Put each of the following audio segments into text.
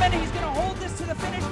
women. He's going to hold this to the finish.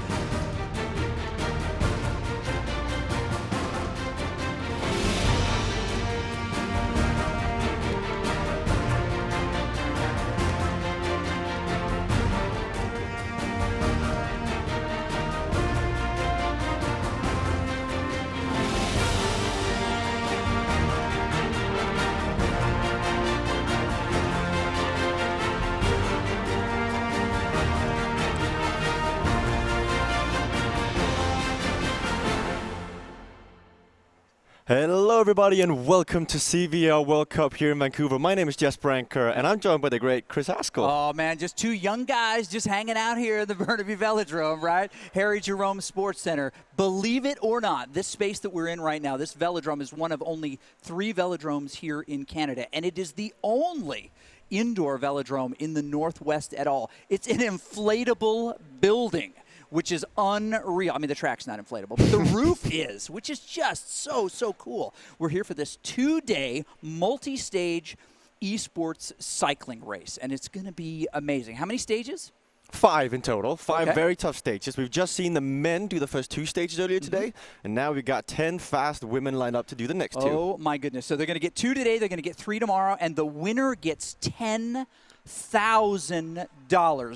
Hello everybody and welcome to CVR World Cup here in Vancouver. My name is Jess Branker and I'm joined by the great Chris Haskell. Oh man, just two young guys just hanging out here at the Burnaby Velodrome, right? Harry Jerome Sports Center. Believe it or not, this space that we're in right now, this velodrome is one of only 3 velodromes here in Canada, and it is the only indoor velodrome in the Northwest at all. It's an inflatable building, which is unreal. I mean, the track's not inflatable, but the roof is, which is just so cool. We're here for this 2-day, multi-stage esports cycling race, and it's going to be amazing. How many stages? 5 in total, 5 Okay. very tough stages. We've just seen the men do the first 2 stages earlier today, and now we've got 10 fast women lined up to do the next 2. Oh my goodness. So they're going to get 2 today, they're going to get 3 tomorrow, and the winner gets $10,000.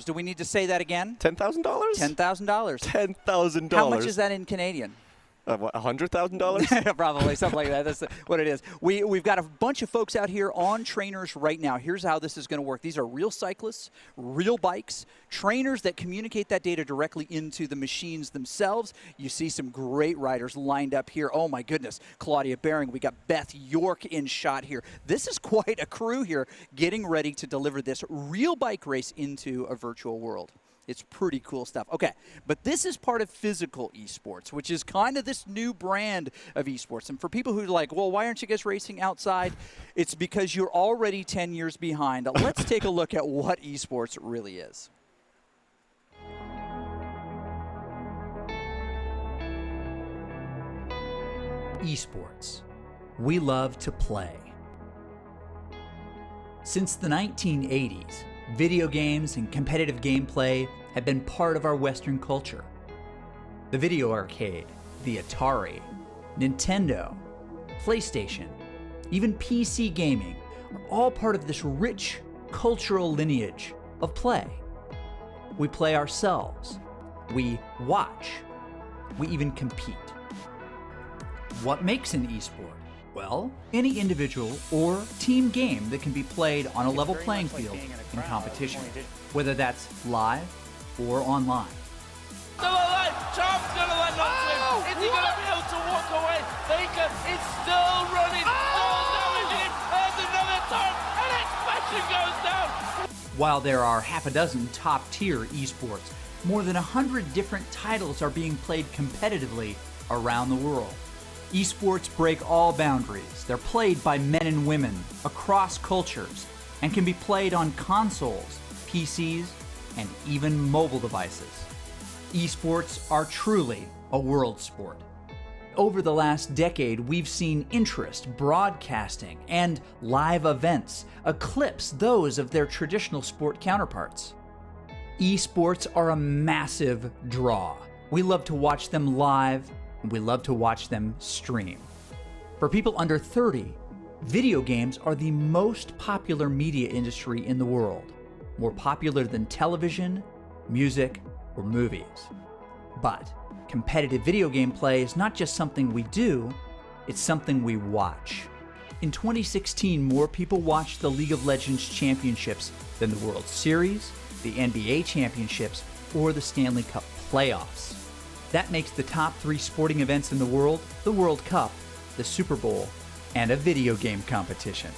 Do we need to say that again? $10,000? $10,000. $10,000. How much is that in Canadian? What, $100,000? Probably, something like that. That's what it is. We've got a bunch of folks out here on trainers right now. Here's how this is going to work. These are real cyclists, real bikes, trainers that communicate that data directly into the machines themselves. You see some great riders lined up here. Oh, my goodness. Claudia Baring. We got Beth York in shot here. This is quite a crew here getting ready to deliver this real bike race into a virtual world. It's pretty cool stuff. Okay, but this is part of physical esports, which is kind of this new brand of esports. And for people who are like, well, why aren't you guys racing outside? It's because you're already 10 years behind. Let's take a look at what esports really is. Esports. We love to play. Since the 1980s, video games and competitive gameplay have been part of our Western culture. The video arcade, the Atari, Nintendo, PlayStation, even PC gaming are all part of this rich cultural lineage of play. We play ourselves, we watch, we even compete. What makes an esport? Well, any individual or team game that can be played on a level playing field in competition, whether that's live or online. Still alive! Charm's gonna let not swim! Is he gonna be able to walk away? Baker is still running! Still damaging! There's another turn! And expansion goes down! While there are half a dozen top-tier esports, more than 100 different titles are being played competitively around the world. Esports break all boundaries. They're played by men and women across cultures and can be played on consoles, PCs, and even mobile devices. Esports are truly a world sport. Over the last decade, we've seen interest, broadcasting, and live events eclipse those of their traditional sport counterparts. Esports are a massive draw. We love to watch them live, and we love to watch them stream. For people under 30, video games are the most popular media industry in the world, more popular than television, music, or movies. But competitive video game play is not just something we do, it's something we watch. In 2016, more people watched the League of Legends Championships than the World Series, the NBA Championships, or the Stanley Cup playoffs. That makes the top 3 sporting events in the world the World Cup, the Super Bowl, and a video game competition.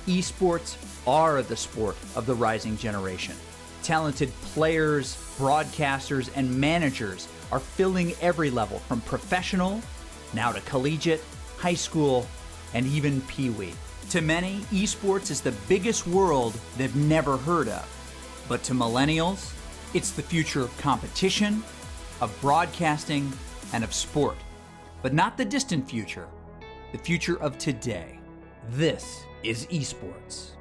Esports are the sport of the rising generation. Talented players, broadcasters, and managers are filling every level from professional, now to collegiate, high school, and even Pee-wee. To many, esports is the biggest world they've never heard of. But to millennials, it's the future of competition, of broadcasting, and of sport. But not the distant future, the future of today. This is esports.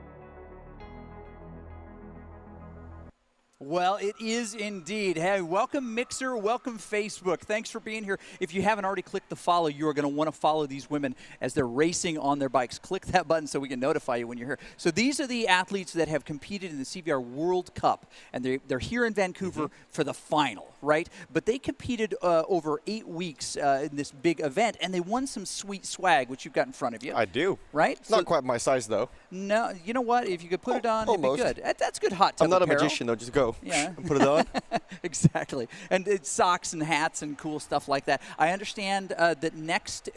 Well, it is indeed. Hey, welcome Mixer, welcome Facebook. Thanks for being here. If you haven't already clicked the follow, you are going to want to follow these women as they're racing on their bikes. Click that button so we can notify you when you're here. So these are the athletes that have competed in the CVR World Cup, and they're here in Vancouver for the final, right? But they competed over 8 weeks in this big event, and they won some sweet swag, which you've got in front of you. I do. Right? It's not quite my size, though. No, you know what? If you could put it on, almost. it'd be good. That's good hot tub I'm not apparel. a magician, though. Just go. Yeah. Put it on. Exactly. And it's socks and hats and cool stuff like that. I understand that next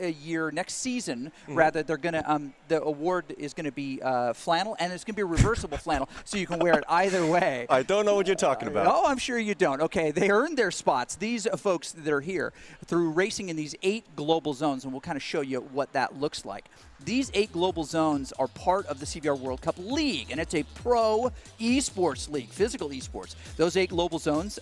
season, rather, they're going to, the award is going to be flannel, and it's going to be a reversible flannel, so you can wear it either way. I don't know what you're talking about. Oh, I'm sure you don't. Okay, they earned their spots. These folks that are here through racing in these 8 global zones, and we'll kind of show you what that looks like. These 8 global zones are part of the CVR World Cup League, and it's a pro esports league, physical esports. Those 8 global zones,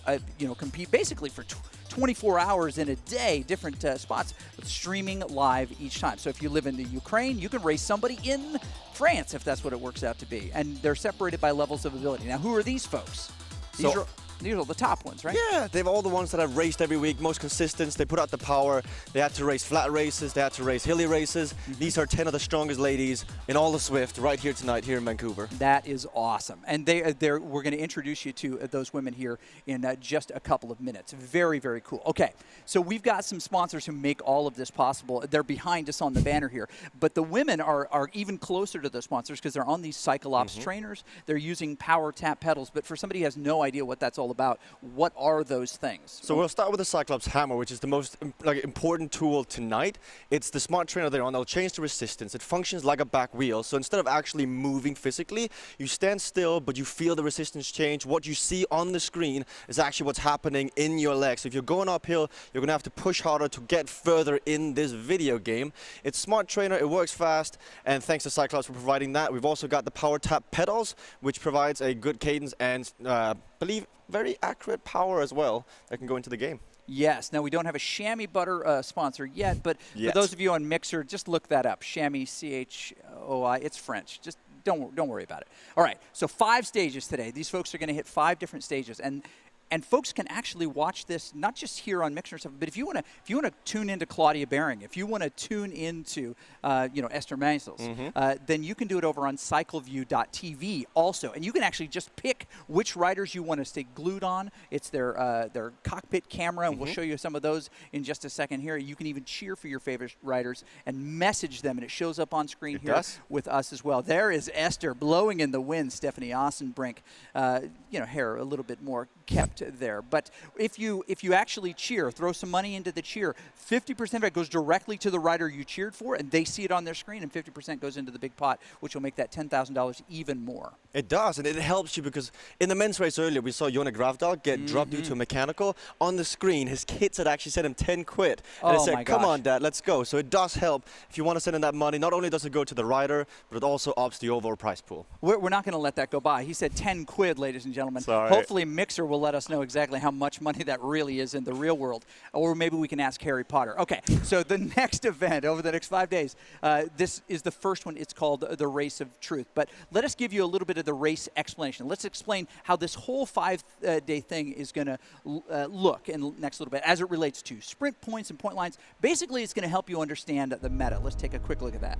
compete basically for 24 hours in a day, different spots, with streaming live each time. So if you live in the Ukraine, you can race somebody in France if that's what it works out to be. And they're separated by levels of ability. Now, who are these folks? These are the top ones, right? Yeah, they've all the ones that have raced every week, most consistent. They put out the power. They had to race flat races. They had to race hilly races. These are 10 of the strongest ladies in all of Swift right here tonight here in Vancouver. That is awesome. And we're going to introduce you to those women here in just a couple of minutes. Very, very cool. Okay, so we've got some sponsors who make all of this possible. They're behind us on the banner here. But the women are even closer to the sponsors because they're on these Cycle Ops trainers. They're using power tap pedals. But for somebody who has no idea what that's all about, what are those things? So we'll start with the Cyclops Hammer, which is the most important tool tonight. It's the smart trainer they're on. They'll change the resistance. It functions like a back wheel. So instead of actually moving physically, you stand still, but you feel the resistance change. What you see on the screen is actually what's happening in your legs. So if you're going uphill, you're going to have to push harder to get further in this video game. It's smart trainer. It works fast. And thanks to Cyclops for providing that. We've also got the power tap pedals, which provides a good cadence and believe very accurate power as well that can go into the game. Yes. Now, we don't have a chamois butter sponsor yet, but for those of you on Mixer, just look that up. Chamois, C-H-O-I. It's French. Just don't worry about it. All right. So 5 stages today. These folks are going to hit 5 different stages. And folks can actually watch this not just here on Mixer and stuff, but if you want to tune into Claudia Behring, if you want to tune into Esther Meisels, then you can do it over on cycleview.tv also, and you can actually just pick which riders you want to stay glued on. It's their cockpit camera, and we'll show you some of those in just a second here. You can even cheer for your favorite riders and message them, and it shows up on screen here with us as well. There is Esther blowing in the wind. Stephanie Ossenbrink, hair a little bit more kept there. But if you actually cheer, throw some money into the cheer, 50% of it goes directly to the rider you cheered for, and they see it on their screen, and 50% goes into the big pot, which will make that $10,000 even more. It does, and it helps you because in the men's race earlier, we saw Jona Gravdal get dropped due to a mechanical. On the screen, his kids had actually sent him 10 quid. And they said, come on, Dad, let's go. So it does help. If you want to send in that money, not only does it go to the rider, but it also ups the overall price pool. We're not going to let that go by. He said 10 quid, ladies and gentlemen. Sorry. Hopefully Mixer will let us know exactly how much money that really is in the real world. Or maybe we can ask Harry Potter. Okay, so the next event over the next 5 days, this is the first one. It's called the Race of Truth. But let us give you a little bit of the race explanation. Let's explain how this whole 5-day thing is going to look in the next little bit as it relates to sprint points and point lines. Basically, it's going to help you understand the meta. Let's take a quick look at that.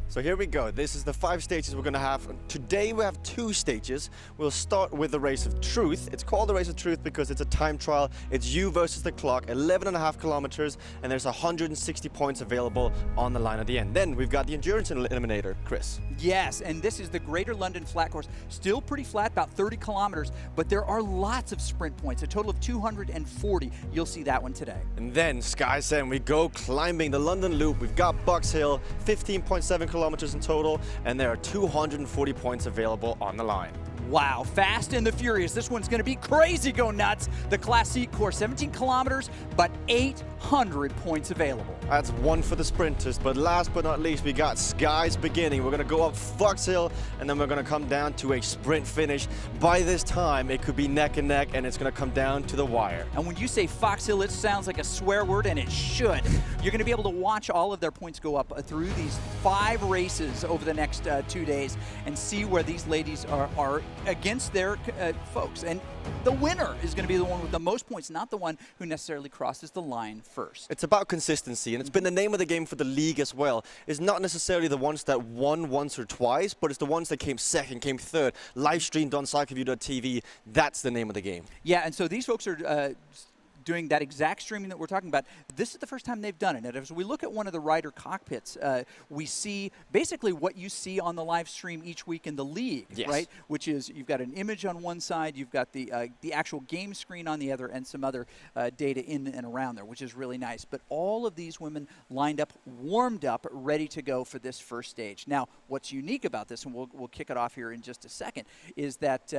So here we go. This is the 5 stages we're going to have. Today we have 2 stages. We'll start with the Race of Truth. It's called the Race of Truth because it's a time trial. It's you versus the clock, 11.5 kilometers, and there's 160 points available on the line at the end. Then we've got the Endurance Eliminator, Chris. Yes, and this is the Greater London Flat Course. Still pretty flat, about 30 kilometers, but there are lots of sprint points, a total of 240. You'll see that one today. And then, Sky's End, we go climbing the London Loop. We've got Box Hill, 15.7 kilometers in total, and there are 240 points available on the line. Wow, Fast and the Furious. This one's going to be crazy, go nuts. The Classique course, 17 kilometers, but 800 100 points available. That's one for the sprinters, but last but not least, we got skies beginning. We're going to go up Fox Hill, and then we're going to come down to a sprint finish. By this time, it could be neck and neck, and it's going to come down to the wire. And when you say Fox Hill, it sounds like a swear word, and it should. You're going to be able to watch all of their points go up through these 5 races over the next 2 days and see where these ladies are against their folks. And the winner is going to be the one with the most points, not the one who necessarily crosses the line first. It's about consistency, and it's been the name of the game for the league as well. It's not necessarily the ones that won once or twice, but it's the ones that came second, came third, live streamed on CycleView.tv. That's the name of the game. Yeah, and so these folks are doing that exact streaming that we're talking about. This is the first time they've done it. And as we look at one of the rider cockpits, we see basically what you see on the live stream each week in the league, yes, right? Which is you've got an image on one side, you've got the actual game screen on the other, and some other data in and around there, which is really nice. But all of these women lined up, warmed up, ready to go for this first stage. Now, what's unique about this, and we'll kick it off here in just a second, is that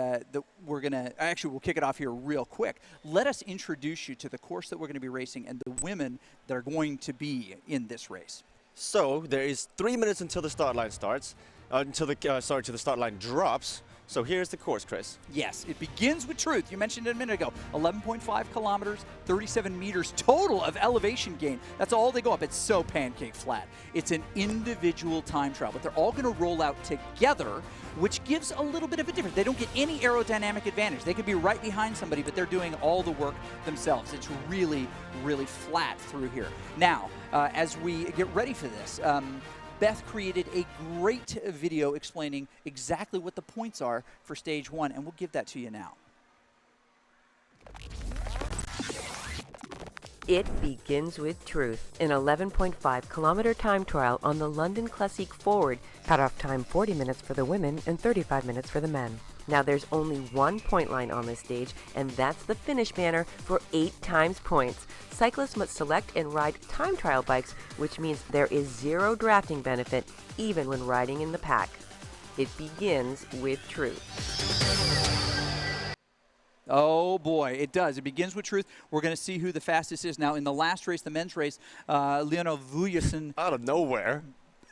we're going to, actually we'll kick it off here real quick. Let us introduce you to the course that we're going to be racing and the women that are going to be in this race. So there is 3 minutes until the start line starts, until the start line drops. So here's the course, Chris. Yes, it begins with truth. You mentioned it a minute ago. 11.5 kilometers, 37 meters total of elevation gain. That's all they go up. It's so pancake flat. It's an individual time trial, but they're all going to roll out together, which gives a little bit of a difference. They don't get any aerodynamic advantage. They could be right behind somebody, but they're doing all the work themselves. It's really, really flat through here. Now, as we get ready for this, Beth created a great video explaining exactly what the points are for stage 1, and we'll give that to you now. It begins with truth. An 11.5 kilometer time trial on the London Classique Forward. Cutoff time 40 minutes for the women and 35 minutes for the men. Now there's only one point line on this stage, and that's the finish banner for 8 times points. Cyclists must select and ride time trial bikes, which means there is 0 drafting benefit even when riding in the pack. It begins with truth. Oh boy, it does. It begins with truth. We're going to see who the fastest is. Now in the last race, the men's race, Leonel Vujasin Out of nowhere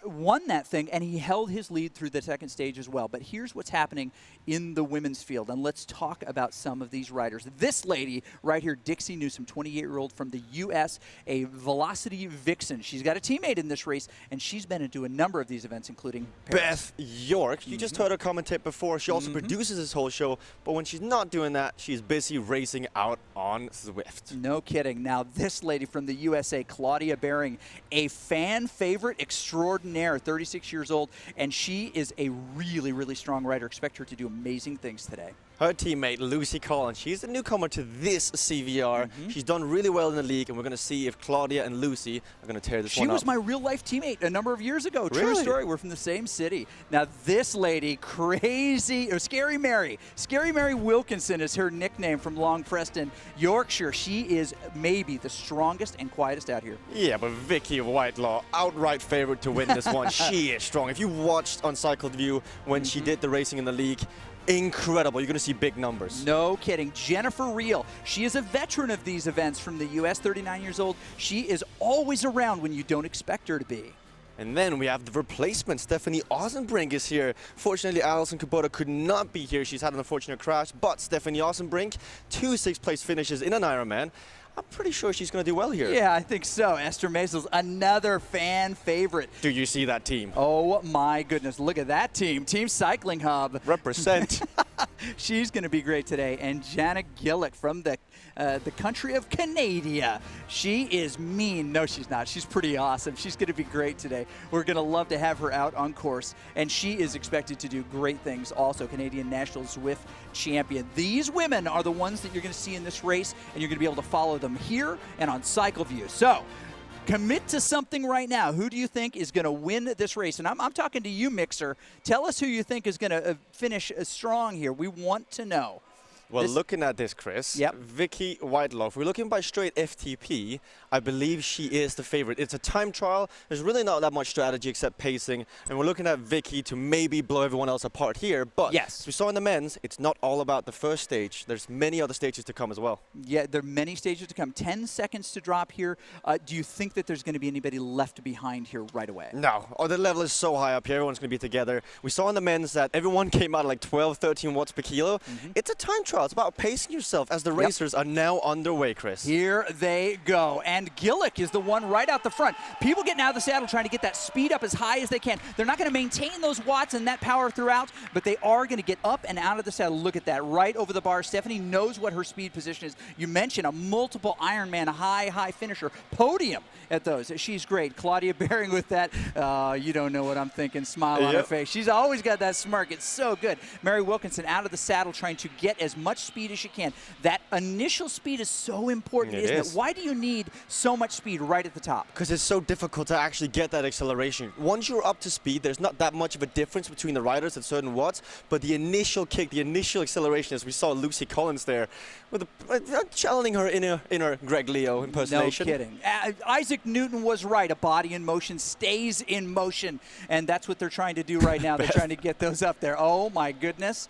won that thing, and he held his lead through the second stage as well. But here's what's happening in the women's field, and let's talk about some of these riders. This lady right here, Dixie Newsom, 28-year-old from the U.S., a velocity vixen. She's got a teammate in this race, and she's been into a number of these events, including Paris. Beth York. You just heard her commentate before. She also produces this whole show, but when she's not doing that, she's busy racing out on Zwift. No kidding. Now, this lady from the USA, Claudia Behring, a fan favorite extraordinaire, 36 years old, and she is a really, really strong rider. Expect her to do amazing things today. Her teammate, Lucy Collins, she's a newcomer to this CVR. She's done really well in the league, and we're going to see if Claudia and Lucy are going to tear this one up. She was my real-life teammate a number of years ago. True Really? story. We're from the same city. Now, this lady, crazy, or Scary Mary. Scary Mary Wilkinson is her nickname from Long Preston, Yorkshire. She is maybe the strongest and quietest out here. Yeah, but Vicky Whitelaw, outright favorite to win this one. She is strong. If you watched on CycleView when she did the racing in the league, incredible. You're going to see big numbers. No kidding. Jennifer Reel. She is a veteran of these events from the U.S., 39 years old. She is always around when you don't expect her to be. And then we have the replacement. Stephanie Osenbrink is here. Fortunately, Alison Kubota could not be here. She's had an unfortunate crash, but Stephanie Osenbrink, 2 6th-place finishes in an Ironman. I'm pretty sure she's going to do well here. Yeah, I think so. Esther Maisels, another fan favorite. Do you see that team? Oh, my goodness. Look at that team. Team Cycling Hub. Represent. She's going to be great today. And Jana Gillick from the country of Canada. She is mean. No, she's not. She's pretty awesome. She's going to be great today. We're going to love to have her out on course. And she is expected to do great things also. Canadian National Zwift champion. These women are the ones that you're going to see in this race, and you're going to be able to follow them here and on CycleView. So, commit to something right now. Who do you think is going to win this race? And I'm talking to you, Mixer. Tell us who you think is going to finish strong here. We want to know. Well, looking at this, Chris, Vicky Whitelaw, if we're looking by straight FTP, I believe she is the favorite. It's a time trial. There's really not that much strategy except pacing. And we're looking at Vicky to maybe blow everyone else apart here. But as we saw in the men's, it's not all about the first stage. There's many other stages to come as well. Yeah, there are many stages to come. 10 seconds to drop here. Do you think that there's going to be anybody left behind here right away? No. Oh, the level is so high up here. Everyone's going to be together. We saw in the men's that everyone came out at like 12, 13 watts per kilo. It's a time trial. It's about pacing yourself as the racers are now underway, Chris. Here they go. And Gillick is the one right out the front. People getting out of the saddle trying to get that speed up as high as they can. They're not going to maintain those watts and that power throughout, but they are going to get up and out of the saddle. Look at that, right over the bar. Stephanie knows what her speed position is. You mentioned a multiple Ironman high finisher. Podium at those. She's great. Claudia Behring with that, you don't know what I'm thinking, smile on her face. She's always got that smirk. It's so good. Mary Wilkinson out of the saddle trying to get as much speed as you can. That initial speed is so important, isn't it? Why do you need so much speed right at the top? Because it's so difficult to actually get that acceleration. Once you're up to speed, there's not that much of a difference between the riders at certain watts, but the initial kick, the initial acceleration, as we saw Lucy Collins there, with channeling her inner Greg Leo impersonation. No kidding. Isaac Newton was right. A body in motion stays in motion, and that's what they're trying to do right now. They're trying to get those up there. Oh, my goodness.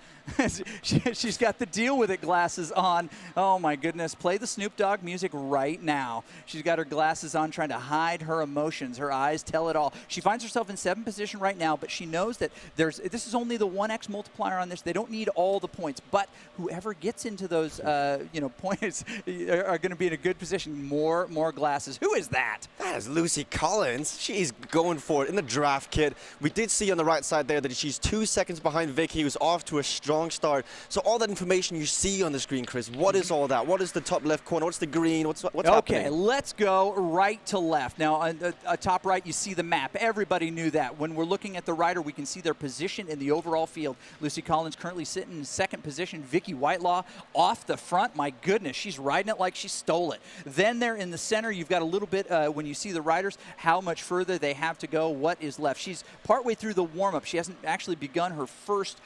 She's got the deal with it glasses on. Oh, my goodness. Play the Snoop Dogg music right now. She's got her glasses on trying to hide her emotions. Her eyes tell it all. She finds herself in 7th position right now, but she knows that this is only the 1x multiplier on this. They don't need all the points, but whoever gets into those points are going to be in a good position. More glasses. Who is that? That is Lucy Collins. She's going for it in the draft kit. We did see on the right side there that she's 2 seconds behind Vicky, who's off to a strong start. So all that information you see on the screen, Chris, what is all that? What is the top left corner? What's the green? What's happening? Okay, let's go right to left. Now, on top right, you see the map. Everybody knew that. When we're looking at the rider, we can see their position in the overall field. Lucy Collins currently sitting in 2nd position. Vicky Whitelaw off the front. My goodness, she's riding it like she stole it. Then there in the center, you've got a little bit, when you see the riders, how much further they have to go, what is left. She's partway through the warm-up. She hasn't actually begun her first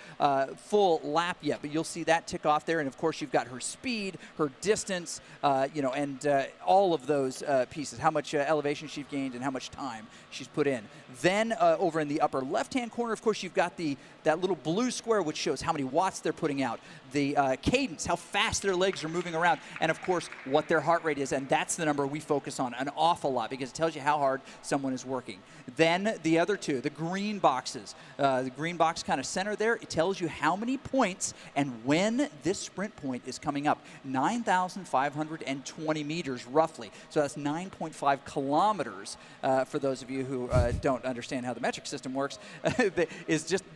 full lap yet, but you'll see that tick off there. And of course, you've got her speed, her distance, and all of those pieces, how much elevation she's gained and how much time she's put in. Then over in the upper left-hand corner, of course, you've got that little blue square, which shows how many watts they're putting out, the cadence, how fast their legs are moving around, and of course, what their heart rate is. And that's the number we focus on an awful lot because it tells you how hard someone is working. Then the other two, the green boxes. The green box kind of center there, it tells you how many points and when this sprint point is coming up. 9,520 meters roughly. So that's 9.5 kilometers for those of you who don't understand how the metric system works.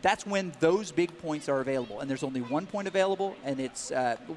That's when those big points are available. And there's only 1 point available, and it's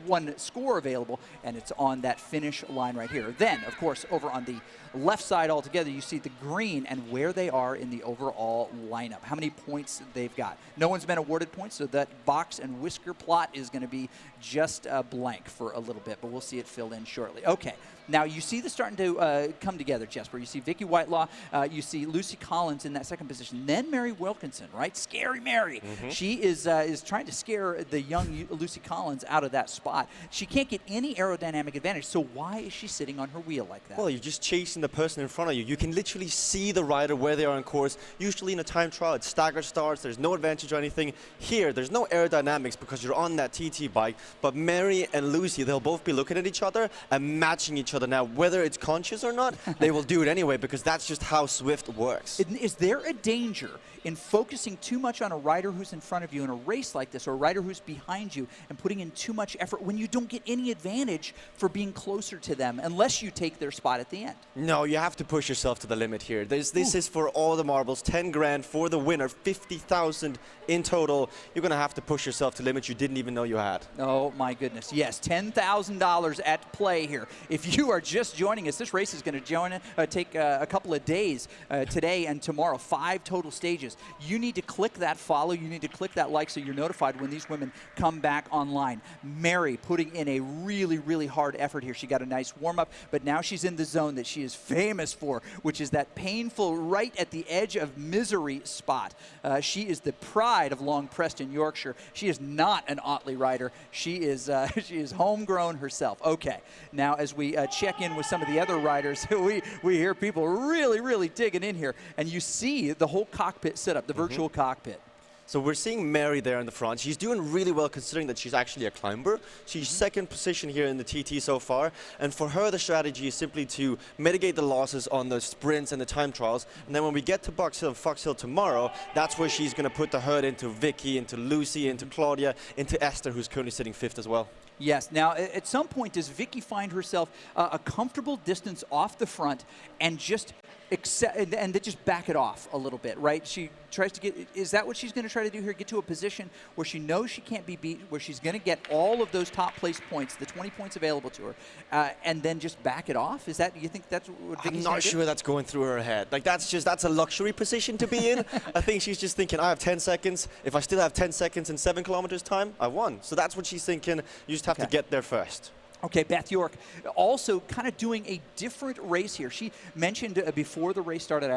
1 score available, and it's on that finish line right here. Then, of course, over on the left side altogether, you see the green and where they are in the overall lineup, how many points they've got. No one's been awarded points, so that box and whisker plot is going to be just blank for a little bit, but we'll see it filled in shortly. Okay, now you see this starting to come together, Jesper. You see Vicky Whitelaw, you see Lucy Collins in that 2nd position, then Mary Wilkinson, right? Scary Mary. She is trying to scare the young Lucy Collins out of that spot. She can't get any aerodynamic advantage, so why is she sitting on her wheel like that? Well, you're just chasing the person in front of you. You can literally see the rider where they are on course. Usually in a time trial, it's staggered starts. There's no advantage or anything. Here, there's no aerodynamics because you're on that TT bike. But Mary and Lucy, they'll both be looking at each other and matching each other. Now, whether it's conscious or not, they will do it anyway because that's just how Swift works. Is there a danger in focusing too much on a rider who's in front of you in a race like this, or a rider who's behind you, and putting in too much effort when you don't get any advantage for being closer to them unless you take their spot at the end? No, you have to push yourself to the limit here. This is for all the marbles. 10 grand for the winner, 50,000 in total. You're going to have to push yourself to limits you didn't even know you had. Oh, my goodness. Yes, $10,000 at play here. If you you are just joining us, this race is going to take a couple of days today and tomorrow, 5 total stages. You need to click that follow. You need to click that like so you're notified when these women come back online. Mary putting in a really, really hard effort here. She got a nice warm-up, but now she's in the zone that she is famous for, which is that painful right at the edge of misery spot. She is the pride of Long Preston, Yorkshire. She is not an Otley rider. She is homegrown herself. Okay, now as we check in with some of the other riders, we hear people really, really digging in here, and you see the whole cockpit set up, the virtual cockpit. So we're seeing Mary there in the front. She's doing really well considering that she's actually a climber. She's second position here in the TT so far. And for her, the strategy is simply to mitigate the losses on the sprints and the time trials. And then when we get to Box Hill and Fox Hill tomorrow, that's where she's going to put the herd into Vicky, into Lucy, into Claudia, into Esther, who's currently sitting 5th as well. Yes. Now, at some point, does Vicky find herself a comfortable distance off the front and just and then just back it off a little bit, right? She tries to get, is that what she's going to try to do here? Get to a position where she knows she can't be beat, where she's going to get all of those top place points, the 20 points available to her, and then just back it off? Is that, you think that's what Vicky's I'm not sure that's going through her head. Like, that's a luxury position to be in. I think she's just thinking, I have 10 seconds. If I still have 10 seconds in 7 kilometers time, I won. So that's what she's thinking. You just have to get there first. Okay, Beth York also kind of doing a different race here. She mentioned before the race started,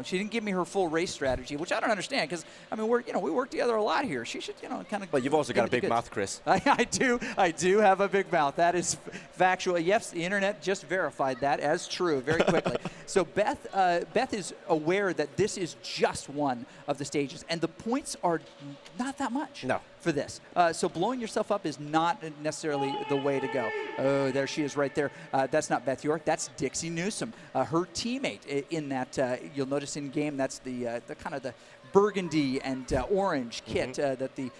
she didn't give me her full race strategy, which I don't understand because, I mean, we work together a lot here. She should, kind of. But you've also got a big mouth, Chris. I do have a big mouth. That is factual. Yes, the internet just verified that as true very quickly. So Beth is aware that this is just one of the stages, and the points are not that much. No. For this. So blowing yourself up is not necessarily the way to go. Oh, there she is right there. That's not Beth York. That's Dixie Newsom, her teammate in that. You'll notice in game that's the kind of the burgundy and orange kit that the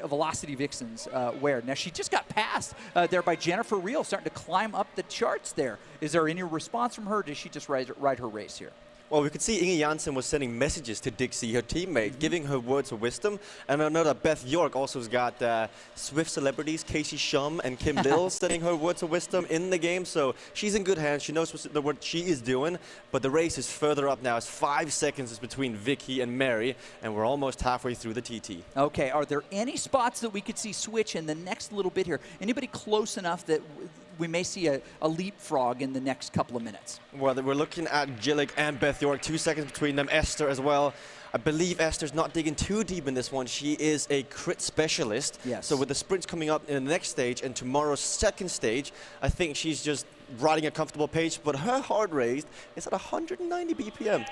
Velocity Vixens wear. Now, she just got passed there by Jennifer Reel, starting to climb up the charts there. Is there any response from her? Does she just ride her race here? Well, we could see Inge Janssen was sending messages to Dixie, her teammate, giving her words of wisdom. And I know that Beth York also has got Swift celebrities, Casey Shum and Kim Lill, sending her words of wisdom in the game. So she's in good hands. She knows what she is doing. But the race is further up now. It's 5 seconds between Vicky and Mary, and we're almost halfway through the TT. Okay, are there any spots that we could see switch in the next little bit here? Anybody close enough that we may see a leapfrog in the next couple of minutes? Well, we're looking at Gillick and Beth York, 2 seconds between them. Esther as well. I believe Esther's not digging too deep in this one. She is a crit specialist. Yes. So with the sprints coming up in the next stage and tomorrow's second stage, I think she's just riding a comfortable pace, but her heart rate is at 190 BPM.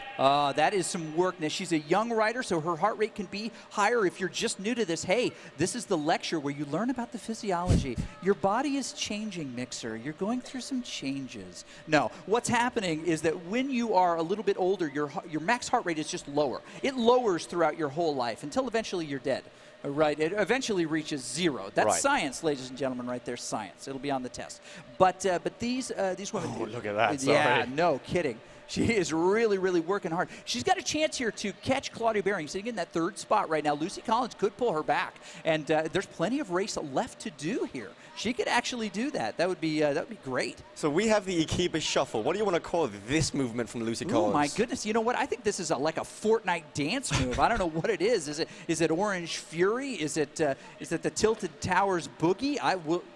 That is some work. Now, she's a young rider, so her heart rate can be higher. If you're just new to this, hey, this is the lecture where you learn about the physiology. Your body is changing, Mixer. You're going through some changes. No, what's happening is that when you are a little bit older, your max heart rate is just lower. It lowers throughout your whole life until eventually you're dead. Right, it eventually reaches 0. That's science, ladies and gentlemen, right there, science. It'll be on the test. But these women. Oh, look at that! Sorry. Yeah, no kidding. She is really, really working hard. She's got a chance here to catch Claudia Baring, sitting in that 3rd spot right now. Lucy Collins could pull her back, and there's plenty of race left to do here. She could actually do that. That would be great. So we have the Ikiba Shuffle. What do you want to call this movement from Lucy Collins? Oh my goodness! You know what? I think this is like a Fortnite dance move. I don't know what it is. Is it Orange Fury? Is it the Tilted Towers Boogie?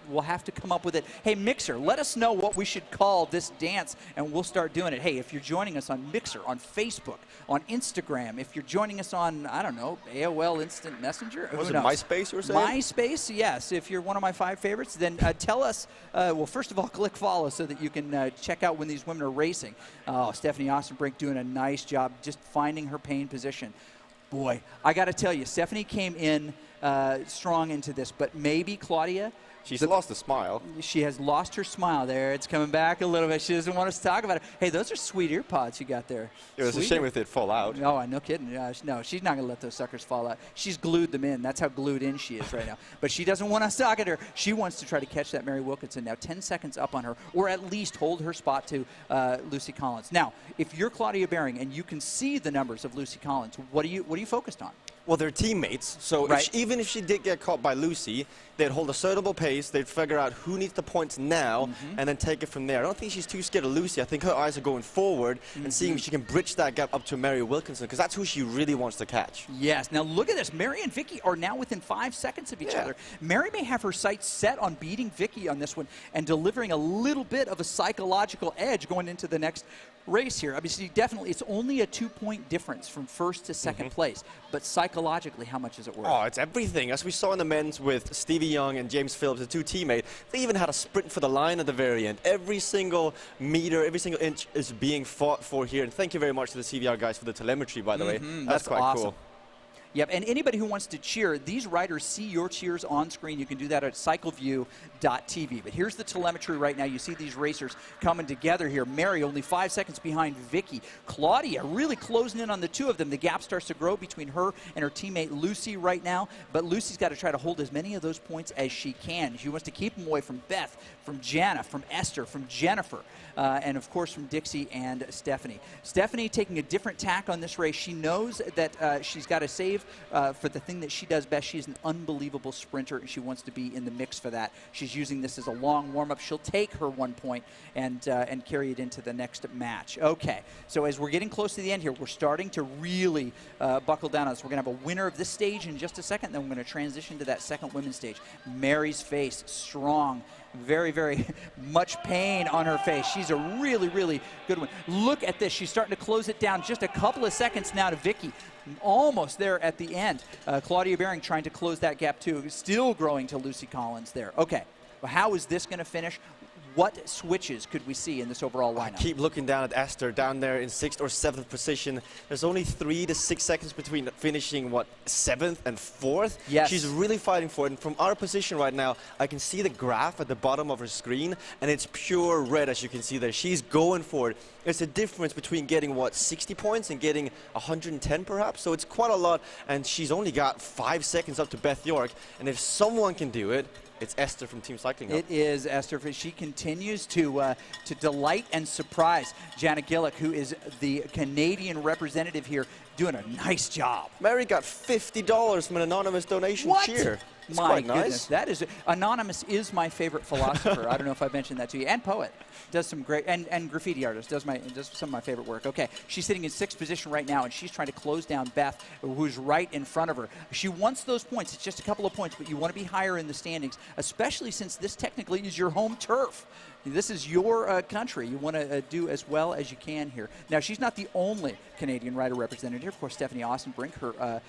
We'll have to come up with it. Hey, Mixer, let us know what we should call this dance, and we'll start doing it. Hey, if you're joining us on Mixer, on Facebook, on Instagram, if you're joining us on, I don't know, AOL Instant Messenger. Was it MySpace you were saying? MySpace, yes. If you're one of my 5 favorites, then tell us. Well, first of all, click follow so that you can check out when these women are racing. Oh, Stephanie Ostenbrink doing a nice job just finding her pain position. Boy, I got to tell you, Stephanie came in strong into this, but maybe Claudia. She's lost the smile. She has lost her smile there. It's coming back a little bit. She doesn't want us to talk about it. Hey, those are sweet ear pods you got there. It was a shame if they'd fall out. No, no kidding. No, she's not going to let those suckers fall out. She's glued them in. That's how glued in she is right now. But she doesn't want us to talk at her. She wants to try to catch that Mary Wilkinson now, 10 seconds up on her, or at least hold her spot to Lucy Collins. Now, if you're Claudia Baring and you can see the numbers of Lucy Collins, what are you focused on? Well, they're teammates, so even if she did get caught by Lucy, they'd hold a suitable pace, they'd figure out who needs the points now, and then take it from there. I don't think she's too scared of Lucy. I think her eyes are going forward and seeing if she can bridge that gap up to Mary Wilkinson, because that's who she really wants to catch. Yes. Now look at this. Mary and Vicky are now within 5 seconds of each other. Mary may have her sights set on beating Vicky on this one and delivering a little bit of a psychological edge going into the next race here. Obviously, definitely, it's only a 2-point difference from first to second place, but psychologically, how much is it worth? Oh, it's everything. As we saw in the men's with Stevie Young and James Phillips, the two teammates, they even had a sprint for the line at the very end. Every single meter, every single inch is being fought for here. And thank you very much to the CVR guys for the telemetry, by the way. That's quite awesome. cool. Yep, and anybody who wants to cheer, these riders see your cheers on screen. You can do that at cycleview.tv. But here's the telemetry right now. You see these racers coming together here. Mary only 5 seconds behind Vicky. Claudia really closing in on the two of them. The gap starts to grow between her and her teammate Lucy right now. But Lucy's got to try to hold as many of those points as she can. She wants to keep them away from Beth, from Jana, from Esther, from Jennifer, and of course from Dixie and Stephanie. Stephanie taking a different tack on this race. She knows that she's got to save for the thing that she does best. She's an unbelievable sprinter, and she wants to be in the mix for that. She's using this as a long warm-up. She'll take her 1 point and carry it into the next match. Okay, so as we're getting close to the end here, we're starting to really buckle down on this. We're going to have a winner of this stage in just a second, then we're going to transition to that second women's stage. Mary's face, strong, very, very much pain on her face. She's a really, really good one. Look at this. She's starting to close it down just a couple of seconds now to Vicky. Almost there at the end. Claudia Baring trying to close that gap too. Still growing to Lucy Collins there. Okay, well, how is this going to finish? What switches could we see in this overall lineup? I keep looking down at Esther down there in 6th or 7th position. There's only 3 to 6 seconds between finishing, 7th and 4th? Yes. She's really fighting for it. And from our position right now, I can see the graph at the bottom of her screen, and it's pure red, as you can see there. She's going for it. There's a difference between getting, 60 points and getting 110 perhaps? So it's quite a lot, and she's only got 5 seconds up to Beth York. And if someone can do it, it's Esther from Team Cycling Hub. It is Esther. She continues to delight and surprise Jana Gillick, who is the Canadian representative here, doing a nice job. Mary got $50 from an anonymous donation cheer. It's My quite goodness, nice. that is anonymous is my favorite philosopher. I don't know if I mentioned that to you. And poet, does some great and graffiti artist does some of my favorite work. Okay, she's sitting in 6th position right now, and she's trying to close down Beth, who's right in front of her. She wants those points. It's just a couple of points, but you want to be higher in the standings, especially since this technically is your home turf. This is your country. You want to do as well as you can here. Now, she's not the only Canadian rider representative. Of course, Stephanie Austin-Brink, her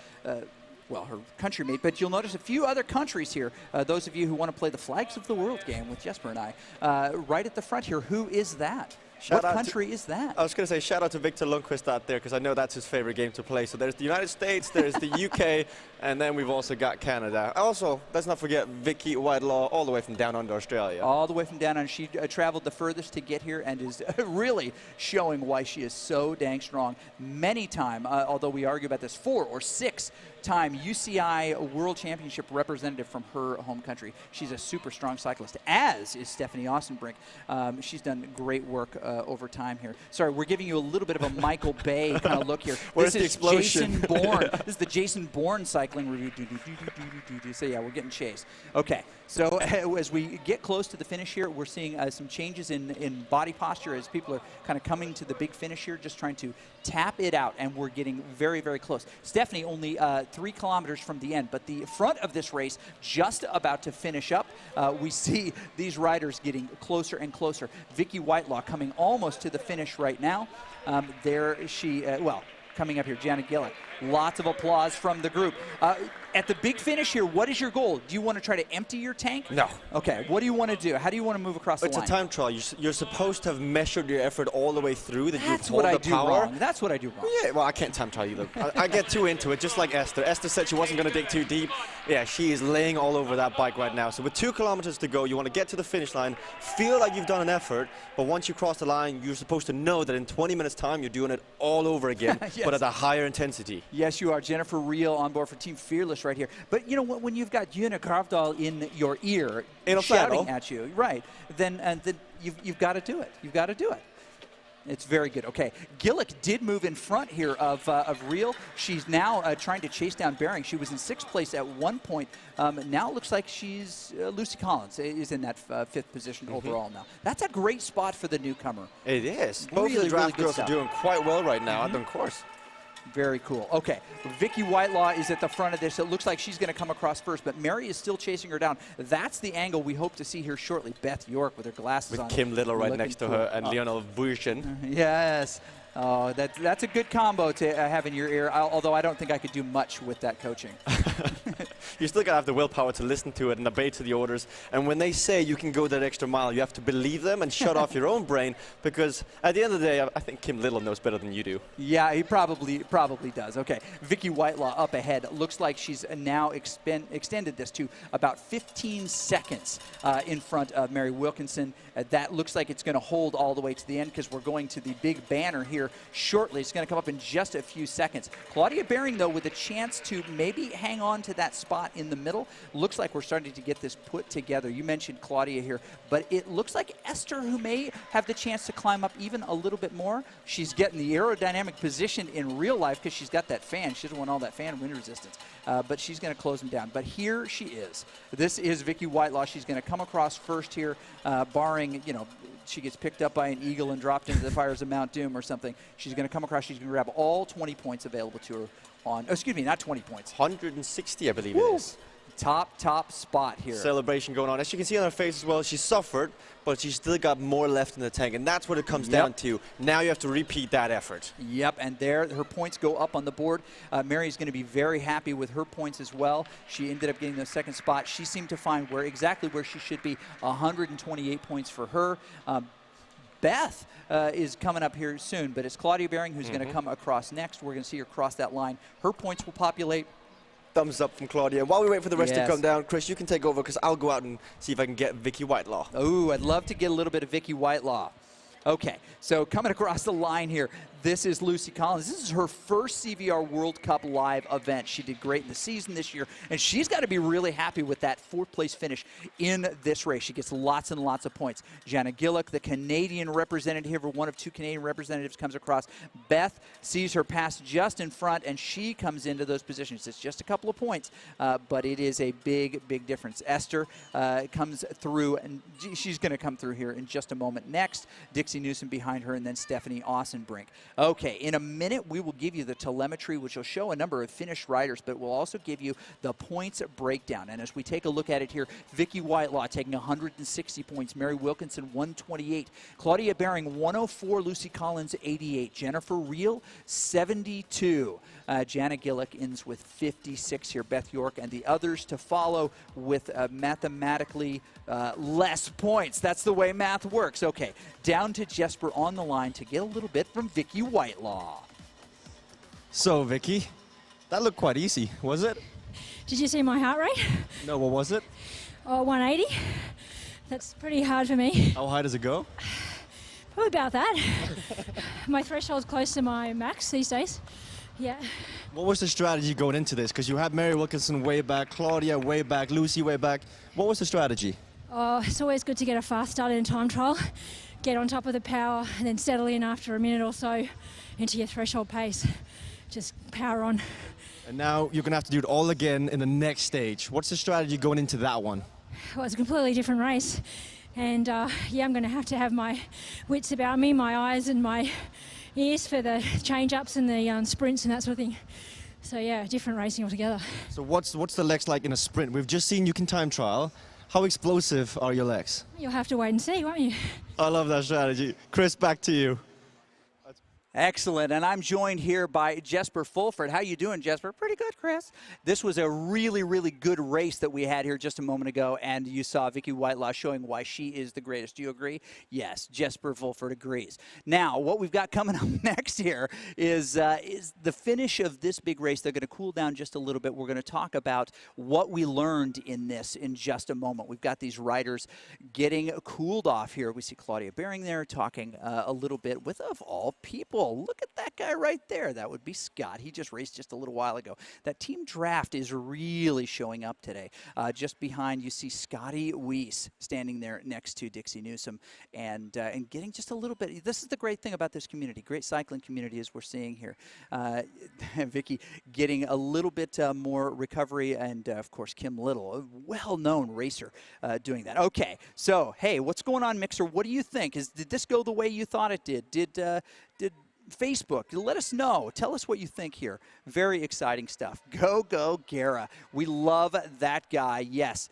her country mate, but you'll notice a few other countries here. Those of you who want to play the Flags of the World game with Jesper and I, right at the front here. Who is that? What country is that? I was going to say shout out to Victor Lundqvist out there, because I know that's his favorite game to play. So there's the United States, there's the UK, and then we've also got Canada. Also, let's not forget Vicky Whitelaw, all the way from down under Australia. All the way from down under. She traveled the furthest to get here and is really showing why she is so dang strong. Many time, although we argue about this, 4 or 6 time UCI World Championship representative from her home country. She's a super strong cyclist, as is Stephanie Austin-Brink. She's done great work over time here. Sorry, we're giving you a little bit of a Michael Bay kind of look here. Where's this the is explosion? Jason Bourne. This is the Jason Bourne cycling review. So yeah, we're getting chased. Okay, so as we get close to the finish here, we're seeing some changes in body posture as people are kind of coming to the big finish here, just trying to tap it out, and we're getting very, very close. Stephanie only 3 kilometers from the end, but the front of this race just about to finish up. We see these riders getting closer and closer. Vicky Whitelaw coming almost to the finish right now. There she, coming up here, Jana Gillick. Lots of applause from the group. At the big finish here, what is your goal? Do you want to try to empty your tank? No. Okay, what do you want to do? How do you want to move across the line? It's a time trial. You're supposed to have measured your effort all the way through. That's what I do wrong. That's what I do wrong. Yeah, well, I can't time trial either. I get too into it, just like Esther. Esther said she wasn't going to dig too deep. Yeah, she is laying all over that bike right now. So with 2 kilometers to go, you want to get to the finish line, feel like you've done an effort, but once you cross the line, you're supposed to know that in 20 minutes' time, you're doing it all over again, yes. but at a higher intensity. Yes, you are. Jennifer Reel on board for Team Fearless right here. But, you know, when you've got Juna Gravdahl in your ear shouting at you, right, then you've got to do it. You've got to do it. It's very good. Okay, Gillick did move in front here of Real. She's now trying to chase down Bering. She was in 6th place at one point. Now it looks like she's Lucy Collins is in that 5th position overall now. That's a great spot for the newcomer. It is. Both of the draft girls are doing quite well right now on the course. Very cool. Okay, Vicky Whitelaw is at the front of this. It looks like she's going to come across first, but Mary is still chasing her down. That's the angle we hope to see here shortly. Beth York with her glasses on. With Kim Little right next to her and Leonel Vuishin. Yes. Oh, that's a good combo to have in your ear, although I don't think I could do much with that coaching. You still got to have the willpower to listen to it and obey to the orders. And when they say you can go that extra mile, you have to believe them and shut off your own brain, because at the end of the day, I think Kim Little knows better than you do. Yeah, he probably does. Okay, Vicky Whitelaw up ahead. Looks like she's now extended this to about 15 seconds in front of Mary Wilkinson. That looks like it's going to hold all the way to the end, because we're going to the big banner here shortly. It's going to come up in just a few seconds. Claudia Bering, though, with a chance to maybe hang on to that spot in the middle. Looks like we're starting to get this put together. You mentioned Claudia here, but it looks like Esther, who may have the chance to climb up even a little bit more. She's getting the aerodynamic position in real life because she's got that fan. She doesn't want all that fan wind resistance, but she's going to close them down. But here she is. This is Vicky Whitelaw. She's going to come across first here, barring, she gets picked up by an eagle and dropped into the fires of Mount Doom or something. She's going to come across. She's going to grab all 20 points available to her on, excuse me, not 20 points. 160, I believe it is. Top spot here. Celebration going on. As you can see on her face as well, she suffered, but she's still got more left in the tank, and that's what it comes down to. Now you have to repeat that effort. Yep, and there her points go up on the board. Mary's going to be very happy with her points as well. She ended up getting the 2nd spot. She seemed to find exactly where she should be. 128 points for her. Beth is coming up here soon, but it's Claudia Bering who's going to come across next. We're going to see her cross that line. Her points will populate. Thumbs up from Claudia. While we wait for the rest to come down, Chris, you can take over, because I'll go out and see if I can get Vicky Whitelaw. Oh, I'd love to get a little bit of Vicky Whitelaw. Okay, so coming across the line here, this is Lucy Collins. This is her first CVR World Cup live event. She did great in the season this year, and she's got to be really happy with that 4th place finish in this race. She gets lots and lots of points. Jana Gillick, the Canadian representative, or one of 2 Canadian representatives, comes across. Beth sees her pass just in front, and she comes into those positions. It's just a couple of points, but it is a big difference. Esther comes through, and she's going to come through here in just a moment. Next, Dixie Newsom behind her, and then Stephanie Ossenbrink. Okay, in a minute, we will give you the telemetry, which will show a number of finished riders, but we'll also give you the points breakdown. And as we take a look at it here, Vicky Whitelaw taking 160 points, Mary Wilkinson 128, Claudia Bering 104, Lucy Collins 88, Jennifer Reel 72. Jana Gillick ends with 56 here, Beth York and the others to follow with mathematically less points. That's the way math works. Okay, down to Jesper on the line to get a little bit from Vicky Whitelaw. So, Vicky, that looked quite easy, was it? Did you see my heart rate? No, what was it? Oh, 180. That's pretty hard for me. How high does it go? Probably about that. My threshold's close to my max these days. Yeah. What was the strategy going into this? Because you had Mary Wilkinson way back, Claudia way back, Lucy way back. What was the strategy? Oh, it's always good to get a fast start in time trial, get on top of the power, and then settle in after a minute or so into your threshold pace. Just power on. And now you're going to have to do it all again in the next stage. What's the strategy going into that one? Well, it's a completely different race. And yeah, I'm going to have my wits about me, my eyes and my ears for the change-ups and the sprints and that sort of thing. So yeah, different racing altogether. So what's the legs like in a sprint? We've just seen you can time trial. How explosive are your legs? You'll have to wait and see, won't you? I love that strategy. Chris, back to you. Excellent, and I'm joined here by Jesper Fulford. How you doing, Jesper? Pretty good, Chris. This was a really good race that we had here just a moment ago, and you saw Vicky Whitelaw showing why she is the greatest. Do you agree? Yes, Jesper Fulford agrees. Now, what we've got coming up next here is the finish of this big race. They're going to cool down just a little bit. We're going to talk about what we learned in this in just a moment. We've got these riders getting cooled off here. We see Claudia Bering there talking a little bit with, of all people, look at that guy right there. That would be Scott. He just raced just a little while ago. That team draft is really showing up today. Just behind, you see Scotty Weiss standing there next to Dixie Newsom and getting just a little bit. This is the great thing about this community, great cycling community, as we're seeing here. Vicky getting a little bit more recovery, and of course Kim Little, a well-known racer, doing that. Okay, so hey, what's going on, Mixer? What do you think? Did this go the way you thought it did? Did Facebook, let us know. Tell us what you think here. Very exciting stuff. Go, Guerra. We love that guy. Yes,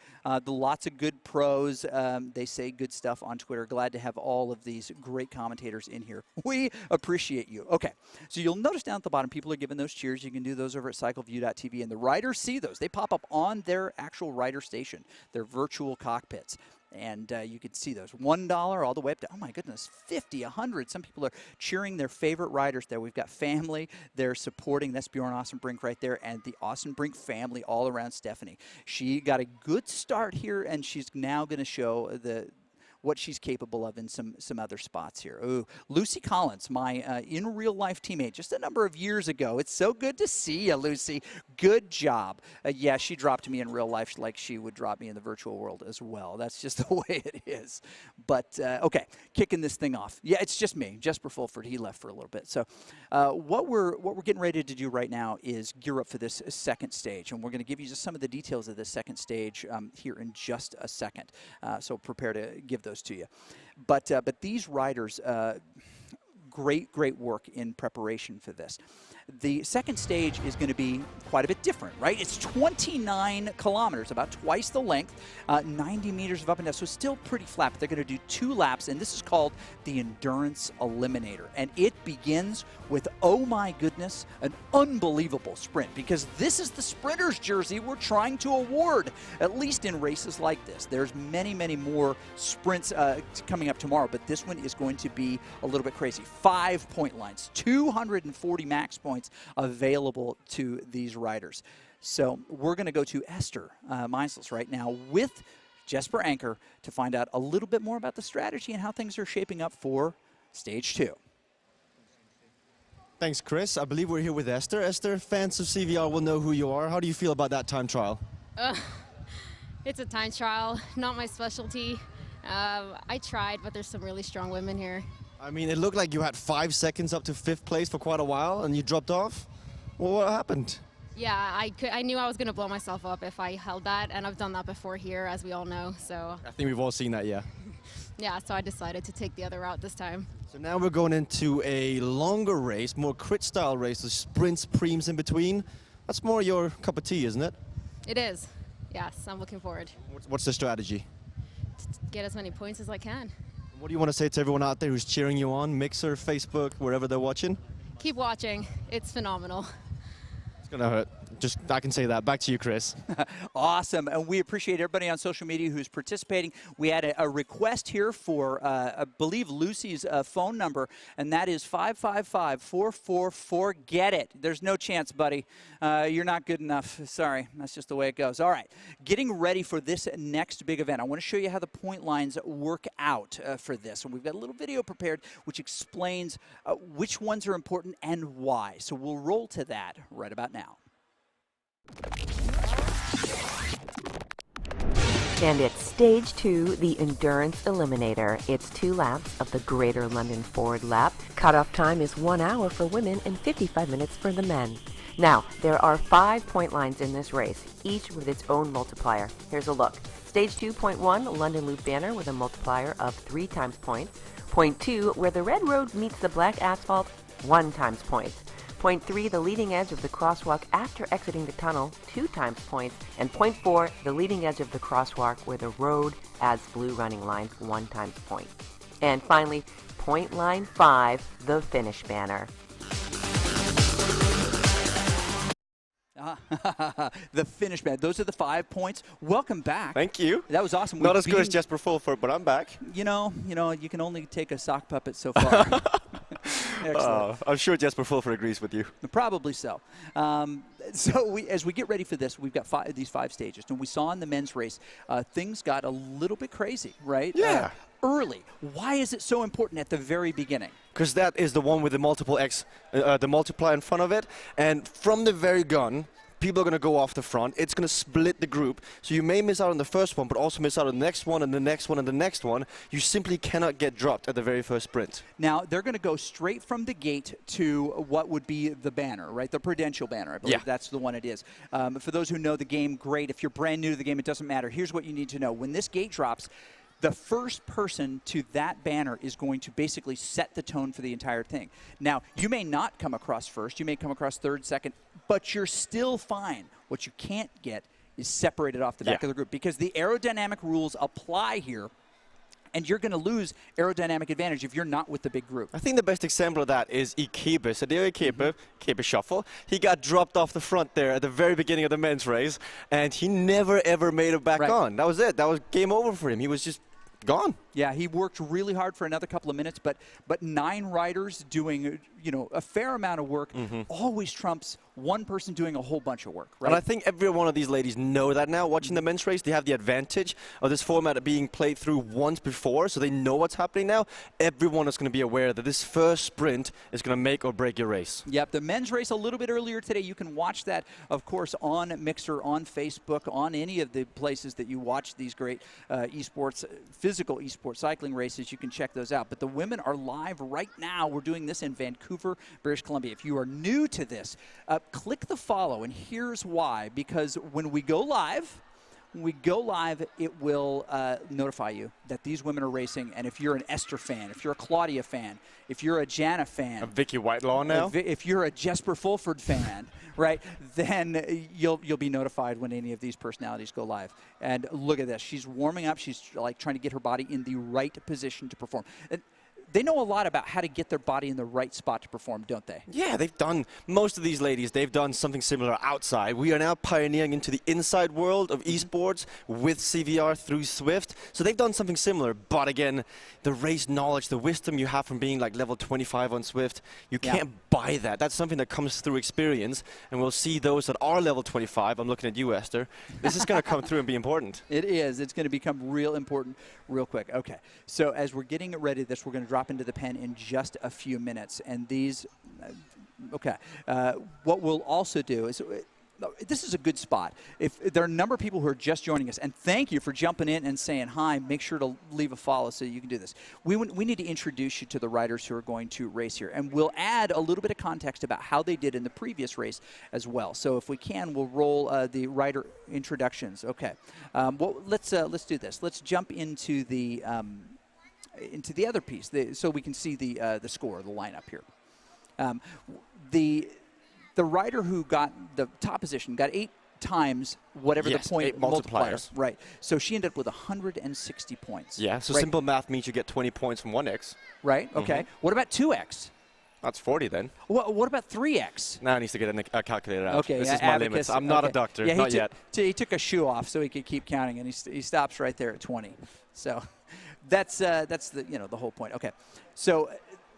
lots of good pros. They say good stuff on Twitter. Glad to have all of these great commentators in here. We appreciate you. Okay, so you'll notice down at the bottom, people are giving those cheers. You can do those over at cycleview.tv, and the riders see those. They pop up on their actual rider station, their virtual cockpits. And you can see those $1 all the way up to, oh my goodness, 50, 100. Some people are cheering their favorite riders there. We've got family they're supporting. That's Bjorn Ossenbrink right there, and the Ossenbrink family all around Stephanie. She got a good start here, and she's now going to show what she's capable of in some other spots here. Ooh, Lucy Collins, my in real life teammate just a number of years ago. It's so good to see you, Lucy. Good job. Yeah, she dropped me in real life like she would drop me in the virtual world as well. That's just the way it is. But okay, kicking this thing off. Yeah, it's just me. Jesper Fulford, he left for a little bit. So what we're getting ready to do right now is gear up for this second stage, and we're going to give you just some of the details of this second stage here in just a second. So prepare to give those to you. But these riders, great work in preparation for this. The second stage is going to be quite a bit different, right? It's 29 kilometers, about twice the length, 90 meters of up and down, so still pretty flat. But they're going to do 2 laps, and this is called the Endurance Eliminator. And it begins with, oh my goodness, an unbelievable sprint, because this is the sprinter's jersey we're trying to award, at least in races like this. There's many more sprints coming up tomorrow, but this one is going to be a little bit crazy. 5 point lines, 240 max points available to these riders. So we're going to go to Esther Meisels right now with Jesper Anker to find out a little bit more about the strategy and how things are shaping up for Stage 2. Thanks, Chris. I believe we're here with Esther. Esther, fans of CVR will know who you are. How do you feel about that time trial? It's a time trial, not my specialty. I tried, but there's some really strong women here. I mean, it looked like you had 5 seconds up to 5th place for quite a while, and you dropped off. Well, what happened? Yeah, I knew I was going to blow myself up if I held that, and I've done that before here, as we all know. So I think we've all seen that, yeah. Yeah, so I decided to take the other route this time. So now we're going into a longer race, more crit-style race, with sprints, preems in between. That's more your cup of tea, isn't it? It is. Yes, I'm looking forward. What's the strategy? To get as many points as I can. What do you want to say to everyone out there who's cheering you on, Mixer, Facebook, wherever they're watching? Keep watching. It's phenomenal. It's going to hurt. I can say that. Back to you, Chris. Awesome. And we appreciate everybody on social media who's participating. We had a request here for, I believe, Lucy's phone number, and that is 555-444. Get it. There's no chance, buddy. You're not good enough. Sorry. That's just the way it goes. All right. Getting ready for this next big event. I want to show you how the point lines work out for this. And we've got a little video prepared which explains which ones are important and why. So we'll roll to that right about now. And it's Stage 2, the Endurance Eliminator. It's 2 laps of the Greater London Forward Lap. Cutoff time is 1 hour for women and 55 minutes for the men. Now, there are 5 point lines in this race, each with its own multiplier. Here's a look. Stage 2.1, London Loop banner with a multiplier of 3 times points. Point 2, where the red road meets the black asphalt, 1 times points. Point 3, the leading edge of the crosswalk after exiting the tunnel, 2 times points. And point 4, the leading edge of the crosswalk where the road adds blue running lines, 1 times point. And finally, point line 5, the finish banner. The finish banner. Those are the 5 points. Welcome back. Thank you. That was awesome. Not as good as Jesper Fulford, but I'm back. You know, you can only take a sock puppet so far. I'm sure Jesper Fulford agrees with you. Probably so. So as we get ready for this, we've got these 5 stages. And we saw in the men's race, things got a little bit crazy, right? Yeah. early. Why is it so important at the very beginning? Because that is the one with the the multiplier in front of it. And from the very gun, people are going to go off the front. It's going to split the group. So you may miss out on the first one, but also miss out on the next one and the next one and the next one. You simply cannot get dropped at the very first sprint. Now, they're going to go straight from the gate to what would be the banner, right? The Prudential banner. I believe that's the one it is. For those who know the game, great. If you're brand new to the game, it doesn't matter. Here's what you need to know. When this gate drops, the first person to that banner is going to basically set the tone for the entire thing. Now, you may not come across first. You may come across third, second, but you're still fine. What you can't get is separated off the back of the group because the aerodynamic rules apply here, and you're going to lose aerodynamic advantage if you're not with the big group. I think the best example of that is Ikebe. So there Ikebe shuffle. He got dropped off the front there at the very beginning of the men's race, and he never, ever made it back on. That was it. That was game over for him. He was just gone. Yeah, he worked really hard for another couple of minutes, but 9 riders doing, a fair amount of work always trumps one person doing a whole bunch of work, right? And I think every one of these ladies know that now. Watching the men's race, they have the advantage of this format being played through once before, so they know what's happening now. Everyone is going to be aware that this first sprint is going to make or break your race. Yep, the men's race a little bit earlier today. You can watch that, of course, on Mixer, on Facebook, on any of the places that you watch these great esports, physical esports cycling races. You can check those out. But the women are live right now. We're doing this in Vancouver, British Columbia. If you are new to this, click the follow, and here's why. Because when we go live, it will notify you that these women are racing. And if you're an Esther fan, if you're a Claudia fan, if you're a Jana fan, a Vicky Whitelaw now, if you're a Jesper Fulford fan, right, then you'll be notified when any of these personalities go live. And look at this. She's warming up. She's like trying to get her body in the right position to perform. And they know a lot about how to get their body in the right spot to perform, don't they? Yeah, they've done, most of these ladies, they've done something similar outside. We are now pioneering into the inside world of esports with CVR through Swift. So they've done something similar, but again, the race knowledge, the wisdom you have from being like level 25 on Swift, you can't buy that. That's something that comes through experience, and we'll see those that are level 25. I'm looking at you, Esther. This is going to come through and be important. It is. It's going to become real important real quick. Okay, so as we're getting ready to this, we're going to drop into the pen in just a few minutes. And these, what we'll also do is, this is a good spot. If there are a number of people who are just joining us, and thank you for jumping in and saying hi, make sure to leave a follow so you can do this. We need to introduce you to the riders who are going to race here, and we'll add a little bit of context about how they did in the previous race as well. So if we can, we'll roll the rider introductions. Okay, well, let's do this. Let's jump into the other piece, so we can see the score, the lineup here. The rider who got the top position got 8 times whatever the point multipliers. Right. So she ended up with 160 points. Yeah, so simple math means you get 20 points from 1x. Right, okay. What about 2x? That's 40 then. What about 3x? Now I need to get a calculator out. Okay, this is my limits. I'm not a doctor, not yet. He took a shoe off so he could keep counting, and he stops right there at 20. So that's the whole point. Okay, so.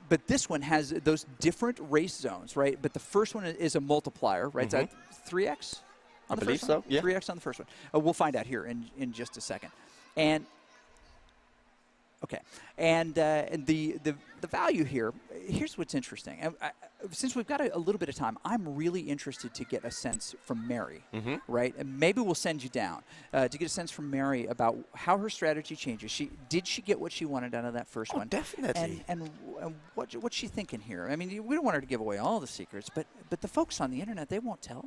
But this one has those different race zones, right? But the first one is a multiplier, right? Is that 3x on the first one? So, yeah. 3x on the first one. We'll find out here in just a second. And okay, and the value here. Here's what's interesting. Since we've got a little bit of time, I'm really interested to get a sense from Mary, right? And maybe we'll send you down to get a sense from Mary about how her strategy changes. Did she get what she wanted out of that first one? Definitely. And what's she thinking here? I mean, we don't want her to give away all the secrets, but the folks on the internet, they won't tell.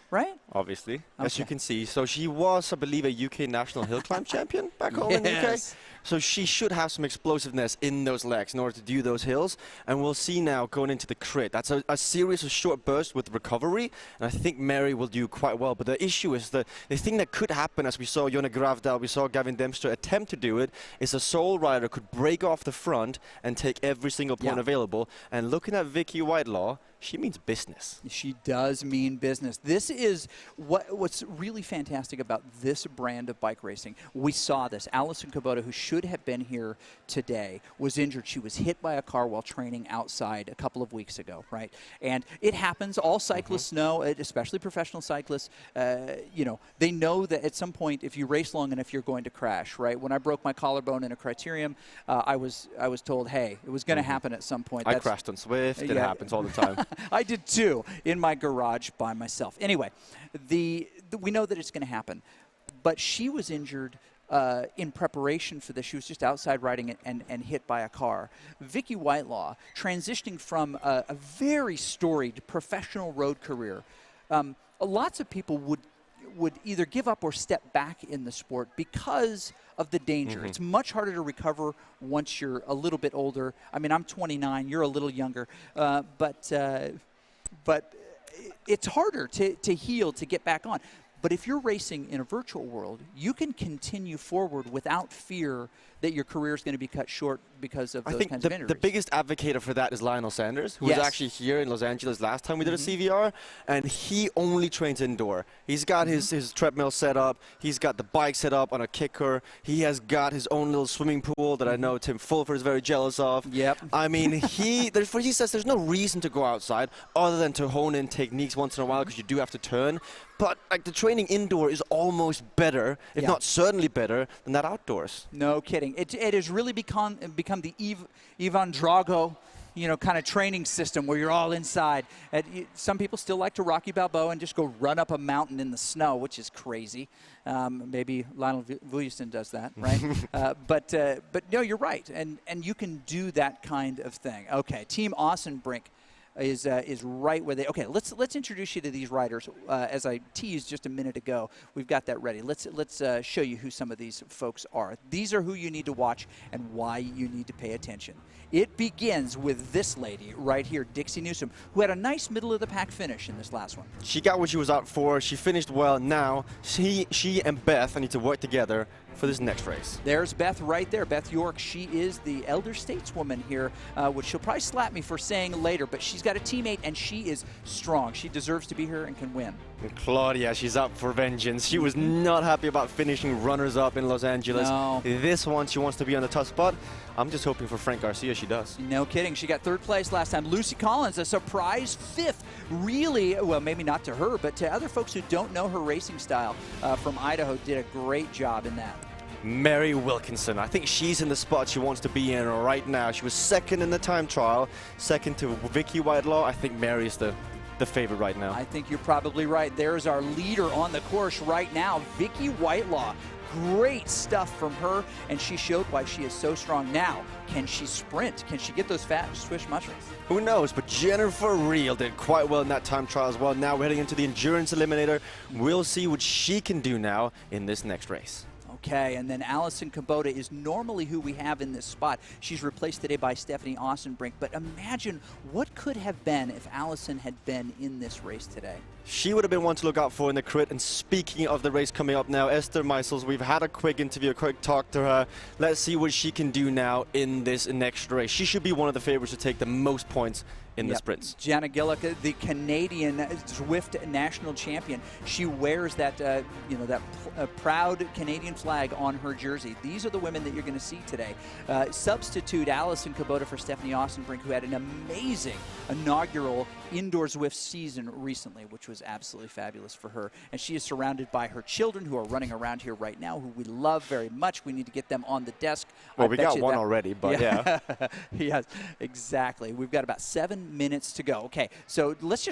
Right? Obviously, as you can see. So she was, I believe, a UK national hill climb champion back home in the UK. So she should have some explosiveness in those legs in order to do those hills. And we'll see now going into the crit. That's a series of short bursts with recovery. And I think Mary will do quite well. But the issue is the thing that could happen, as we saw Jonna Gravdal, we saw Gavin Dempster attempt to do it, is a sole rider could break off the front and take every single point available. And looking at Vicky Whitelaw, she means business. She does mean business. This is what's really fantastic about this brand of bike racing. We saw this. Alison Kubota, who should have been here today, was injured. She was hit by a car while training outside a couple of weeks ago, right? And it happens. All cyclists know, especially professional cyclists, you know, they know that at some point, if you race long enough, you're going to crash, right? When I broke my collarbone in a criterium, I was told, hey, it was going to happen at some point. I crashed on Swift. It happens all the time. I did too, in my garage by myself. Anyway, we know that it's going to happen. But she was injured in preparation for this. She was just outside riding it and hit by a car. Vicky Whitelaw, transitioning from a very storied professional road career, lots of people would either give up or step back in the sport because of the danger. It's much harder to recover once you're a little bit older. I mean, I'm 29, you're a little younger, but it's harder to heal, to get back on. But if you're racing in a virtual world, you can continue forward without fear that your career is going to be cut short because of those kinds of injuries. The biggest advocate for that is Lionel Sanders, who was actually here in Los Angeles last time we did a CVR, and he only trains indoor. He's got his treadmill set up. He's got the bike set up on a kicker. He has got his own little swimming pool that I know Tim Fulford is very jealous of. Yep. I mean, he says there's no reason to go outside other than to hone in techniques once in a while because you do have to turn. But like the training indoor is almost better, if not certainly better, than that outdoors. No kidding. It has really become the Ivan Drago, you know, kind of training system where you're all inside. Some people still like to Rocky Balboa and just go run up a mountain in the snow, which is crazy. Maybe Lionel Vujasin does that, right? But no, you're right, and you can do that kind of thing. Okay, Team Ossenbrink is right where they. Okay, let's introduce you to these riders. As I teased just a minute ago, we've got that ready. Let's show you who some of these folks are. These are who you need to watch and why you need to pay attention. It begins with this lady right here, Dixie Newsom, who had a nice middle-of-the-pack finish in this last one. She got what she was out for. She finished well. Now she and Beth need to work together for this next race. There's Beth right there. Beth York, she is the elder stateswoman here, which she'll probably slap me for saying later, but she's got a teammate and she is strong. She deserves to be here and can win. And Claudia, she's up for vengeance. She was not happy about finishing runners-up in Los Angeles. No. This one, she wants to be on the tough spot. I'm just hoping for Frank Garcia she does. No kidding. She got third place last time. Lucy Collins, a surprise fifth. Really, well, maybe not to her, but to other folks who don't know her racing style from Idaho, did a great job in that. Mary Wilkinson, I think she's in the spot she wants to be in right now. She was second in the time trial, second to Vicky Whitelaw. I think Mary's the favorite right now. I think you're probably right. There's our leader on the course right now, Vicky Whitelaw. Great stuff from her, and she showed why she is so strong. Now, can she sprint? Can she get those fat swish mushrooms? Who knows, but Jennifer Reel did quite well in that time trial as well. Now we're heading into the endurance eliminator. We'll see what she can do now in this next race. Okay, and then Alison Kubota is normally who we have in this spot. She's replaced today by Stephanie Ossenbrink, but imagine what could have been if Alison had been in this race today. She would have been one to look out for in the crit. And speaking of the race coming up now, Esther Meisels, we've had a quick interview, a quick talk to her. Let's see what she can do now in this next race. She should be one of the favorites to take the most points in the sprints. Jana Gillick, the Canadian Zwift national champion, she wears that proud Canadian flag on her jersey. These are the women that you're going to see today. Substitute Alison Kubota for Stephanie Ossenbrink, who had an amazing inaugural indoor Zwift season recently, which was absolutely fabulous for her. And she is surrounded by her children who are running around here right now, who we love very much. We need to get them on the desk. Well, we got one already, but yeah. Yes, exactly. We've got about 7 minutes to go. Okay, so let's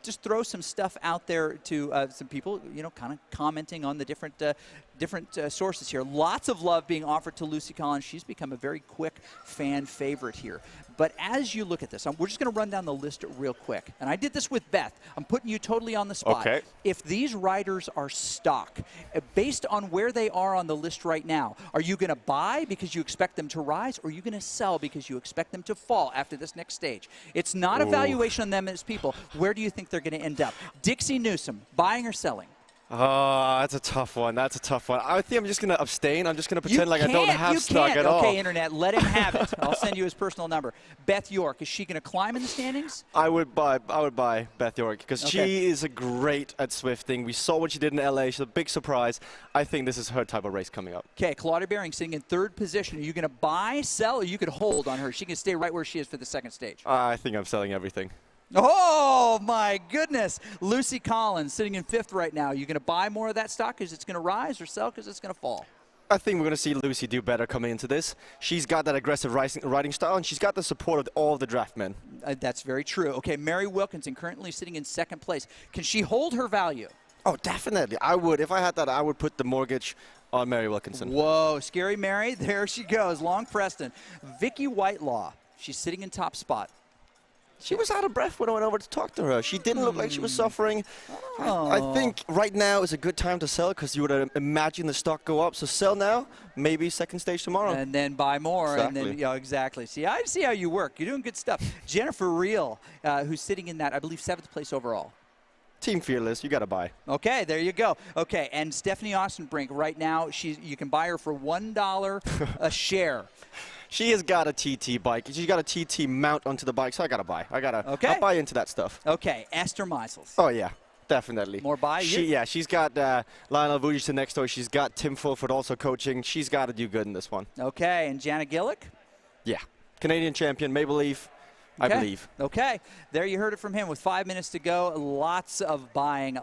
just throw some stuff out there to some people, kind of commenting on the different sources here. Lots of love being offered to Lucy Collins. She's become a very quick fan favorite here. But as you look at this, we're just going to run down the list real quick. And I did this with Beth. I'm putting you totally on the spot. Okay. If these riders are stock, based on where they are on the list right now, are you going to buy because you expect them to rise, or are you going to sell because you expect them to fall after this next stage? It's not a valuation on them as people. Where do you think they're going to end up? Dixie Newsom, buying or selling? Oh, that's a tough one. That's a tough one. I think I'm just going to abstain. I'm just going to pretend like I don't have stock You can't. at all. Okay, Internet, let him have it. I'll send you his personal number. Beth York, is she going to climb in the standings? I would buy Beth York because she is great at swifting. We saw what she did in LA. She's a big surprise. I think this is her type of race coming up. Okay, Claudia Behring sitting in 3rd position. Are you going to buy, sell, or you could hold on her? She can stay right where she is for the 2nd stage. I think I'm selling everything. Oh, my goodness. Lucy Collins sitting in 5th right now. Are you going to buy more of that stock because it's going to rise or sell because it's going to fall? I think we're going to see Lucy do better coming into this. She's got that aggressive riding style, and she's got the support of all of the draft men. That's very true. Okay, Mary Wilkinson currently sitting in 2nd place. Can she hold her value? Oh, definitely. I would. If I had that, I would put the mortgage on Mary Wilkinson. Whoa, Scary Mary. There she goes. Long Preston. Vicky Whitelaw. She's sitting in top spot. She was out of breath when I went over to talk to her. She didn't look like she was suffering. I think right now is a good time to sell because you would imagine the stock go up. So sell now, maybe 2nd stage tomorrow. And then buy more. Exactly. And then, exactly. See, I see how you work. You're doing good stuff. Jennifer Reel, who's sitting in that, I believe, 7th place overall. Team Fearless, you got to buy. Okay, there you go. Okay, and Stephanie Ostenbrink, right now, you can buy her for $1 a share. She has got a TT bike. She's got a TT mount onto the bike, so I got to buy. I'll buy into that stuff. Okay, Esther Meisels. Oh, yeah, definitely. More buy? Yeah, she's got Lionel Vujicic next door. She's got Tim Fulford also coaching. She's got to do good in this one. Okay, and Jana Gillick? Yeah, Canadian champion, Maple Leaf. Okay. I believe. Okay. There you heard it from him with 5 minutes to go. Lots of buying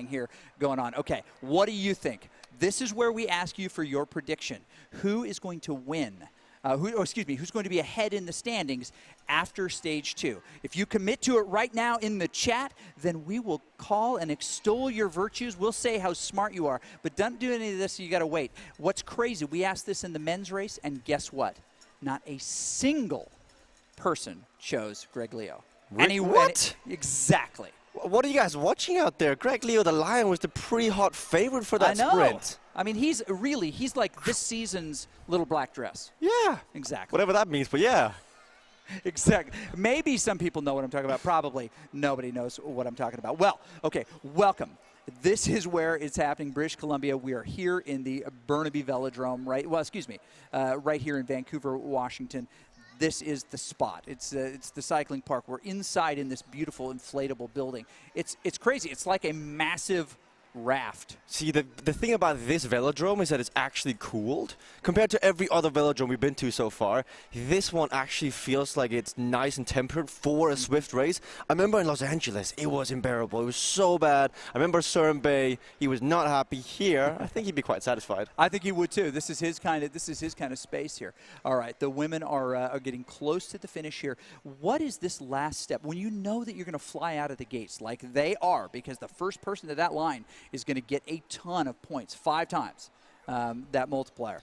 here going on. Okay. What do you think? This is where we ask you for your prediction. Who is going to win? Who's going to be ahead in the standings after stage 2? If you commit to it right now in the chat, then we will call and extol your virtues. We'll say how smart you are. But don't do any of this. You got to wait. What's crazy, we asked this in the men's race, and guess what? Not a single person chose Greg Leo. What? Exactly. What are you guys watching out there? Greg Leo, the Lion, was the pretty hot favorite for that sprint. I mean, he's like this season's little black dress. Yeah. Exactly. Whatever that means, but yeah. Exactly. Maybe some people know what I'm talking about. Probably nobody knows what I'm talking about. Well, okay, welcome. This is where it's happening, British Columbia. We are here in the Burnaby Velodrome, right here in Vancouver, Washington. This is the spot. It's the cycling park. We're inside in this beautiful inflatable building. It's crazy. It's like a massive raft. See, the thing about this velodrome is that it's actually cooled. Compared to every other velodrome we've been to so far, this one actually feels like it's nice and tempered for a swift race. I remember in Los Angeles, it was unbearable. It was so bad. I remember Søren Bay, he was not happy. Here, I think he'd be quite satisfied. I think he would too. This is his kind of space here. All right, the women are getting close to the finish here. What is this last step? When you know that you're going to fly out of the gates like they are, because the first person to that line is going to get a ton of points, 5 times that multiplier.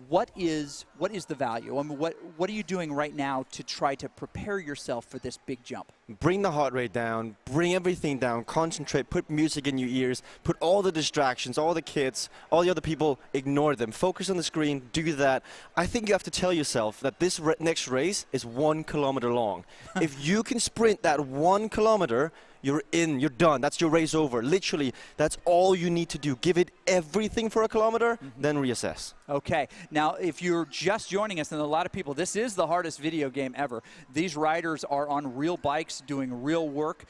What is the value? I mean, what are you doing right now to try to prepare yourself for this big jump? Bring the heart rate down, bring everything down, concentrate, put music in your ears, put all the distractions, all the kids, all the other people, ignore them. Focus on the screen, do that. I think you have to tell yourself that this next race is 1 kilometer long. If you can sprint that 1 kilometer, you're in, you're done. That's your race over. Literally, that's all you need to do. Give it everything for a kilometer, then reassess. Okay. Now, if you're just joining us, and a lot of people, this is the hardest video game ever. These riders are on real bikes doing real work.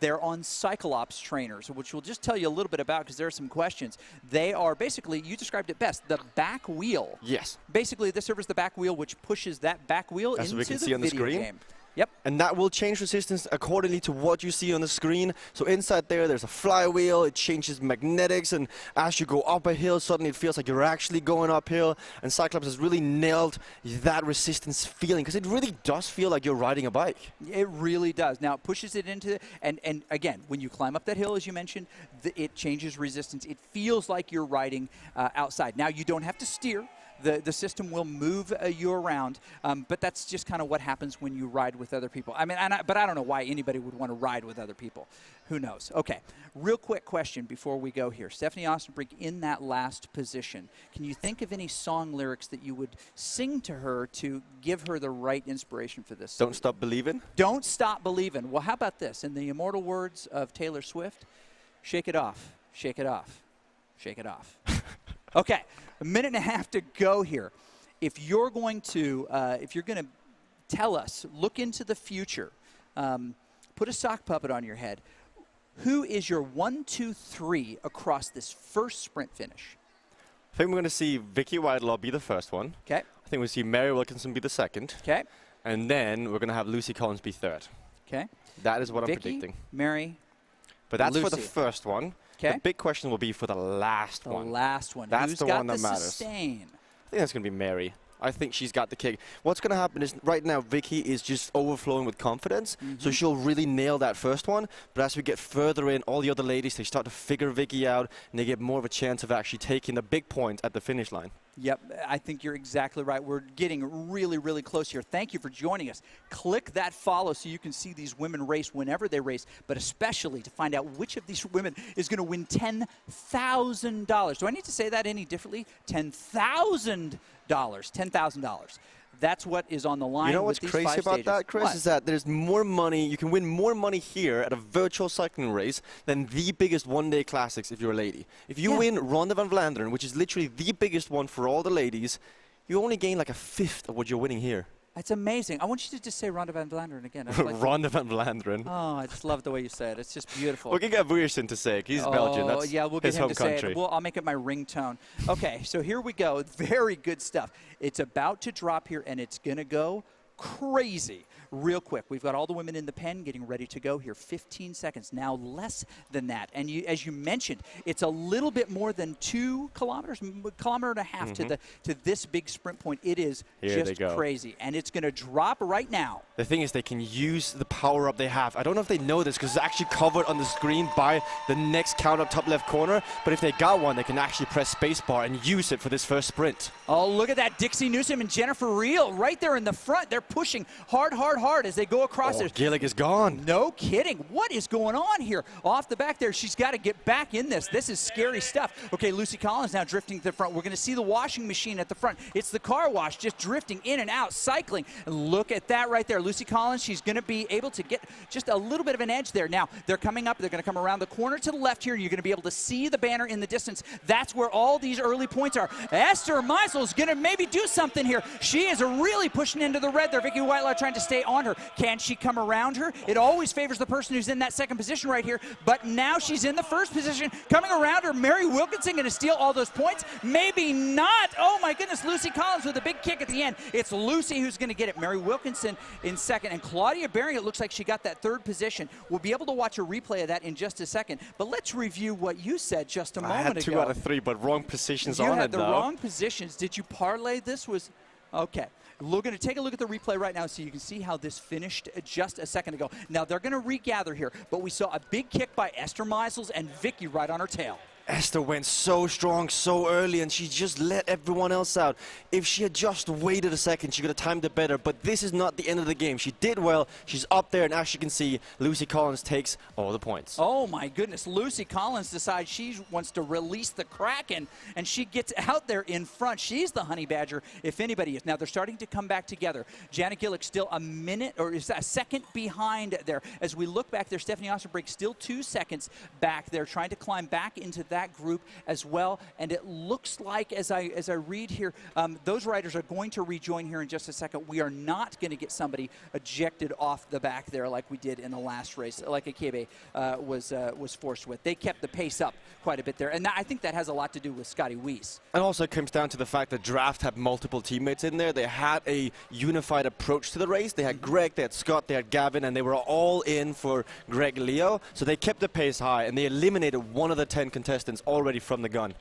They're on Cyclops trainers, which we'll just tell you a little bit about because there are some questions. They are basically, you described it best, the back wheel. Yes. Basically, this serves the back wheel, which pushes that back wheel into we can the see on the video screen. game. Yep. And that will change resistance accordingly to what you see on the screen. So inside there's a flywheel. It changes magnetics, and as you go up a hill, suddenly it feels like you're actually going uphill. And Cyclops has really nailed that resistance feeling because it really does feel like you're riding a bike. It really does. Now, it pushes it into, and again, when you climb up that hill, as you mentioned, it changes resistance. It feels like you're riding outside. Now, you don't have to steer. The system will move you around, but that's just kind of what happens when you ride with other people. I mean, but I don't know why anybody would want to ride with other people. Who knows? Okay, real quick question before we go here. Stephanie Ostenbrink in that last position. Can you think of any song lyrics that you would sing to her to give her the right inspiration for this? Don't stop believing? Don't stop believing. Well, how about this? In the immortal words of Taylor Swift, shake it off. Shake it off. Shake it off. Okay, a minute and a half to go here. If you're going to tell us, look into the future, put a sock puppet on your head, who is your 1, 2, 3 across this first sprint finish? I think we're going to see Vicky Whitelaw be the first one. Okay. I think we'll see Mary Wilkinson be the second. Okay. And then we're going to have Lucy Collins be third. Okay. That is what Vicky, I'm predicting. Mary, But that's Lucy. for the first one. Okay. The big question will be for the last one. The last one. That's Who's the got one that the matters. sustain? I think that's going to be Mary. I think she's got the kick. What's going to happen is right now Vicky is just overflowing with confidence, so she'll really nail that first one. But as we get further in, all the other ladies, they start to figure Vicky out, and they get more of a chance of actually taking the big point at the finish line. Yep, I think you're exactly right. We're getting really, really close here. Thank you for joining us. Click that follow so you can see these women race whenever they race, but especially to find out which of these women is going to win $10,000. Do I need to say that any differently? $10,000. $10,000. That's what is on the line. You know what's with these crazy 5 about stages. that, Chris, What? is that there's more money. You can win more money here at a virtual cycling race than the biggest one-day classics if you're a lady. If you win Ronde van Vlaanderen, which is literally the biggest one for all the ladies, you only gain like a fifth of what you're winning here. It's amazing. I want you to just say Ronde van Vlaanderen again. Ronde van Vlaanderen. Oh, I just love the way you say it. It's just beautiful. We can get Buursen to say it. He's Belgian. That's yeah, we'll get his him home to country. say it. I'll make it my ringtone. Okay, so here we go. Very good stuff. It's about to drop here, and it's going to go crazy. Real quick, we've got all the women in the pen getting ready to go here. 15 seconds, now less than that. And as you mentioned, it's a little bit more than 2 kilometers, kilometer and a half to this big sprint point. It is just crazy. And it's going to drop right now. The thing is, they can use the power up they have. I don't know if they know this because it's actually covered on the screen by the next count up top left corner. But if they got one, they can actually press spacebar and use it for this first sprint. Oh, look at that. Dixie Newsom and Jennifer Reel right there in the front. They're pushing hard, hard, hard as they go across there. Gillick is gone. No kidding. What is going on here? Off the back there, she's got to get back in this. This is scary stuff. Okay, Lucy Collins now drifting to the front. We're going to see the washing machine at the front. It's the car wash just drifting in and out, cycling. And look at that right there. Lucy Collins, she's going to be able to get just a little bit of an edge there. Now, they're coming up. They're going to come around the corner to the left here. You're going to be able to see the banner in the distance. That's where all these early points are. Esther Meisel is going to maybe do something here. She is really pushing into the red there. Vicky Whitelaw trying to stay on her. Can she come around her? It always favors the person who's in that second position right here, but now she's in the first position. Coming around her, Mary Wilkinson going to steal all those points? Maybe not. Oh my goodness, Lucy Collins with a big kick at the end. It's Lucy who's going to get it. Mary Wilkinson in second, and Claudia Behring, it looks like she got that third position. We'll be able to watch a replay of that in just a second, but let's review what you said just a moment ago. I had 2 out of 3, but wrong positions on it, though. You had the wrong positions. Did you parlay this? Okay. We're going to take a look at the replay right now so you can see how this finished just a second ago. Now, they're going to regather here, but we saw a big kick by Esther Meisels and Vicky right on her tail. Esther went so strong so early, and she just let everyone else out. If she had just waited a second, she could have timed it better, but this is not the end of the game. She did well. She's up there, and as you can see, Lucy Collins takes all the points. Oh, my goodness. Lucy Collins decides she wants to release the Kraken, and she gets out there in front. She's the honey badger, if anybody is. Now, they're starting to come back together. Janet Gillick still a minute, or is a second behind there. As we look back there, Stephanie Osterbrink still 2 seconds back there, trying to climb back into that group as well, and it looks like as I read here, those riders are going to rejoin here in just a second. We are not going to get somebody ejected off the back there like we did in the last race, like Akebe was forced with. They kept the pace up quite a bit there, and I think that has a lot to do with Scotty Weiss. And also it comes down to the fact that Draft had multiple teammates in there. They had a unified approach to the race. They had Greg, they had Scott, they had Gavin, and they were all in for Greg Leo, so they kept the pace high, and they eliminated 1 of the 10 contestants already from the gun.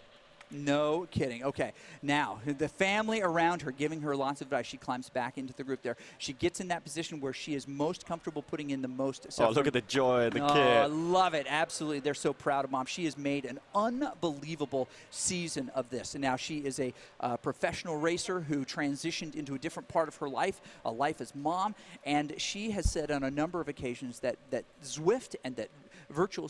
No kidding. Okay, now the family around her giving her lots of advice. She climbs back into the group there. She gets in that position where she is most comfortable putting in the most suffering. Oh, look at the joy, the kid. I love it. Absolutely. They're so proud of Mom. She has made an unbelievable season of this. And now she is a professional racer who transitioned into a different part of her life, a life as mom. And she has said on a number of occasions that Zwift and that virtual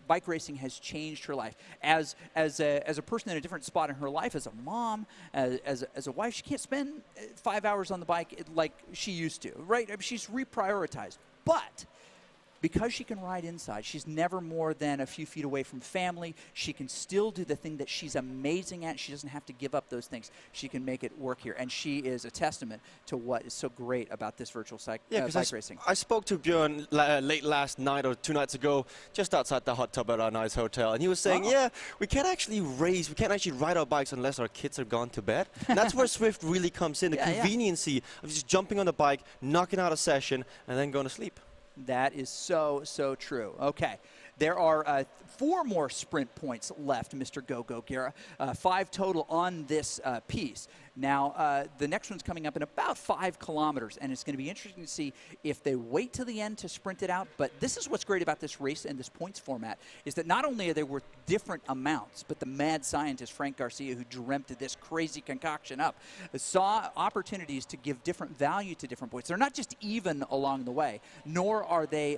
bike racing has changed her life. As a person in a different spot in her life, as a mom, as a wife, she can't spend 5 hours on the bike like she used to, right? I mean, she's reprioritized. But because she can ride inside, she's never more than a few feet away from family. She can still do the thing that she's amazing at. She doesn't have to give up those things. She can make it work here. And she is a testament to what is so great about this virtual bike racing. I spoke to Björn late last night or 2 nights ago, just outside the hot tub at our nice hotel. And he was saying, yeah, we can't actually ride our bikes unless our kids are gone to bed. And that's where Swift really comes in, the conveniency of just jumping on the bike, knocking out a session, and then going to sleep. That is so, so true. Okay. There are 4 more sprint points left, Mr. Go-Go Guerra. 5 total on this piece. Now, the next one's coming up in about 5 kilometers, and it's going to be interesting to see if they wait till the end to sprint it out. But this is what's great about this race and this points format, is that not only are they worth different amounts, but the mad scientist, Frank Garcia, who dreamt this crazy concoction up, saw opportunities to give different value to different points. They're not just even along the way, nor are they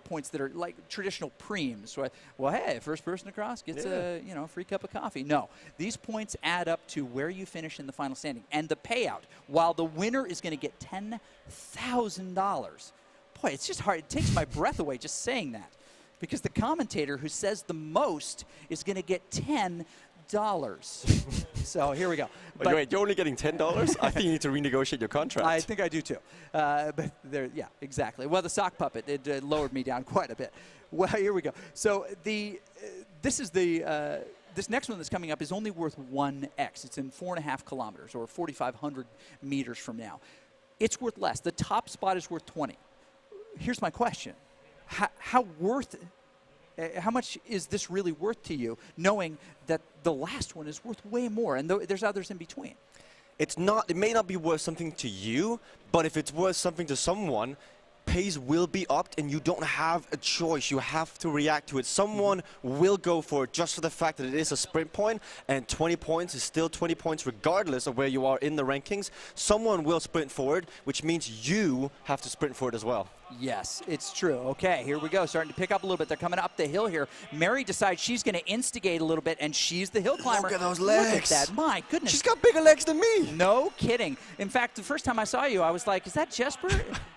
points that are like traditional preems. So, well, hey, first person across gets a free cup of coffee. No, these points add up to where you finish in the final standing. And the payout, while the winner is going to get $10,000. Boy, it's just hard. It takes my breath away just saying that. Because the commentator who says the most is going to get $10. So here we go. But wait, you're only getting $10? I think you need to renegotiate your contract. I think I do too. But there, yeah, exactly. Well, the sock puppet, it lowered me down quite a bit. Well, here we go. So this next one that's coming up is only worth 1x. It's in 4.5 kilometers, or 4,500 meters from now. It's worth less. The top spot is worth 20. Here's my question: how much is this really worth to you, knowing that the last one is worth way more, and there's others in between? It may not be worth something to you, but if it's worth something to someone, pace will be upped, and you don't have a choice. You have to react to it. Someone will go for it just for the fact that it is a sprint point, and 20 points is still 20 points regardless of where you are in the rankings. Someone will sprint forward, which means you have to sprint forward as well. Yes, it's true. Okay, here we go. Starting to pick up a little bit. They're coming up the hill here. Mary decides she's going to instigate a little bit, and she's the hill climber. Look at those legs. Look at that. My goodness. She's got bigger legs than me. No kidding. In fact, the first time I saw you, I was like, is that Jesper?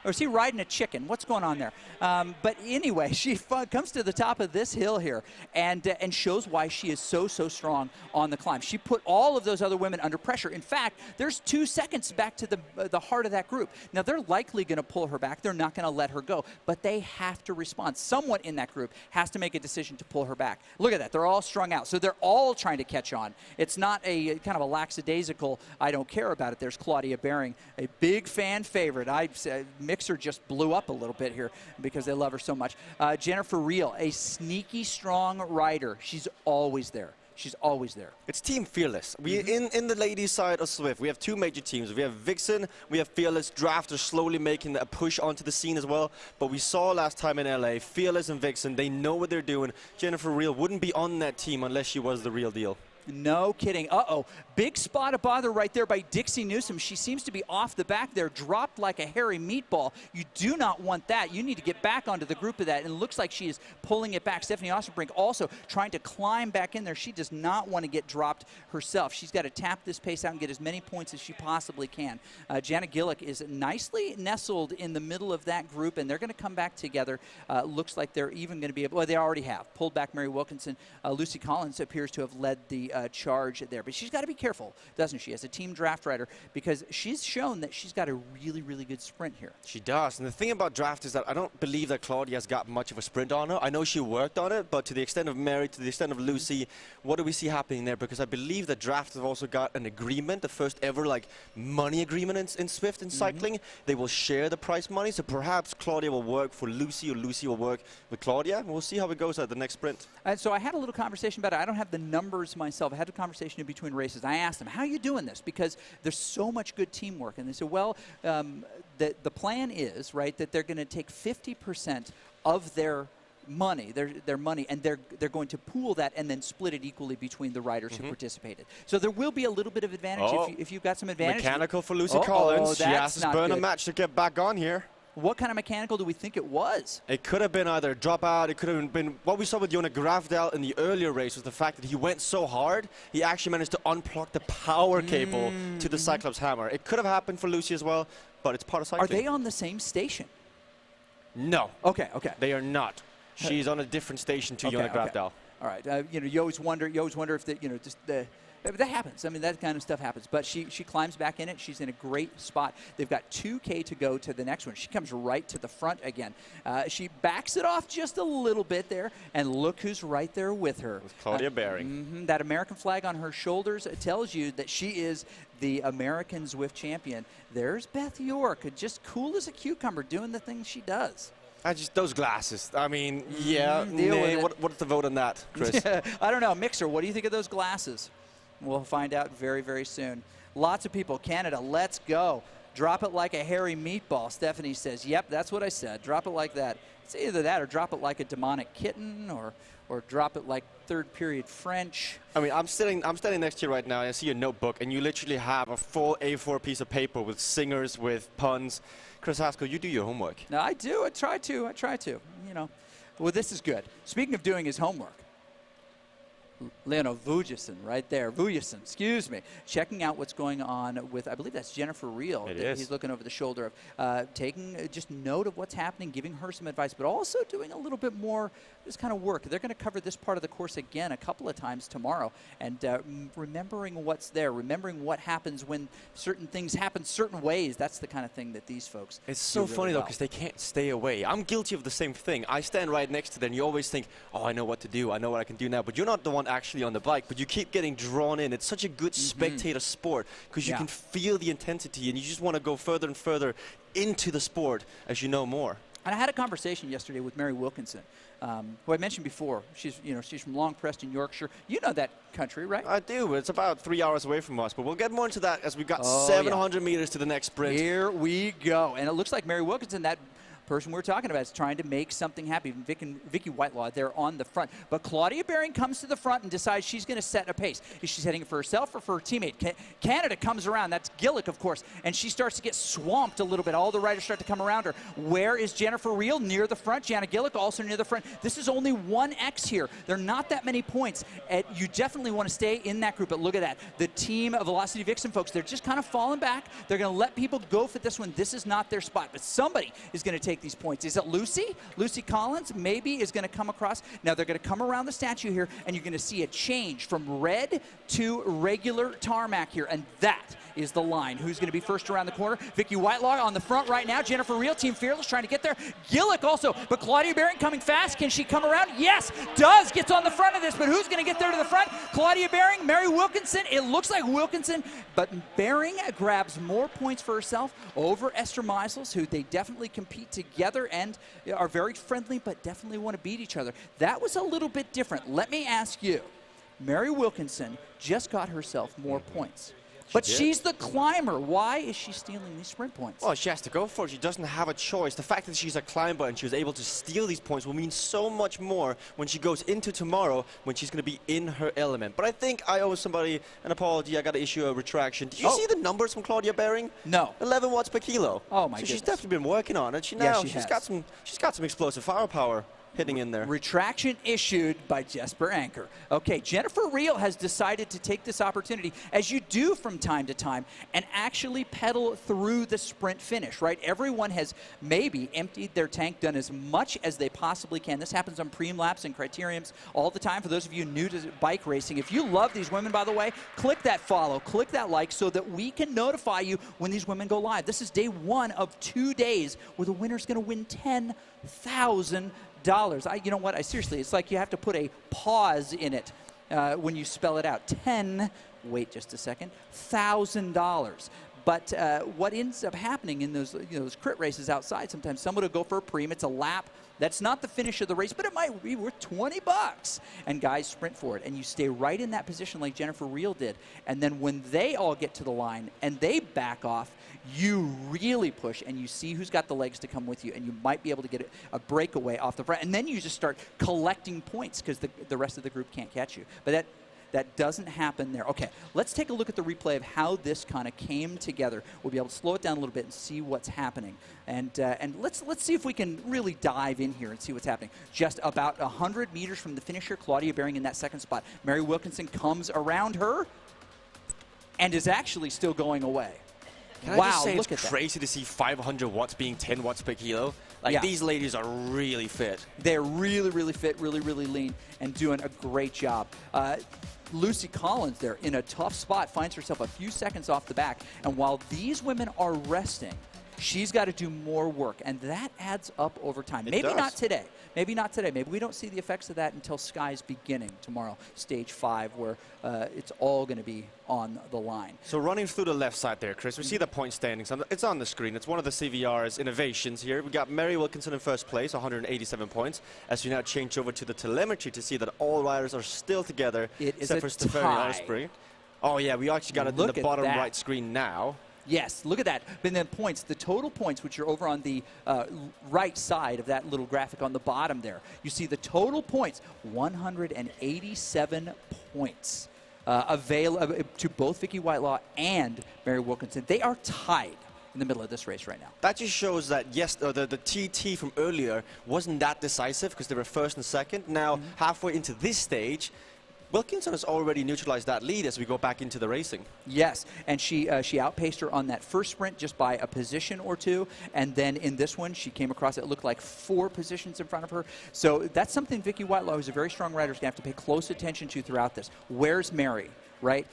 Or is he riding a chicken? What's going on there? But anyway, she comes to the top of this hill here and shows why she is so strong on the climb. She put all of those other women under pressure. In fact, there's 2 seconds back to the heart of that group. Now, they're likely going to pull her back. They're not going to let her go. But they have to respond. Someone in that group has to make a decision to pull her back. Look at that. They're all strung out. So they're all trying to catch on. It's not a kind of a lackadaisical, I don't care about it. There's Claudia Behring, a big fan favorite. Mixer just blew up a little bit here because they love her so much. Jennifer Reel, a sneaky, strong rider. She's always there. She's always there. It's Team Fearless. In the ladies' side of Swift, we have 2 major teams. We have Vixen, we have Fearless. Draft are slowly making a push onto the scene as well. But we saw last time in LA, Fearless and Vixen, they know what they're doing. Jennifer Reel wouldn't be on that team unless she was the real deal. No kidding. Uh-oh. Big spot of bother right there by Dixie Newsom. She seems to be off the back there, dropped like a hairy meatball. You do not want that. You need to get back onto the group of that. And it looks like she is pulling it back. Stephanie Osterbrink also trying to climb back in there. She does not want to get dropped herself. She's got to tap this pace out and get as many points as she possibly can. Jana Gillick is nicely nestled in the middle of that group, and they're going to come back together. Looks like they're even going to be able, well, they already have. Pulled back Mary Wilkinson. Lucy Collins appears to have led the charge there. But she's got to be careful, doesn't she, as a team draft rider, because she's shown that she's got a really, really good sprint here. She does. And the thing about draft is that I don't believe that Claudia has got much of a sprint on her. I know she worked on it, but to the extent of Mary, to the extent of Lucy, what do we see happening there? Because I believe that draft have also got an agreement, the first ever money agreement in Swift and cycling. They will share the prize money, so perhaps Claudia will work for Lucy or Lucy will work with Claudia. We'll see how it goes at the next sprint. So I had a little conversation about it. I don't have the numbers myself. I had a conversation in between races. I asked them, how are you doing this? Because there's so much good teamwork. And they said, well, the plan is, right, that they're going to take 50% of their money, their money, and they're going to pool that and then split it equally between the riders who participated. So there will be a little bit of advantage if you've got some advantage. Mechanical for Lucy Collins. She has to burn a match to get back on here. What kind of mechanical do we think it was? It could have been either drop out, it could have been what we saw with Jonah Grafdal in the earlier race was the fact that he went so hard, he actually managed to unplug the power cable to the Cyclops hammer. It could have happened for Lucy as well, but it's part of cycling. Are they on the same station? No. Okay. They are not. She's on a different station to Jonna Grabdal. All right. You always wonder if that happens. I mean, that kind of stuff happens. But she climbs back in it. She's in a great spot. They've got 2K to go to the next one. She comes right to the front again. She backs it off just a little bit there, and look who's right there with her. With Claudia Behring. That American flag on her shoulders tells you that she is the American Zwift champion. There's Beth York, just cool as a cucumber, doing the things she does. Just those glasses. I mean, what's the vote on that, Chris? I don't know. Mixer, what do you think of those glasses? We'll find out very, very soon. Lots of people. Canada, let's go. Drop it like a hairy meatball, Stephanie says. Yep, that's what I said. Drop it like that. It's either that or drop it like a demonic kitten or drop it like third period French. I mean, I'm standing next to you right now, and I see your notebook, and you literally have a full A4 piece of paper with singers, with puns. Chris Haskell, you do your homework. No, I do. I try to. Well, this is good. Speaking of doing his homework, Leonid Vujasin right there. Vujasin, excuse me. Checking out what's going on with, I believe that's Jennifer Reel. It is. He's looking over the shoulder of, taking just note of what's happening, giving her some advice, but also doing a little bit more this kind of work. They're going to cover this part of the course again a couple of times tomorrow, and remembering what's there, remembering what happens when certain things happen certain ways. That's the kind of thing that these folks It's so do really funny, though, well. because they can't stay away. I'm guilty of the same thing. I stand right next to them. You always think, oh, I know what to do. I know what I can do now. But you're not the one actually on the bike, but you keep getting drawn in. It's such a good spectator sport because you can feel the intensity, and you just want to go further and further into the sport as you know more. And I had a conversation yesterday with Mary Wilkinson, who I mentioned before. She's from Long Preston, Yorkshire. You know that country, right? I do. It's about 3 hours away from us, but we'll get more into that as we've got 700 meters to the next sprint. Here we go. And it looks like Mary Wilkinson, that person we're talking about, is trying to make something happen. Vicky Whitelaw there on the front. But Claudia Behring comes to the front and decides she's going to set a pace. Is she setting it for herself or for her teammate? Canada comes around. That's Gillick, of course. And she starts to get swamped a little bit. All the riders start to come around her. Where is Jennifer Reel? Near the front. Jana Gillick also near the front. This is only 1X here. There are not that many points. You definitely want to stay in that group. But look at that. The team of Velocity Vixen folks, they're just kind of falling back. They're going to let people go for this one. This is not their spot. But somebody is going to take these points. Is it Lucy? Lucy Collins maybe is going to come across. Now they're going to come around the statue here, and you're going to see a change from red to regular tarmac here, and that is the line. Who's going to be first around the corner? Vicky Whitelaw on the front right now. Jennifer Reel, Team Fearless, trying to get there. Gillick also, but Claudia Behring coming fast. Can she come around? Yes, does. Gets on the front of this, but who's going to get there to the front? Claudia Behring, Mary Wilkinson. It looks like Wilkinson, but Behring grabs more points for herself over Esther Meisels, who they definitely compete together and are very friendly, but definitely want to beat each other. That was a little bit different. Let me ask you, Mary Wilkinson just got herself more points. But she's the climber. Why is she stealing these sprint points? Well, she has to go for it. She doesn't have a choice. The fact that she's a climber and she was able to steal these points will mean so much more when she goes into tomorrow, when she's going to be in her element. But I think I owe somebody an apology. I got to issue a retraction. Did you see the numbers from Claudia Behring? No. 11 watts per kilo. Oh my goodness. She's definitely been working on it. She's got some explosive firepower hitting in there. Retraction issued by Jesper Anker. Okay, Jennifer Reel has decided to take this opportunity, as you do from time to time, and actually pedal through the sprint finish, right? Everyone has maybe emptied their tank, done as much as they possibly can. This happens on preem laps and criteriums all the time. For those of you new to bike racing, if you love these women, by the way, click that follow, click that like, so that we can notify you when these women go live. This is day 1 of 2 days where the winner's going to win $10,000. You know what? Seriously, it's like you have to put a pause in it when you spell it out. Wait just a second, $1,000. But what ends up happening in those crit races outside, sometimes someone will go for a preem. It's a lap. That's not the finish of the race, but it might be worth $20. And guys sprint for it, and you stay right in that position like Jennifer Reel did. And then when they all get to the line and they back off, you really push, and you see who's got the legs to come with you, and you might be able to get a breakaway off the front. And then you just start collecting points because the rest of the group can't catch you. But that doesn't happen there. Okay, let's take a look at the replay of how this kind of came together. We'll be able to slow it down a little bit and see what's happening. And let's see if we can really dive in here and see what's happening. Just about 100 meters from the finisher, Claudia Behring in that second spot. Mary Wilkinson comes around her and is actually still going away. Can I wow, just say look it's at crazy to see 500 watts being 10 watts per kilo. Like, Yeah. these ladies are really fit. They're really, really fit, really, really lean, and doing a great job. Lucy Collins there in a tough spot, finds herself a few seconds off the back. And while these women are resting, she's got to do more work, and that adds up over time. It Maybe does. not today. Maybe not today. Maybe we don't see the effects of that until Sky's beginning tomorrow, stage 5, where it's all going to be on the line. So running through the left side there, Chris, we see the point standings. It's on the screen. It's one of the CVR's innovations here. We got Mary Wilkinson in first place, 187 points. As we now change over to the telemetry to see that all riders are still together, It is except a for Stefani tie. Osprey. Oh, yeah, we actually got it in Look the at bottom that. right screen now. Yes, look at that. But then points, the total points, which are over on the right side of that little graphic on the bottom there. You see the total points, 187 points to both Vicky Whitelaw and Mary Wilkinson. They are tied in the middle of this race right now. That just shows that, yes, the TT from earlier wasn't that decisive because they were first and second. Now, halfway into this stage, Wilkinson has already neutralized that lead as we go back into the racing. Yes, and she outpaced her on that first sprint just by a position or two, and then in this one she came across, it looked like 4 positions in front of her. So that's something Vicky Whitelaw, who's a very strong rider, is going to have to pay close attention to throughout this. Where's Mary, right?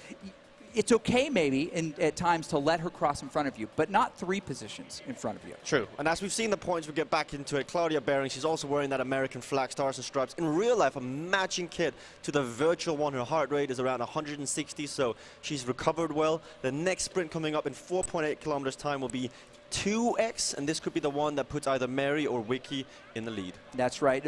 It's okay maybe at times to let her cross in front of you, but not 3 positions in front of you. True. And as we've seen the points, we get back into it. Claudia Behring, she's also wearing that American flag, stars and stripes. In real life, a matching kit to the virtual one. Her heart rate is around 160, so she's recovered well. The next sprint coming up in 4.8 kilometers time will be 2x, and this could be the one that puts either Mary or Vicky in the lead. That's right.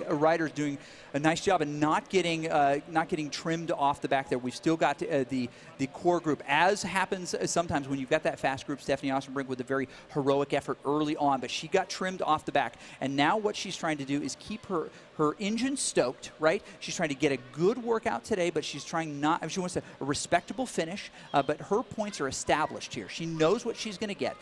Riders doing a nice job of not getting trimmed off the back there. We've still got the core group, as happens sometimes when you've got that fast group. Stephanie Ostenbrink with a very heroic effort early on, but she got trimmed off the back. And now what she's trying to do is keep her engine stoked, right? She's trying to get a good workout today, but she's trying not, she wants a respectable finish, but her points are established here. She knows what she's going to get.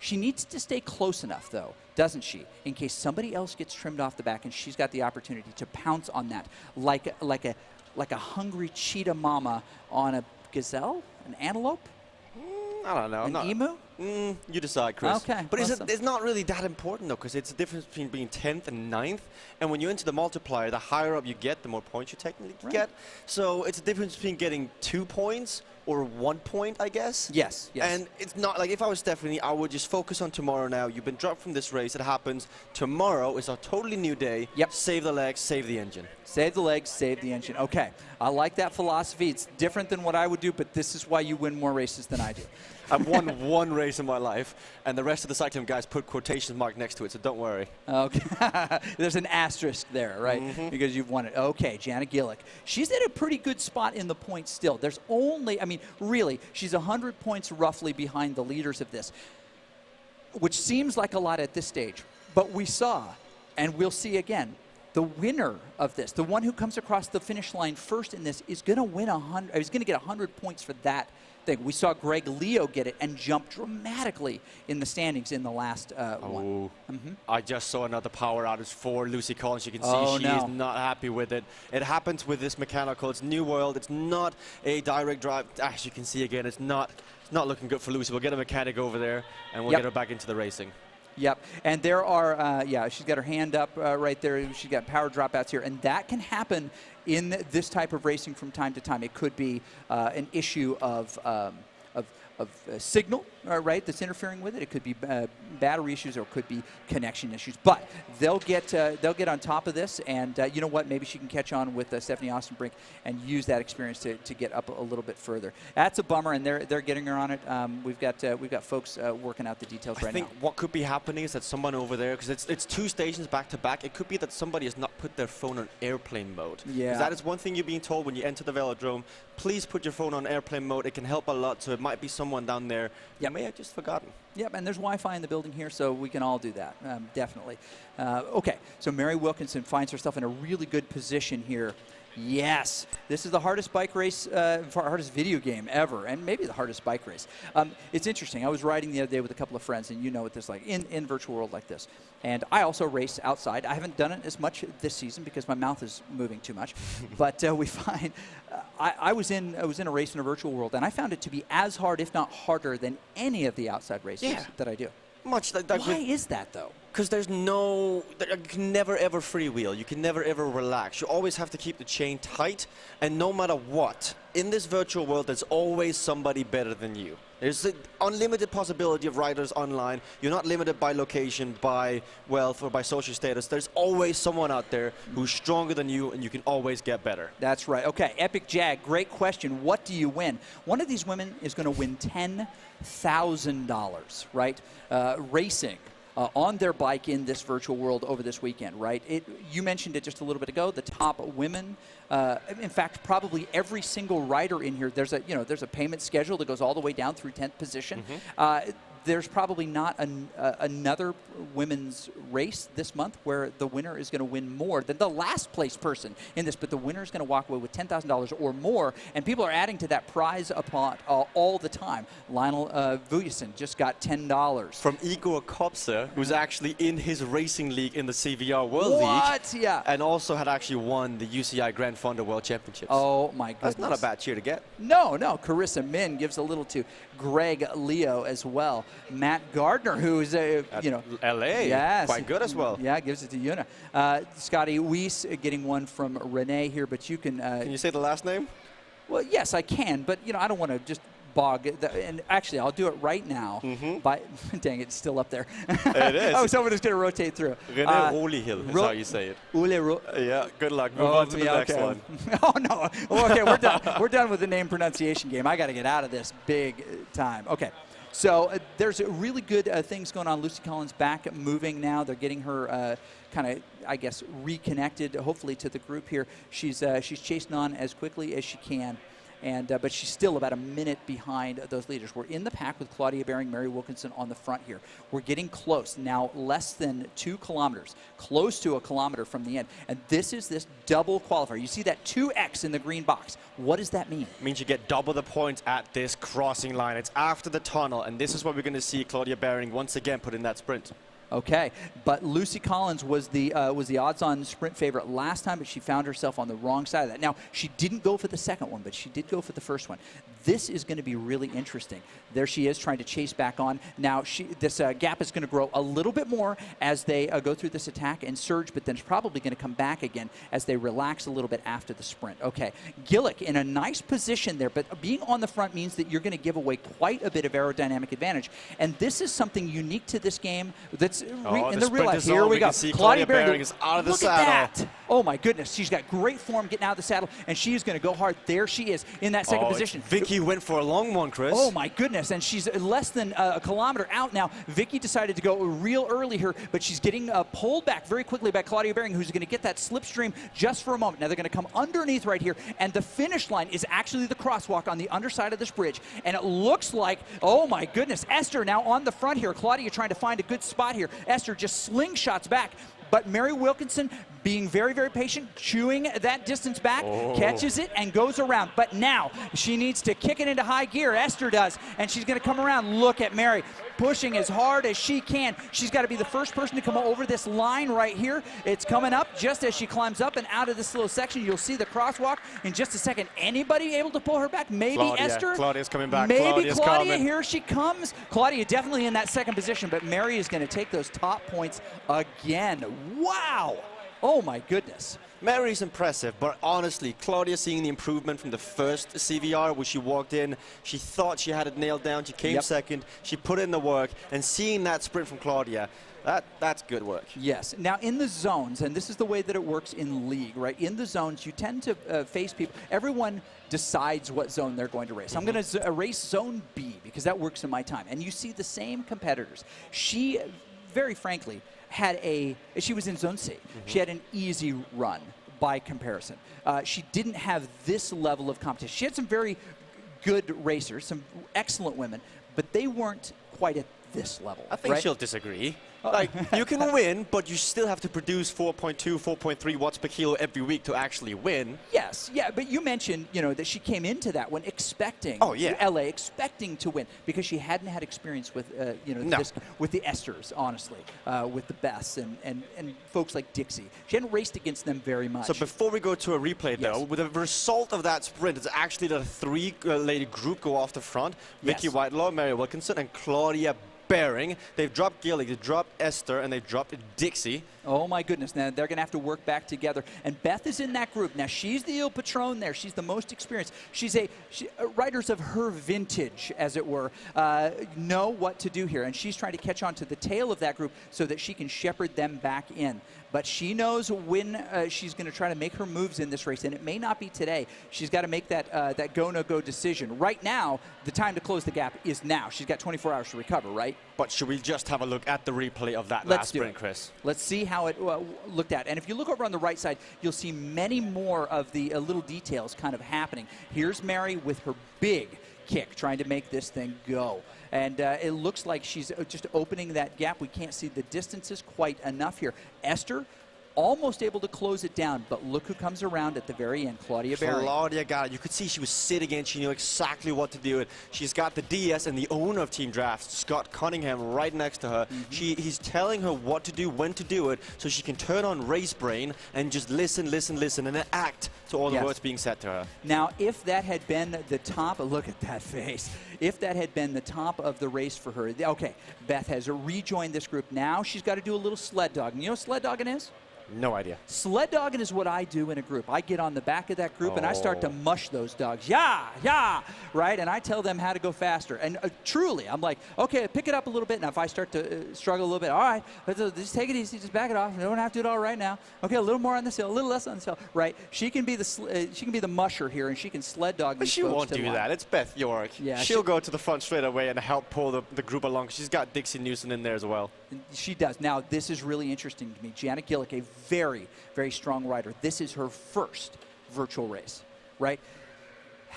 She needs to stay close enough, though, doesn't she, in case somebody else gets trimmed off the back, and she's got the opportunity to pounce on that like a hungry cheetah mama on a gazelle, an antelope, I don't know. an emu. You decide, Chris. Okay. But Awesome. it's not really that important, though, because it's the difference between being 10th and 9th. And when you enter the multiplier, the higher up you get, the more points you technically get. So it's a difference between getting 2 points or 1 point, I guess. Yes, yes. And it's not like, if I was Stephanie, I would just focus on tomorrow now. You've been dropped from this race. It happens. Tomorrow is a totally new day. Yep. Save the legs, save the engine. Save the legs, save the engine. Okay. I like that philosophy. It's different than what I would do, but this is why you win more races than I do. I've won 1 race in my life, and the rest of the cycling guys put quotation mark next to it, so don't worry. Okay. There's an asterisk there, right? Because you've won it. Okay, Jana Gillick. She's in a pretty good spot in the points still. There's only, I mean, really, she's 100 points roughly behind the leaders of this, which seems like a lot at this stage. But we saw, and we'll see again, the winner of this, the one who comes across the finish line first in this, is going to win 100. He's going to get 100 points for that thing. We saw Greg Leo get it and jump dramatically in the standings in the last one. I just saw another power outage for Lucy Collins. You can see Oh, she no. is not happy with it. It happens with this mechanical. It's New World. It's not a direct drive. As you can see again, it's not looking good for Lucy. We'll get a mechanic over there, and we'll get her back into the racing. Yep, and there are, she's got her hand up right there. She's got power dropouts here, and that can happen in this type of racing from time to time. It could be an issue of signal, right, that's interfering with it. It could be battery issues, or it could be connection issues. But they'll get on top of this, and you know what? Maybe she can catch on with Stephanie Ostenbrink and use that experience to get up a little bit further. That's a bummer, and they're getting her on it. We've got folks working out the details right now. I think what could be happening is that someone over there, because it's 2 stations back to back, it could be that somebody has not put their phone on airplane mode. Yeah. 'Cause that is one thing you're being told when you enter the velodrome. Please put your phone on airplane mode. It can help a lot. So it might be someone down there you may have just forgotten. Yep, and there's Wi-Fi in the building here, so we can all do that, definitely. Okay, so Mary Wilkinson finds herself in a really good position here Yes, this is the hardest bike race, hardest video game ever, and maybe the hardest bike race. It's interesting. I was riding the other day with a couple of friends, and you know what this is like in virtual world like this. And I also race outside. I haven't done it as much this season because my mouth is moving too much. But we find I was in a race in a virtual world, and I found it to be as hard, if not harder, than any of the outside races that I do. Much like Why is that though? Because you can never ever freewheel. You can never ever relax. You always have to keep the chain tight, and no matter what, in this virtual world, there's always somebody better than you. There's an unlimited possibility of riders online. You're not limited by location, by wealth, or by social status. There's always someone out there who's stronger than you, and you can always get better. That's right. Okay, Epic Jag, great question. What do you win? One of these women is going to win $10,000, right? Racing. On their bike in this virtual world over this weekend, right? You mentioned it just a little bit ago. The top women, in fact, probably every single rider in here. There's a payment schedule that goes all the way down through 10th position. There's probably not another women's race this month where the winner is going to win more than the last place person in this, but the winner is going to walk away with $10,000 or more, and people are adding to that prize pot all the time. Lionel Vujasin just got $10. From Igor Kopse, who's actually in his racing league in the CVR World League. What? Yeah. And also had actually won the UCI Grand Fonda World Championships. Oh, my goodness. That's not a bad cheer to get. No. Carissa Min gives a little to Greg Leo as well. Matt Gardner, who's LA, yes, quite good as well. Yeah, gives it to Yuna. Scotty Weiss getting one from Renee here, but you can. Can you say the last name? Well, yes, I can, but I don't want to just bog it. And actually, I'll do it right now. Dang, it's still up there. It is. I was hoping it's going to rotate through. René Olihill is how you say it. Yeah, good luck. Move on to the next one. Oh, no. Okay, we're done. We're done with the name pronunciation game. I got to get out of this big time. Okay. So there's really good things going on. Lucy Collins back moving now. They're getting her kind of, I guess, reconnected, hopefully, to the group here. She's chasing on as quickly as she can. But she's still about a minute behind those leaders. We're in the pack with Claudia Baring, Mary Wilkinson on the front here. We're getting close. Now less than 2 kilometers, close to a kilometer from the end. And this is this double qualifier. You see that 2X in the green box. What does that mean? It means you get double the points at this crossing line. It's after the tunnel, and this is what we're going to see Claudia Baring once again put in that sprint. Okay, but Lucy Collins was the odds-on sprint favorite last time, but she found herself on the wrong side of that. Now, she didn't go for the second one, but she did go for the first one. This is going to be really interesting. There she is trying to chase back on. Now, this gap is going to grow a little bit more as they go through this attack and surge, but then it's probably going to come back again as they relax a little bit after the sprint. Okay, Gillick in a nice position there, but being on the front means that you're going to give away quite a bit of aerodynamic advantage. And this is something unique to this game that's in the real life. Here we go. Claudia Baring is out of the saddle. Look at that. Oh, my goodness. She's got great form getting out of the saddle, and she is going to go hard. There she is in that second position. Vicky went for a long one, Chris. Oh, my goodness. And she's less than a kilometer out now. Vicky decided to go real early here, but she's getting pulled back very quickly by Claudia Baring, who's going to get that slipstream just for a moment. Now they're going to come underneath right here, and the finish line is actually the crosswalk on the underside of this bridge. And it looks like, oh, my goodness, Esther now on the front here. Claudia trying to find a good spot here. Esther just slingshots back. But Mary Wilkinson being very, very patient, chewing that distance back, catches it and goes around. But now she needs to kick it into high gear. Esther does, and she's going to come around. Look at Mary pushing as hard as she can. She's got to be the first person to come over this line right here. It's coming up just as she climbs up and out of this little section. You'll see the crosswalk in just a second. Anybody able to pull her back? Maybe Claudia. Esther? Claudia's coming back. Maybe Claudia. Here she comes. Claudia definitely in that second position, but Mary is going to take those top points again. Wow. Oh, my goodness. Mary's impressive, but honestly, Claudia seeing the improvement from the first CVR where she walked in, she thought she had it nailed down, she came second, she put in the work, and seeing that sprint from Claudia, that's good work. Yes. Now, in the zones, and this is the way that it works in league, right? In the zones, you tend to face people. Everyone decides what zone they're going to race. I'm going to race zone B because that works in my time. And you see the same competitors. She, very frankly, she was in zone C. She had an easy run by comparison. She didn't have this level of competition. She had some very good racers, some excellent women, but they weren't quite at this level. I think she'll disagree. Like, you can win, but you still have to produce 4.2, 4.3 watts per kilo every week to actually win. Yes, yeah, but you mentioned, that she came into that one expecting, LA expecting to win because she hadn't had experience with, with the Esters, honestly, with the Beths and folks like Dixie. She hadn't raced against them very much. So before we go to a replay, though, with the result of that sprint, it's actually the three-lady group go off the front. Vicky Whitelaw, Mary Wilkinson, and Claudia Bearing. They've dropped Gillig, they've dropped Esther, and they've dropped Dixie. Oh my goodness, now they're going to have to work back together. And Beth is in that group. Now she's the Il Patron there. She's the most experienced. She's riders of her vintage, as it were, know what to do here. And she's trying to catch on to the tail of that group so that she can shepherd them back in. But she knows when she's going to try to make her moves in this race, and it may not be today. She's got to make that go, no-go decision. Right now, the time to close the gap is now. She's got 24 hours to recover, right? But should we just have a look at the replay of that last sprint, Chris? Let's see how it looked at. And if you look over on the right side, you'll see many more of the little details kind of happening. Here's Mary with her big kick, trying to make this thing go. And it looks like she's just opening that gap. We can't see the distances quite enough here. Esther, almost able to close it down, but look who comes around at the very end, Claudia Bearing. Claudia got it. You could see she was sitting in. She knew exactly what to do. She's got the DS and the owner of Team Drafts, Scott Cunningham, right next to her. He's telling her what to do, when to do it, so she can turn on race brain and just listen, and then act to all the words being said to her. Now, if that had been the top, look at that face. If that had been the top of the race for her, okay, Beth has rejoined this group. Now she's got to do a little sled dogging. You know what sled dogging is? No idea. Sled dogging is what I do in a group. I get on the back of that group and I start to mush those dogs. Yeah, right? And I tell them how to go faster. And truly, I'm like, okay, pick it up a little bit. Now, if I start to struggle a little bit, all right, just take it easy, just back it off. You don't have to do it all right now. Okay, a little more on this hill, a little less on this hill. Right? She can be the musher here, and she can sled dog. But she won't do that. It's Beth York. Yeah, she'll go to the front straight away and help pull the group along. She's got Dixie Newson in there as well. She does. Now, this is really interesting to me. Janet Gillick, a very, very strong rider. This is her first virtual race, right?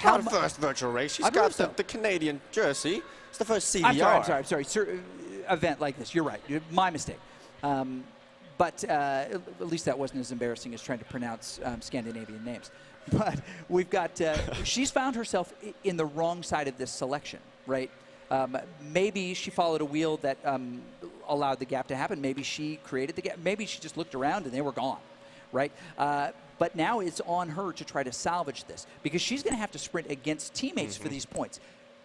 Not her first virtual race. She's got the Canadian jersey. It's the first CVR. I'm sorry. Event like this. You're right. My mistake. But at least that wasn't as embarrassing as trying to pronounce Scandinavian names. But we've got, she's found herself in the wrong side of this selection, right? Maybe she followed a wheel that allowed the gap to happen. Maybe she created the gap. Maybe she just looked around and they were gone, right? But now it's on her to try to salvage this because she's going to have to sprint against teammates for these points.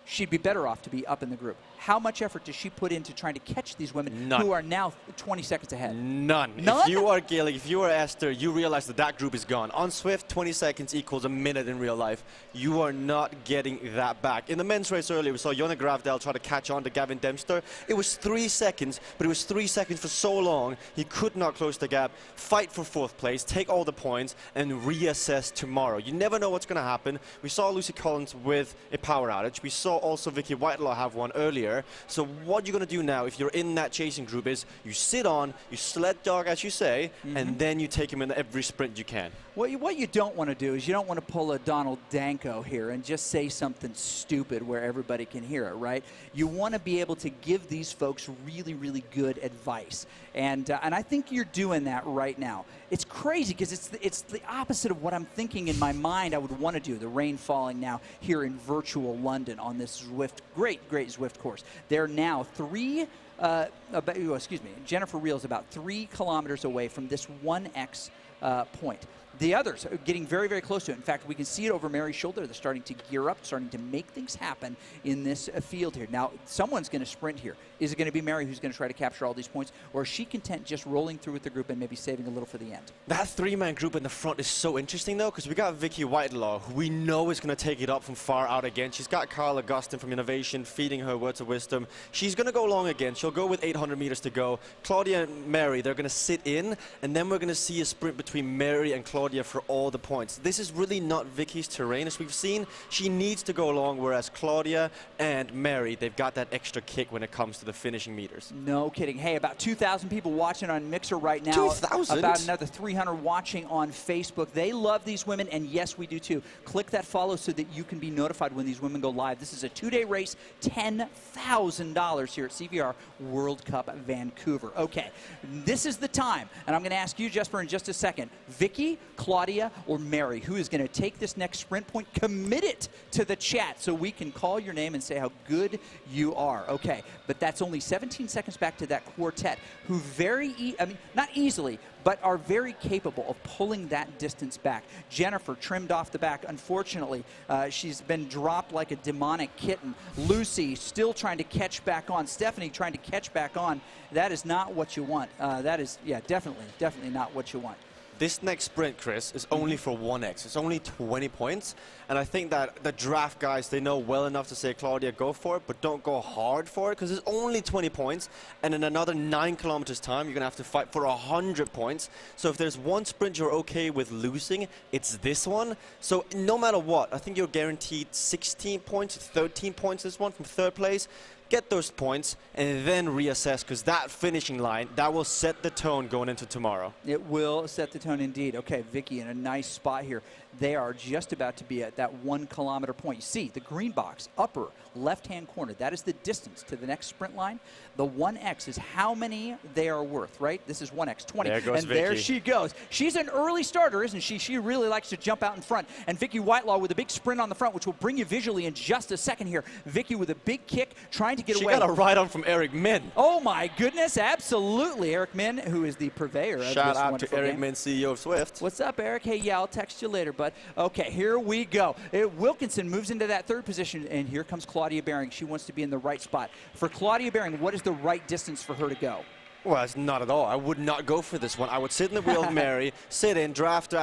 She'd be better off to be up in the group. How much effort does she put into trying to catch these women who are now 20 seconds ahead? None. If you are Gillig, if you are Esther, you realize that group is gone. On Swift, 20 seconds equals a minute in real life. You are not getting that back. In the men's race earlier, we saw Jonna Gravdal try to catch on to Gavin Dempster. It was 3 seconds, but it was 3 seconds for so long, he could not close the gap, fight for 4th place, take all the points, and reassess tomorrow. You never know what's going to happen. We saw Lucy Collins with a power outage. We saw also Vicky Whitelaw have one earlier. So what you're going to do now, if you're in that chasing group, is you sit on, you sled dog, as you say, and then you take him in every sprint you can. What you don't want to do is you don't want to pull a Donald Danko here and just say something stupid where everybody can hear it, right? You want to be able to give these folks really, really good advice. And I think you're doing that right now. It's crazy because it's the opposite of what I'm thinking in my mind I would want to do. The rain falling now here in virtual London on this Zwift, great Zwift course. They're now Jennifer Reel's about 3 kilometers away from this 1X point. The others are getting very, very close to it. In fact, we can see it over Mary's shoulder. They're starting to gear up, starting to make things happen in this field here. Now, someone's going to sprint here. Is it going to be Mary who's going to try to capture all these points, or is she content just rolling through with the group and maybe saving a little for the end? That 3-man group in the front is so interesting, though, because we got Vicky Whitelaw, who we know is going to take it up from far out again. She's got Carl Augustin from Innovation feeding her words of wisdom. She's going to go long again. She'll go with 800 meters to go. Claudia and Mary, they're going to sit in, and then we're going to see a sprint between Mary and Claudia for all the points. This is really not Vicky's terrain, as we've seen. She needs to go along, whereas Claudia and Mary, they've got that extra kick when it comes to the finishing meters. No kidding. Hey, about 2,000 people watching on Mixer right now. 2,000? About another 300 watching on Facebook. They love these women, and yes, we do too. Click that follow so that you can be notified when these women go live. This is a 2-day race, $10,000 here at CVR World Cup Vancouver. Okay, this is the time, and I'm going to ask you, Jesper, in just a second. Vicky, Claudia, or Mary, who is going to take this next sprint point? Commit it to the chat so we can call your name and say how good you are. Okay, but that's only 17 seconds back to that quartet, who not easily, but are very capable of pulling that distance back. Jennifer trimmed off the back. Unfortunately, she's been dropped like a demonic kitten. Lucy still trying to catch back on. Stephanie trying to catch back on. That is not what you want. That is, yeah, definitely not what you want. This next sprint, Chris, is only for 1x. It's only 20 points. And I think that the draft guys, they know well enough to say, Claudia, go for it, but don't go hard for it, because it's only 20 points. And in another 9 kilometers time, you're going to have to fight for 100 points. So if there's one sprint you're okay with losing, it's this one. So no matter what, I think you're guaranteed 16 points, 13 points this one from third place. Get those points and then reassess, because that finishing line, that will set the tone going into tomorrow. It will set the tone indeed. Okay, Vicky in a nice spot here. They are just about to be at that 1 kilometer point. You see the green box, upper left-hand corner. That is the distance to the next sprint line. The 1x is how many they are worth, right? This is 1x, 20. There goes and Vicky. There she goes. She's an early starter, isn't she? She really likes to jump out in front. And Vicky Whitelaw with a big sprint on the front, which will bring you visually in just a second here. Vicky with a big kick, trying to get away. She got a ride-on from Eric Min. Oh, my goodness, absolutely. Eric Min, who is the purveyor of this Shout out to Eric game. Min, CEO of Swift. What's up, Eric? Hey, yeah, I'll text you later, bud. Okay, here we go. Wilkinson moves into that third position, and here comes Claudia Baring. She wants to be in the right spot. For Claudia Baring, what is the right distance for her to go? Well, it's not at all. I would not go for this one. I would sit in the wheel of Mary, sit in, draft,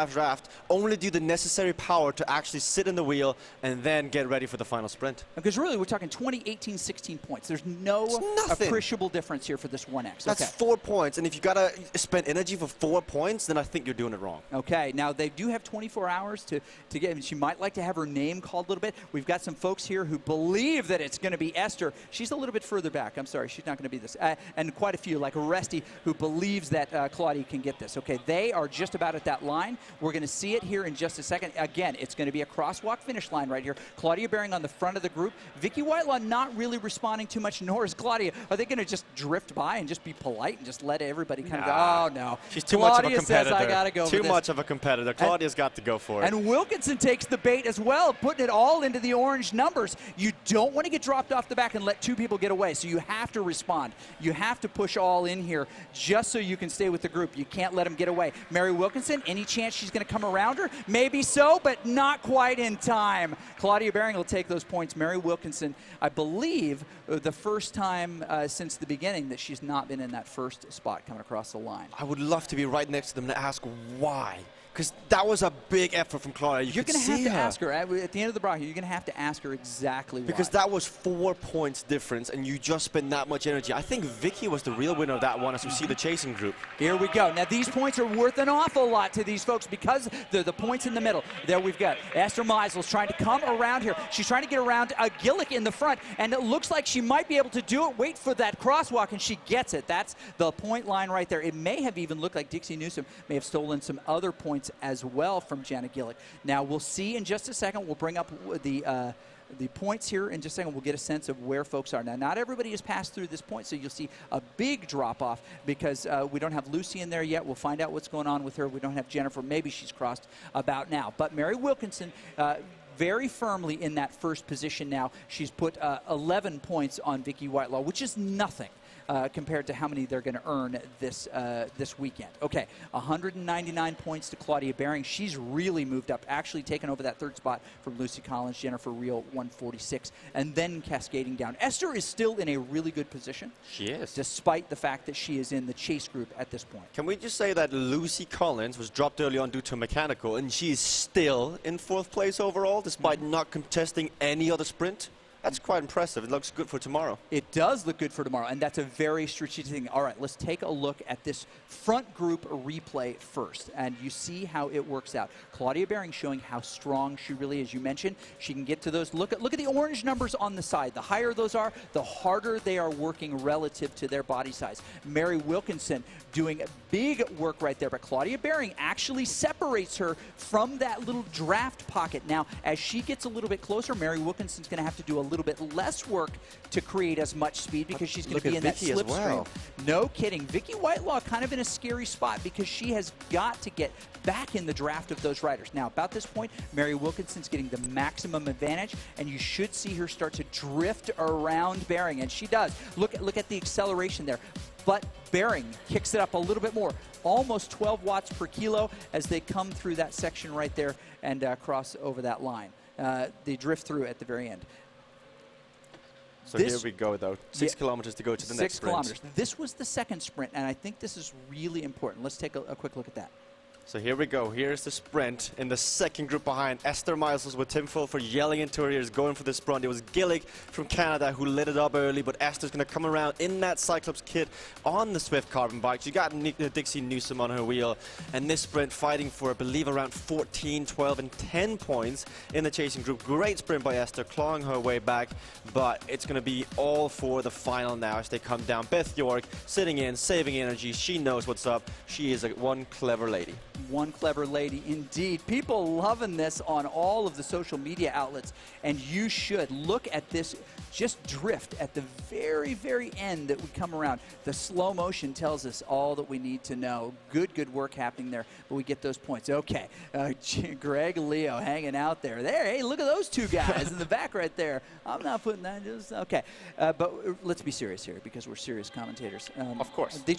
only do the necessary power to actually sit in the wheel and then get ready for the final sprint. Because really, we're talking 20, 18, 16 points. There's no appreciable difference here for this 1x. That's 4 points, and if you got to spend energy for 4 points, then I think you're doing it wrong. Okay, now they do have 24 hours to get, she might like to have her name called a little bit. We've got some folks here who believe that it's going to be Esther. She's a little bit further back. I'm sorry, she's not going to be this. And quite a few, like Resty, who believes that Claudia can get this. Okay, they are just about at that line. We're going to see it here in just a second. Again, it's going to be a crosswalk finish line right here. Claudia Baring on the front of the group. Vicky Whitelaw not really responding too much, nor is Claudia. Are they going to just drift by and just be polite and just let everybody kind of go, oh, no. She's too Claudia much of a competitor. Says, I got to go Too much of a competitor. Claudia's got to go for it. And Wilkinson takes the bait as well, putting it all into the orange numbers. You don't want to get dropped off the back and let 2 people get away, so you have to respond. You have to push all in here just so you can stay with the group. You can't let them get away. Mary Wilkinson, any chance she's going to come around her? Maybe so, but not quite in time. Claudia Baring will take those points. Mary Wilkinson, I believe, the first time since the beginning that she's not been in that first spot coming across the line. I would love to be right next to them and ask why. Because that was a big effort from Claudia. You're going to have to ask her. At the end of the bracket, you're going to have to ask her exactly why. Because that was 4 points difference, and you just spent that much energy. I think Vicky was the real winner of that one, as we see the chasing group. Here we go. Now, these points are worth an awful lot to these folks because they're the points in the middle. There we've got Esther Meisel's trying to come around here. She's trying to get around Gillick in the front, and it looks like she might be able to do it. Wait for that crosswalk, and she gets it. That's the point line right there. It may have even looked like Dixie Newsom may have stolen some other points as well from Jana Gillick. Now, we'll see in just a second. We'll bring up the points here in just a second. We'll get a sense of where folks are. Now, not everybody has passed through this point, so you'll see a big drop-off because we don't have Lucy in there yet. We'll find out what's going on with her. We don't have Jennifer. Maybe she's crossed about now. But Mary Wilkinson, very firmly in that first position now. She's put 11 points on Vicky Whitelaw, which is nothing. Compared to how many they're going to earn this weekend. Okay, 199 points to Claudia Baring. She's really moved up, actually taken over that third spot from Lucy Collins, Jennifer Reel, 146, and then cascading down. Esther is still in a really good position. She is. Despite the fact that she is in the chase group at this point. Can we just say that Lucy Collins was dropped early on due to mechanical, and she's still in 4th place overall, despite not contesting any other sprint? That's quite impressive. It looks good for tomorrow. It does look good for tomorrow, and that's a very strategic thing. All right, let's take a look at this front group replay first, and you see how it works out. Claudia Behring showing how strong she really is. You mentioned she can get to those. Look at the orange numbers on the side. The higher those are, the harder they are working relative to their body size. Mary Wilkinson doing big work right there, but Claudia Behring actually separates her from that little draft pocket. Now, as she gets a little bit closer, Mary Wilkinson's going to have to do a little bit less work to create as much speed because she's going to be in that slipstream. Well. No kidding. Vicky Whitelaw kind of in a scary spot because she has got to get back in the draft of those riders. Now, about this point, Mary Wilkinson's getting the maximum advantage, and you should see her start to drift around Behring, and she does. Look at the acceleration there. But Behring kicks it up a little bit more, almost 12 watts per kilo as they come through that section right there and cross over that line. They drift through at the very end. So here we go, though. 6 kilometers to go to the next sprint. 6 kilometers. This was the second sprint, and I think this is really important. Let's take a quick look at that. So here we go. Here's the sprint in the second group behind. Esther Miles was with Tim Fulford yelling into her ears, going for the sprint. It was Gillick from Canada who lit it up early, but Esther's going to come around in that Cyclops kit on the Swift carbon bike. She got Dixie Newsom on her wheel, and this sprint fighting for, I believe, around 14, 12, and 10 points in the chasing group. Great sprint by Esther, clawing her way back, but it's going to be all for the final now as they come down. Beth York sitting in, saving energy. She knows what's up. She is one clever lady. One clever lady indeed. People loving this on all of the social media outlets, and you should. Look at this just drift at the very, very end that we come around. The slow motion tells us all that we need to know. Good work happening there, but we get those points. Okay, Greg Leo hanging out there. Hey, look at those two guys in the back right there. I'm not putting that, just, okay. But let's be serious here because we're serious commentators. Of course. The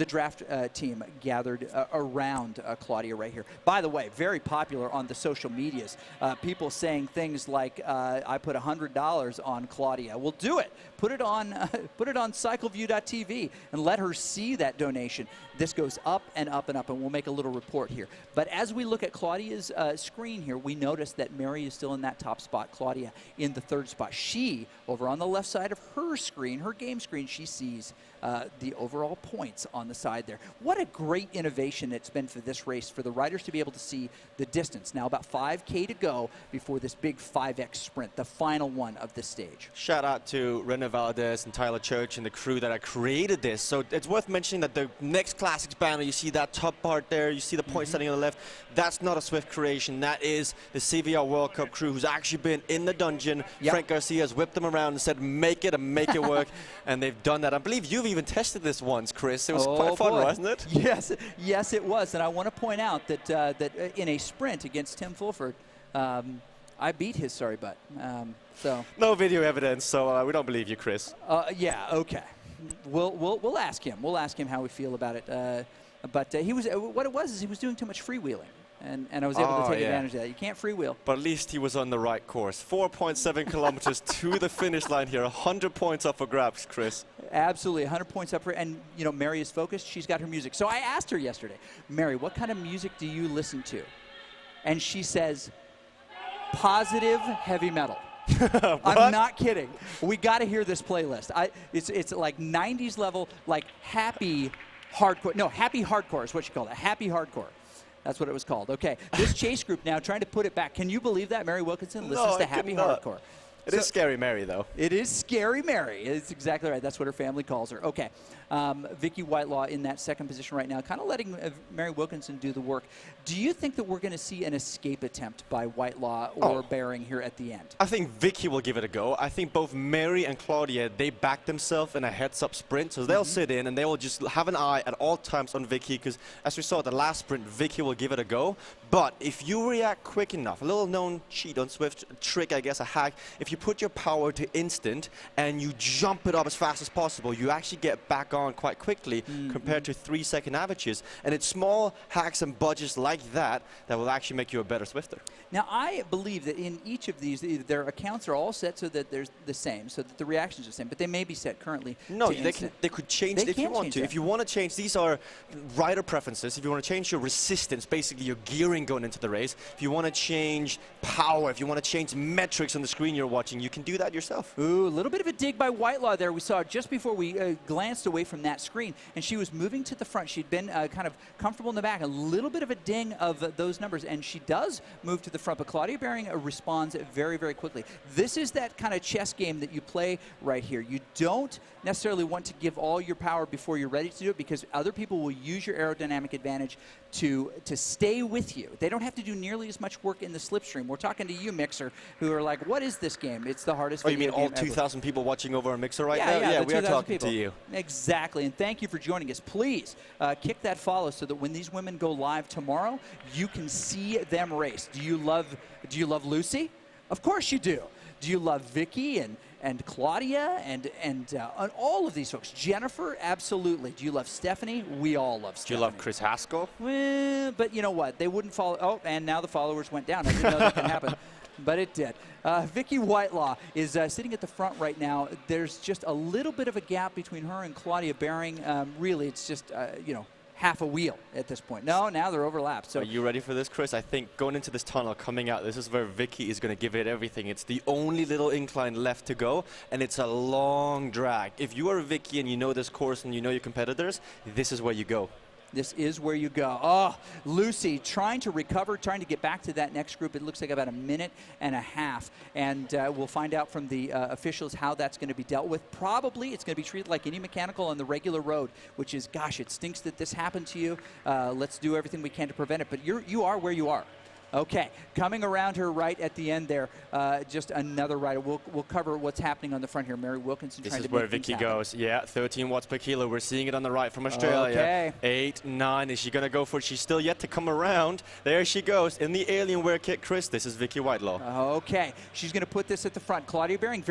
draft team gathered around Claudia right here. By the way, very popular on the social medias. People saying things like, I put $100 on Claudia. Well, do it. Put it on cycleview.tv and let her see that donation. This goes up and up and up, and we'll make a little report here. But as we look at Claudia's screen here, we notice that Mary is still in that top spot, Claudia in the third spot. She, over on the left side of her screen, her game screen, she sees the overall points on the side there. What a great innovation it's been for this race, for the riders to be able to see the distance. Now about 5K to go before this big 5X sprint, the final one of this stage. Shout out to René Valdez and Tyler Church and the crew that created this. So it's worth mentioning that the next Classics banner, you see that top part there, you see the point setting on the left, that's not a Swift creation. That is the CVR World Cup crew who's actually been in the dungeon. Yep. Frank Garcia has whipped them around and said, make it and make it work. And they've done that. I believe you've even tested this once, Chris. It was quite fun, wasn't it? Yes, it was. And I want to point out that that in a sprint against Tim Fulford, I beat his sorry butt. So no video evidence, so we don't believe you, Chris. Yeah, okay. We'll ask him. We'll ask him how we feel about it. But he was what it was is he was doing too much freewheeling. And I was able to take advantage of that. You can't freewheel. But at least he was on the right course. 4.7 kilometers to the finish line here. 100 points up for grabs, Chris. Absolutely, 100 points up for, and you know, Mary is focused. She's got her music. So I asked her yesterday, Mary, what kind of music do you listen to? And she says, positive heavy metal. I'm not kidding. We got to hear this playlist. It's like 90s level, like happy hardcore. No, happy hardcore is what she called it. Happy hardcore. That's what it was called. Okay, this chase group now trying to put it back. Can you believe that Mary Wilkinson listens to happy hardcore? It is Scary Mary, though. It is Scary Mary. It's exactly right. That's what her family calls her. Okay. Vicky Whitelaw in that second position right now, kind of letting Mary Wilkinson do the work. Do you think that we're going to see an escape attempt by Whitelaw or Behring here at the end? I think Vicky will give it a go. I think both Mary and Claudia, they back themselves in a heads-up sprint, so they'll sit in and they will just have an eye at all times on Vicky, because as we saw at the last sprint, Vicky will give it a go. But if you react quick enough, a little known cheat on Swift, trick, I guess, a hack, if you put your power to instant and you jump it up as fast as possible, you actually get back on quite quickly compared to 3-second averages. And it's small hacks and budgets like that that will actually make you a better Swifter. Now, I believe that in each of these, their accounts are all set so that they're the same, so that the reactions are the same, but they may be set currently to they could change if you want to. If you want to change, these are rider preferences. If you want to change your resistance, basically your gearing going into the race, if you want to change power, if you want to change metrics on the screen you're watching, watching, you can do that yourself. Ooh, a little bit of a dig by Whitelaw there. We saw just before we glanced away from that screen, and she was moving to the front. She'd been kind of comfortable in the back. A little bit of a ding of those numbers, and she does move to the front, but Claudia Baring responds very, very quickly. This is that kind of chess game that you play right here. You don't necessarily want to give all your power before you're ready to do it, because other people will use your aerodynamic advantage to stay with you. They don't have to do nearly as much work in the slipstream. We're talking to you, Mixer, who are like, what is this game? It's the hardest Oh, you video mean all game ever. 2,000 people watching over on Mixer right now? Yeah, we are talking people. to you. Exactly, and thank you for joining us. Please kick that follow so that when these women go live tomorrow, you can see them race. Do you love Lucy? Of course you do. Do you love Vicky and Claudia and all of these folks? Jennifer, absolutely. Do you love Stephanie? We all love Stephanie. Do you love Chris Haskell? Well, but you know what? They wouldn't follow. Oh, and now the followers went down. I didn't know that can happen. But it did. Vicky Whitelaw is sitting at the front right now. There's just a little bit of a gap between her and Claudia Baring. Really, it's just, half a wheel at this point. No, now they're overlapped. So are you ready for this, Chris? I think going into this tunnel, coming out, this is where Vicky is going to give it everything. It's the only little incline left to go, and it's a long drag. If you are Vicky and you know this course and you know your competitors, this is where you go. This is where you go. Oh, Lucy trying to recover, trying to get back to that next group. It looks like about a minute and a half. And we'll find out from the officials how that's going to be dealt with. Probably it's going to be treated like any mechanical on the regular road, which is, gosh, it stinks that this happened to you. Let's do everything we can to prevent it. But you are where you are. Okay, coming around her right at the end there, just another rider. We'll cover what's happening on the front here. Mary Wilkinson trying to make things happen. This is where Vicky goes. Yeah, 13 watts per kilo. We're seeing it on the right from Australia. Okay. 8, 9. Is she going to go for it? She's still yet to come around. There she goes in the Alienware kit, Chris. This is Vicky Whitelaw. Okay, she's going to put this at the front. Claudia Baring,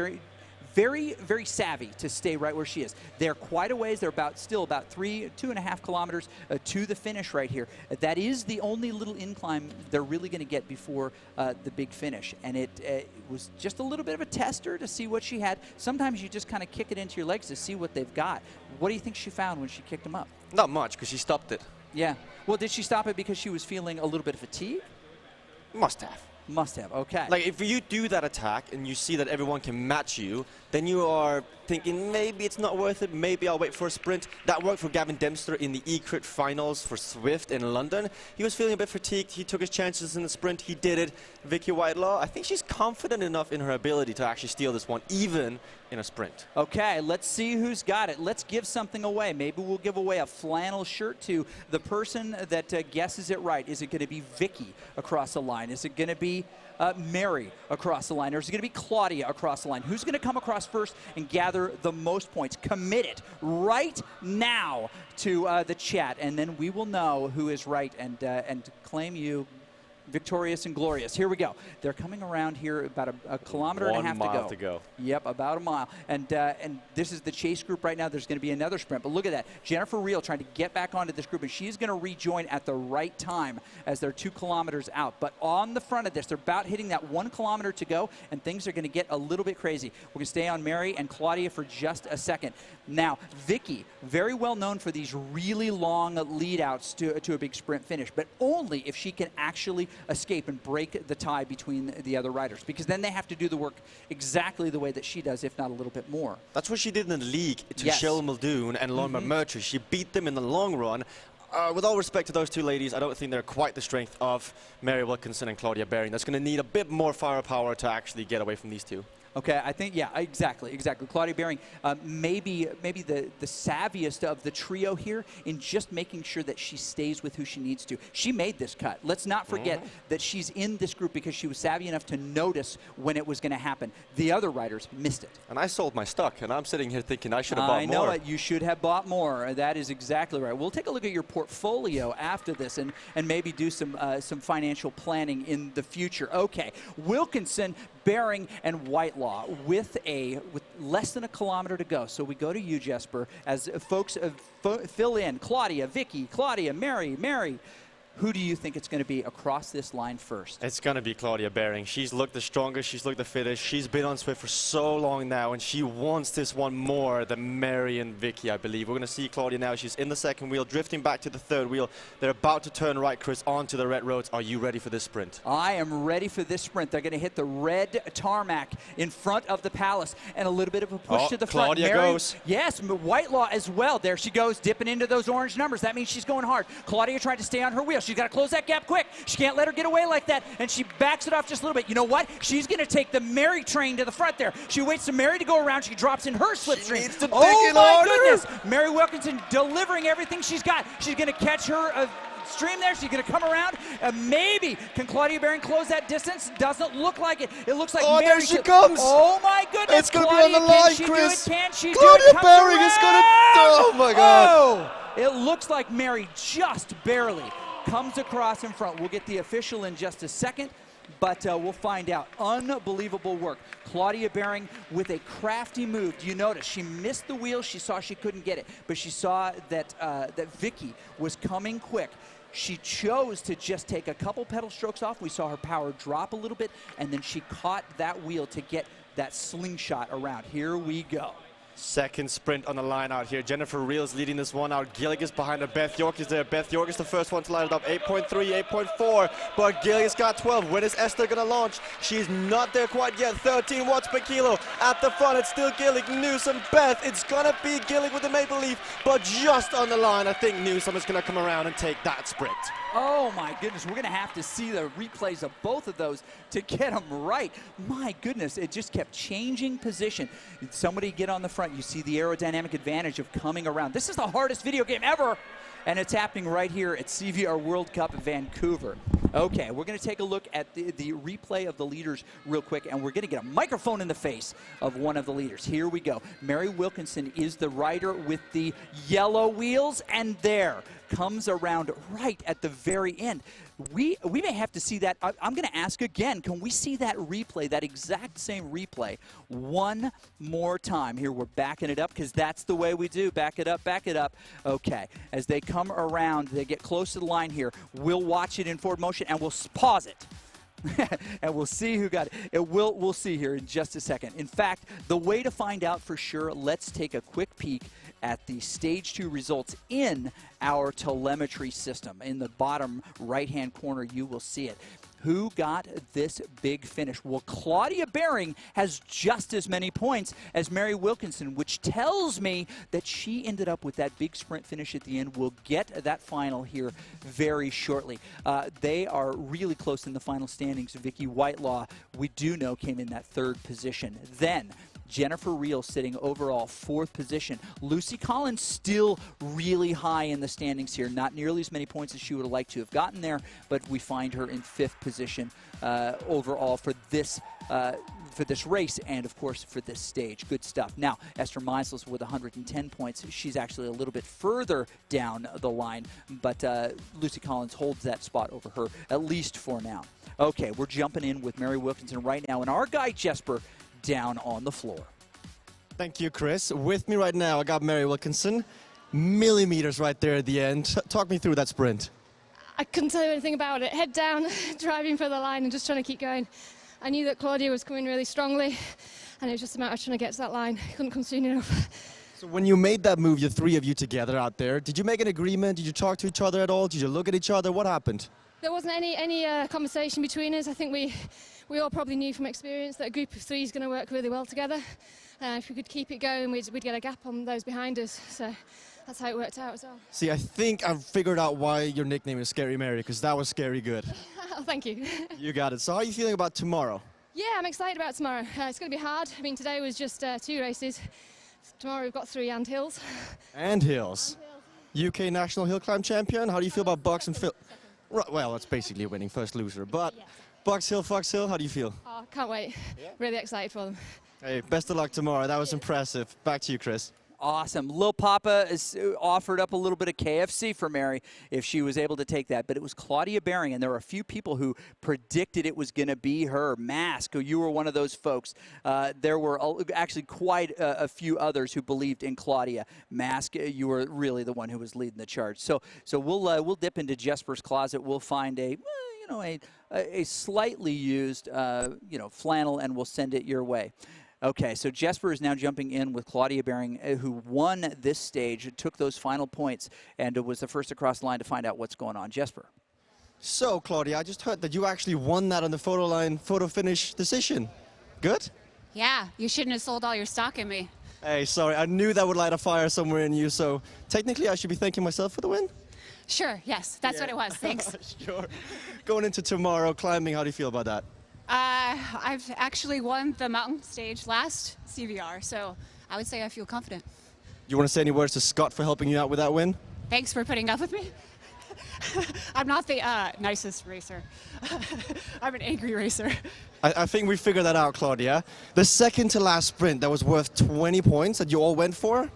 very, very savvy to stay right where she is. They're quite a ways. They're still about 2.5 kilometers to the finish right here. That is the only little incline they're really going to get before the big finish. And it was just a little bit of a tester to see what she had. Sometimes you just kind of kick it into your legs to see what they've got. What do you think she found when she kicked them up? Not much, because she stopped it. Yeah. Well, did she stop it because she was feeling a little bit of fatigue? Must have. Must have, okay. Like, if you do that attack and you see that everyone can match you, then you are thinking, maybe it's not worth it, maybe I'll wait for a sprint. That worked for Gavin Dempster in the E-Crit finals for Swift in London. He was feeling a bit fatigued. He took his chances in the sprint. He did it. Vicky Whitelaw, I think she's confident enough in her ability to actually steal this one, even in a sprint. Okay, let's see who's got it. Let's give something away. Maybe we'll give away a flannel shirt to the person that guesses it right. Is it going to be Vicky across the line? Is it going to be Mary across the line? Or is it going to be Claudia across the line? Who's going to come across first and gather the most points? Commit it right now to the chat, and then we will know who is right and claim you victorious and glorious. Here we go. They're coming around here about a kilometer and a half to go. 1 mile to go. Yep, about a mile. And this is the chase group right now. There's going to be another sprint. But look at that. Jennifer Reel trying to get back onto this group, and she's going to rejoin at the right time as they're 2 kilometers out. But on the front of this, they're about hitting that 1 kilometer to go, and things are going to get a little bit crazy. We're going to stay on Mary and Claudia for just a second. Now, Vicky, very well known for these really long lead outs to a big sprint finish, but only if she can actually escape and break the tie between the other riders, because then they have to do the work exactly the way that she does, if not a little bit more. That's what she did in the league to Yes. Shell Muldoon and Lauren McMurtry. She beat them in the long run. With all respect to those two ladies, I don't think they're quite the strength of Mary Wilkinson and Claudia Baring. That's going to need a bit more firepower to actually get away from these two. Okay, I think, yeah, exactly. Claudia Baring, maybe the savviest of the trio here in just making sure that she stays with who she needs to. She made this cut. Let's not forget that she's in this group because she was savvy enough to notice when it was going to happen. The other riders missed it. And I sold my stock, and I'm sitting here thinking I should have bought more. I know it. You should have bought more. That is exactly right. We'll take a look at your portfolio after this and maybe do some financial planning in the future. Okay, Wilkinson, Baring, and Whitelaw with less than a kilometer to go. So we go to you, Jesper, as folks fill in. Claudia, Vicky, Claudia, Mary. Who do you think it's going to be across this line first? It's going to be Claudia Behring. She's looked the strongest, she's looked the fittest. She's been on Swift for so long now, and she wants this one more than Mary and Vicky, I believe. We're going to see Claudia now. She's in the second wheel, drifting back to the third wheel. They're about to turn right, Chris, onto the red roads. Are you ready for this sprint? I am ready for this sprint. They're going to hit the red tarmac in front of the Palace, and a little bit of a push to the front. Claudia goes. Yes, Whitelaw as well. There she goes, dipping into those orange numbers. That means she's going hard. Claudia tried to stay on her wheel. She's got to close that gap quick. She can't let her get away like that, and she backs it off just a little bit. You know what? She's going to take the Mary train to the front there. She waits for Mary to go around. She drops in her slipstream. Oh, my goodness. Mary Wilkinson delivering everything she's got. She's going to catch her stream there. She's going to come around. Maybe. Can Claudia Behring close that distance? Doesn't look like it. It looks like Mary. There she comes. Oh, my goodness. It's going to be on the line, Chris. Can she do it? Claudia Behring is going to. Oh, my God. Oh, it looks like Mary just barely comes across in front. We'll get the official in just a second, but we'll find out. Unbelievable work. Claudia Behring with a crafty move. Do you notice she missed the wheel? She saw she couldn't get it, but she saw that that Vicky was coming quick. She chose to just take a couple pedal strokes off. We saw her power drop a little bit, and then she caught that wheel to get that slingshot around. Here we go. Second sprint on the line out here. Jennifer Reels leading this one out. Gillig is behind her. Beth York is there. Beth York is the first one to line it up. 8.3, 8.4. But Gillig's got 12. When is Esther going to launch? She's not there quite yet. 13 watts per kilo. At the front, it's still Gillig, Newsom, Beth. It's going to be Gillig with the Maple Leaf. But just on the line, I think Newsom is going to come around and take that sprint. Oh, my goodness. We're going to have to see the replays of both of those to get them right. My goodness. It just kept changing position. Somebody get on the front. You see the aerodynamic advantage of coming around. This is the hardest video game ever, and it's happening right here at CVR World Cup Vancouver. Okay, we're going to take a look at the replay of the leaders real quick, and we're going to get a microphone in the face of one of the leaders. Here we go. Mary Wilkinson is the rider with the yellow wheels, and there comes around right at the very end. We may have to see that. I'm going to ask again, can we see that replay, that exact same replay, one more time? Here, we're backing it up because that's the way we do. Back it up, back it up. Okay, as they come around, they get close to the line here. We'll watch it in forward motion, and we'll pause it. And we'll see who got it. We'll see here in just a second. In fact, the way to find out for sure, let's take a quick peek at the Stage 2 results in our telemetry system. In the bottom right-hand corner, you will see it. Who got this big finish? Well, Claudia Behring has just as many points as Mary Wilkinson, which tells me that she ended up with that big sprint finish at the end. We'll get that final here very shortly. They are really close in the final standings. Vicky Whitelaw, we do know, came in that third position. Then Jennifer Reel sitting overall fourth position. Lucy Collins still really high in the standings here. Not nearly as many points as she would have liked to have gotten there, but we find her in fifth position overall for this race and, of course, for this stage. Good stuff. Now, Esther Meisels with 110 points. She's actually a little bit further down the line, but Lucy Collins holds that spot over her, at least for now. Okay, we're jumping in with Mary Wilkinson right now, and our guy, Jesper, down on the floor. Thank you, Chris. With me right now, I got Mary Wilkinson. Millimeters right there at the end. Talk me through that sprint. I couldn't tell you anything about it. Head down, driving for the line and just trying to keep going. I knew that Claudia was coming really strongly, and it was just a matter of trying to get to that line. Couldn't come soon enough. So when you made that move, the three of you together out there, did you make an agreement? Did you talk to each other at all? Did you look at each other? What happened? There wasn't any conversation between us. I think we all probably knew from experience that a group of three is going to work really well together. If we could keep it going, we'd get a gap on those behind us. So that's how it worked out as well. See, I think I've figured out why your nickname is Scary Mary, because that was scary good. Oh, thank you. You got it. So how are you feeling about tomorrow? Yeah, I'm excited about tomorrow. It's going to be hard. I mean, today was just 2 races. Tomorrow we've got 3 and hills. And hills. UK National Hill Climb Champion. How do you feel about Bucks and Phil? Right, well, it's basically winning first loser, but yeah. Bucks Hill, Fox Hill, how do you feel? Oh, can't wait. Yeah. Really excited for them. Hey, best of luck tomorrow. That was impressive. Back to you, Chris. Awesome. Lil Papa is offered up a little bit of KFC for Mary if she was able to take that. But it was Claudia Baring, and there were a few people who predicted it was going to be her. Mask, you were one of those folks. There were actually quite a few others who believed in Claudia. Mask, you were really the one who was leading the charge. So we'll dip into Jesper's closet. We'll find a slightly used flannel, and we'll send it your way. Okay, so Jesper is now jumping in with Claudia Baring, who won this stage, took those final points, and was the first across the line to find out what's going on. Jesper. So, Claudia, I just heard that you actually won that on the photo line, photo finish decision. Good? Yeah, you shouldn't have sold all your stock in me. Hey, sorry, I knew that would light a fire somewhere in you, so technically I should be thanking myself for the win? Sure, yes, that's what it was, thanks. Sure. Going into tomorrow, climbing, how do you feel about that? I've actually won the mountain stage last CVR, so I would say I feel confident. You want to say any words to Scott for helping you out with that win? Thanks for putting up with me. I'm not the nicest racer. I'm an angry racer. I think we figured that out, Claudia. The second to last sprint that was worth 20 points that you all went for,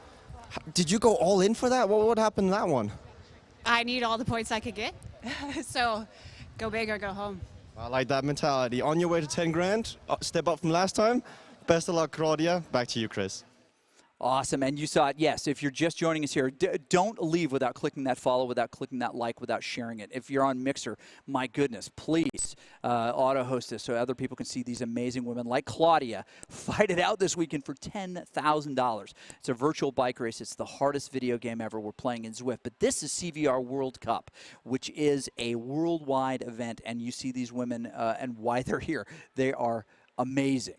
did you go all in for that? What happened in that one? I need all the points I could get, so go big or go home. I like that mentality. On your way to 10 grand, step up from last time. Best of luck, Claudia. Back to you, Chris. Awesome, and you saw it, yes, if you're just joining us here, don't leave without clicking that follow, without clicking that like, without sharing it. If you're on Mixer, my goodness, please auto-host this so other people can see these amazing women like Claudia fight it out this weekend for $10,000. It's a virtual bike race. It's the hardest video game ever. We're playing in Zwift, but this is CVR World Cup, which is a worldwide event, and you see these women and why they're here. They are amazing.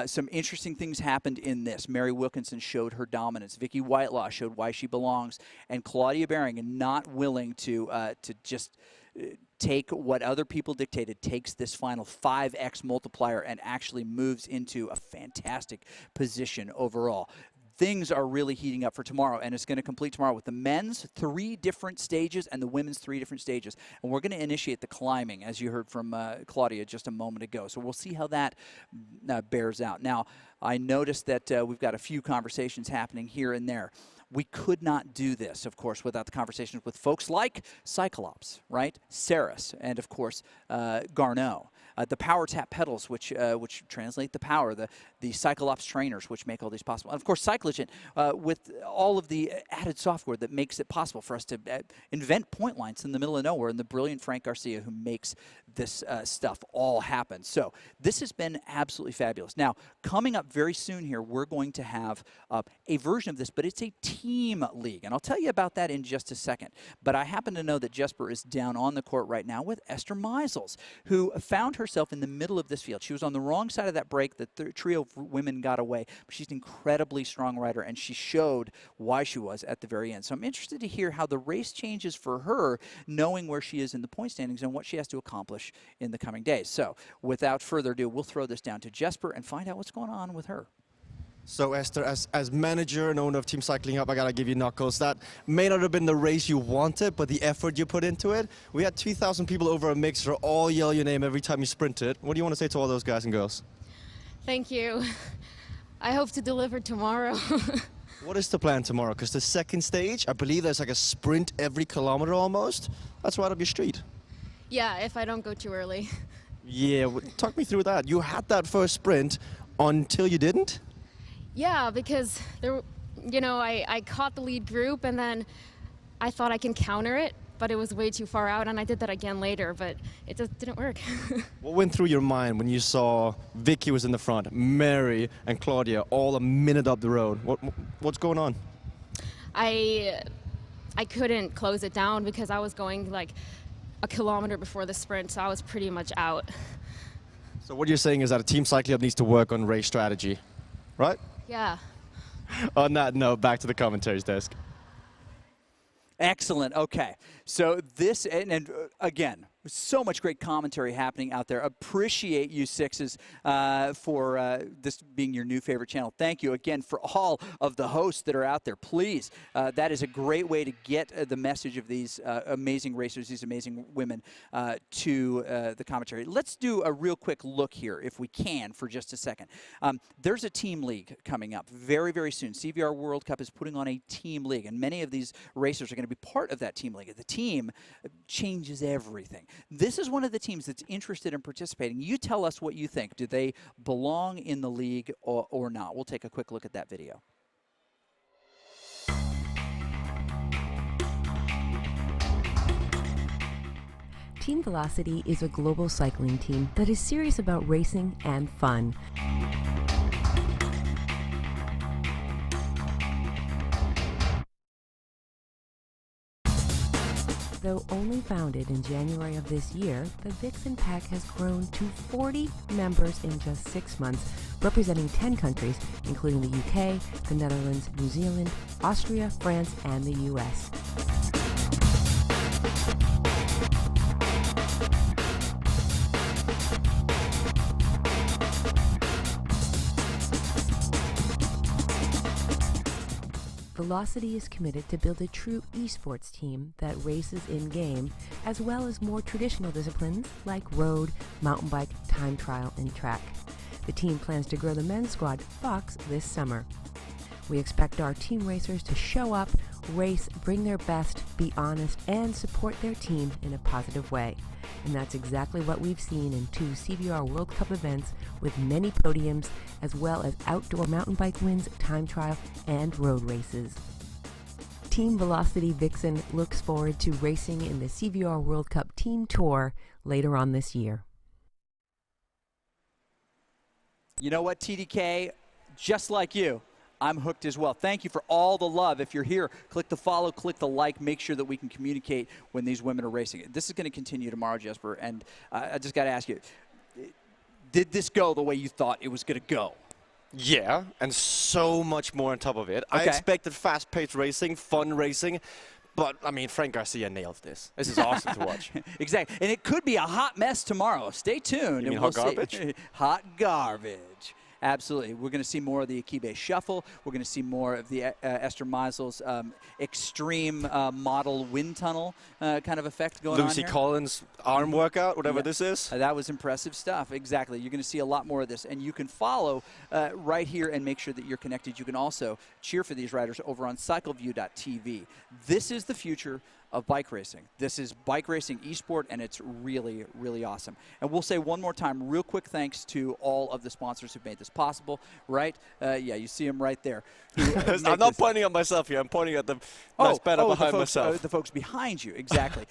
Some interesting things happened in this. Mary Wilkinson showed her dominance. Vicky Whitelaw showed why she belongs. And Claudia Baring, not willing to just take what other people dictated, takes this final 5x multiplier and actually moves into a fantastic position overall. Things are really heating up for tomorrow, and it's going to complete tomorrow with the men's 3 different stages and the women's 3 different stages. And we're going to initiate the climbing, as you heard from Claudia just a moment ago. So we'll see how that bears out. Now, I noticed that we've got a few conversations happening here and there. We could not do this, of course, without the conversations with folks like Cyclops, right? Saris, and, of course, Garneau. The Power Tap pedals, which translate the power, the Cyclops trainers, which make all these possible. And, of course, Cyclogen, with all of the added software that makes it possible for us to invent point lines in the middle of nowhere, and the brilliant Frank Garcia who makes this stuff all happen. So this has been absolutely fabulous. Now, coming up very soon here, we're going to have a version of this, but it's a team league, and I'll tell you about that in just a second. But I happen to know that Jesper is down on the court right now with Esther Meisels, who found herself in the middle of this field. She was on the wrong side of that break. The trio of women got away. But she's an incredibly strong rider, and she showed why she was at the very end. So I'm interested to hear how the race changes for her, knowing where she is in the point standings and what she has to accomplish in the coming days. So without further ado, we'll throw this down to Jesper and find out what's going on with her. So, Esther, as manager and owner of Team Cycling Up, I got to give you knuckles. That may not have been the race you wanted, but the effort you put into it. We had 2,000 people over a mixer all yell your name every time you sprinted. What do you want to say to all those guys and girls? Thank you. I hope to deliver tomorrow. What is the plan tomorrow? Because the second stage, I believe there's like a sprint every kilometer almost. That's right up your street. Yeah, if I don't go too early. Yeah, talk me through that. You had that first sprint until you didn't? Yeah, because I caught the lead group, and then I thought I can counter it, but it was way too far out, and I did that again later, but it just didn't work. What went through your mind when you saw Vicky was in the front, Mary and Claudia all a minute up the road? What's going on? I couldn't close it down because I was going like a kilometer before the sprint, so I was pretty much out. So what you're saying is that a Team Cycling Up needs to work on race strategy, right? Yeah. On that note, back to the commentaries desk. Excellent. Okay. So this, and again, So much great commentary happening out there. Appreciate you Sixes for this being your new favorite channel. Thank you again for all of the hosts that are out there. Please, that is a great way to get the message of these amazing racers, these amazing women to the commentary. Let's do a real quick look here, if we can, for just a second. There's a team league coming up very, very soon. CVR World Cup is putting on a team league, and many of these racers are going to be part of that team league. The team changes everything. This is one of the teams that's interested in participating. You tell us what you think. Do they belong in the league or not? We'll take a quick look at that video. Team Velocity is a global cycling team that is serious about racing and fun. Though only founded in January of this year, the Vixen Pack has grown to 40 members in just 6 months, representing 10 countries, including the UK, the Netherlands, New Zealand, Austria, France, and the US. Velocity is committed to build a true esports team that races in-game, as well as more traditional disciplines like road, mountain bike, time trial, and track. The team plans to grow the men's squad, Fox, this summer. We expect our team racers to show up, race, bring their best, be honest, and support their team in a positive way. And that's exactly what we've seen in 2 CVR World Cup events with many podiums, as well as outdoor mountain bike wins, time trial, and road races. Team Velocity Vixen looks forward to racing in the CVR World Cup Team Tour later on this year. You know what, TDK? Just like you, I'm hooked as well. Thank you for all the love. If you're here, click the follow, click the like, make sure that we can communicate when these women are racing. This is going to continue tomorrow, Jesper, and I just got to ask you, did this go the way you thought it was going to go? Yeah, and so much more on top of it. Okay. I expected fast-paced racing, fun racing, but, I mean, Frank Garcia nailed this. This is awesome to watch. Exactly, and it could be a hot mess tomorrow. Stay tuned. You mean hot garbage? Hot garbage. Absolutely. We're going to see more of the Akibe Shuffle. We're going to see more of the Esther Meisel's extreme model wind tunnel kind of effect going on Lucy here. Collins' arm workout, whatever this is. That was impressive stuff. Exactly. You're going to see a lot more of this. And you can follow right here and make sure that you're connected. You can also cheer for these riders over on cycleview.tv. This is the future of bike racing. This is bike racing esport, and it's really, really awesome. And we'll say one more time, real quick thanks to all of the sponsors who've made this possible, right? Yeah, you see them right there. I'm not pointing at myself here. I'm pointing at the nice banner behind myself. The folks behind you, exactly.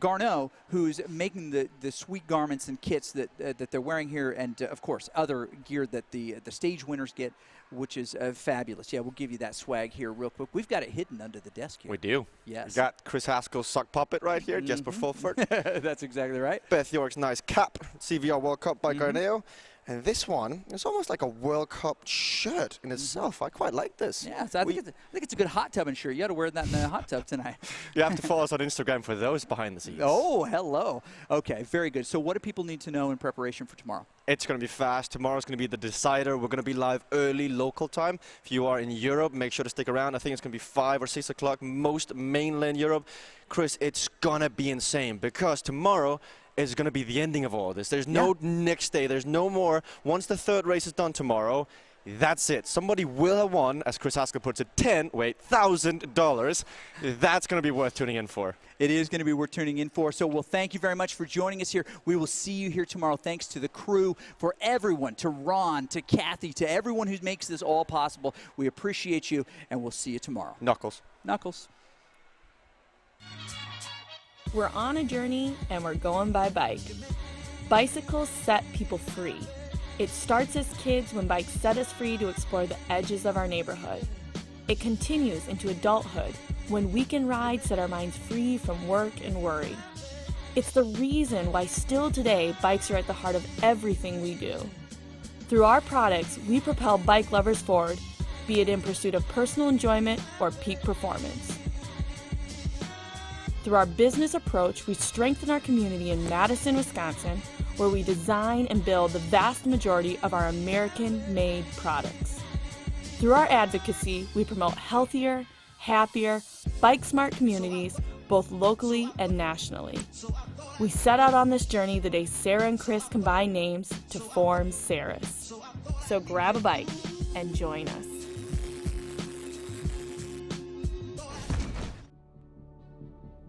Garneau, who's making the sweet garments and kits that they're wearing here, and, of course, other gear that the stage winners get, which is fabulous. Yeah, we'll give you that swag here real quick. We've got it hidden under the desk here. We do. Yes. We got Chris Haskell's sock puppet right here, Jesper Fulford. That's exactly right. Beth York's nice cap, CVR World Cup by Garneau. And this one is almost like a World Cup shirt in itself. I quite like this. Yeah, so I think it's a good hot tubbing shirt. You ought to wear that in the hot tub tonight. You have to follow us on Instagram for those behind the scenes. Oh, hello. Okay, very good. So what do people need to know in preparation for tomorrow? It's going to be fast. Tomorrow's going to be the decider. We're going to be live early local time. If you are in Europe, make sure to stick around. I think it's going to be 5 or 6 o'clock, most mainland Europe. Chris, it's going to be insane because tomorrow is going to be the ending of all this. There's no next day. There's no more. Once the third race is done tomorrow, that's it. Somebody will have won, as Chris Haskell puts it, $1,000. That's going to be worth tuning in for. It is going to be worth tuning in for. So we'll thank you very much for joining us here. We will see you here tomorrow. Thanks to the crew, for everyone, to Ron, to Kathy, to everyone who makes this all possible. We appreciate you, and we'll see you tomorrow. Knuckles. Knuckles. We're on a journey and we're going by bike. Bicycles set people free. It starts as kids when bikes set us free to explore the edges of our neighborhood. It continues into adulthood when weekend rides set our minds free from work and worry. It's the reason why still today bikes are at the heart of everything we do. Through our products, we propel bike lovers forward, be it in pursuit of personal enjoyment or peak performance. Through our business approach, we strengthen our community in Madison, Wisconsin, where we design and build the vast majority of our American-made products. Through our advocacy, we promote healthier, happier, bike-smart communities, both locally and nationally. We set out on this journey the day Sarah and Chris combined names to form Sarah's. So grab a bike and join us.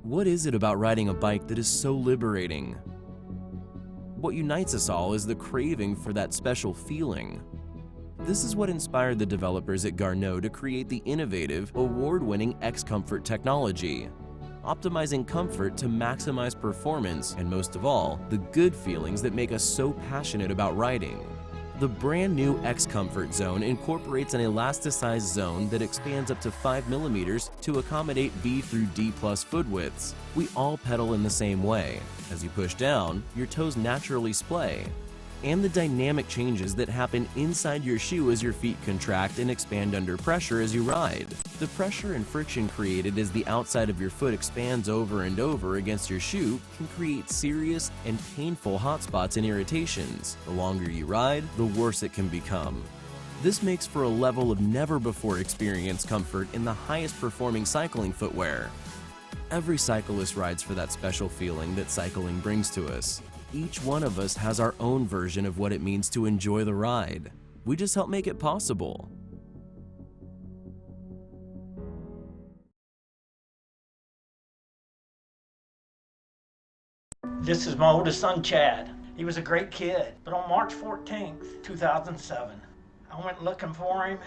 What is it about riding a bike that is so liberating? What unites us all is the craving for that special feeling. This is what inspired the developers at Garneau to create the innovative, award-winning X-Comfort technology, optimizing comfort to maximize performance and, most of all, the good feelings that make us so passionate about riding. The brand new X-Comfort Zone incorporates an elasticized zone that expands up to 5 millimeters to accommodate B through D+ foot widths. We all pedal in the same way. As you push down, your toes naturally splay. And the dynamic changes that happen inside your shoe as your feet contract and expand under pressure as you ride. The pressure and friction created as the outside of your foot expands over and over against your shoe can create serious and painful hot spots and irritations. The longer you ride, the worse it can become. This makes for a level of never-before experienced comfort in the highest performing cycling footwear. Every cyclist rides for that special feeling that cycling brings to us. Each one of us has our own version of what it means to enjoy the ride. We just help make it possible. This is my oldest son, Chad. He was a great kid, but on March 14th, 2007, I went looking for him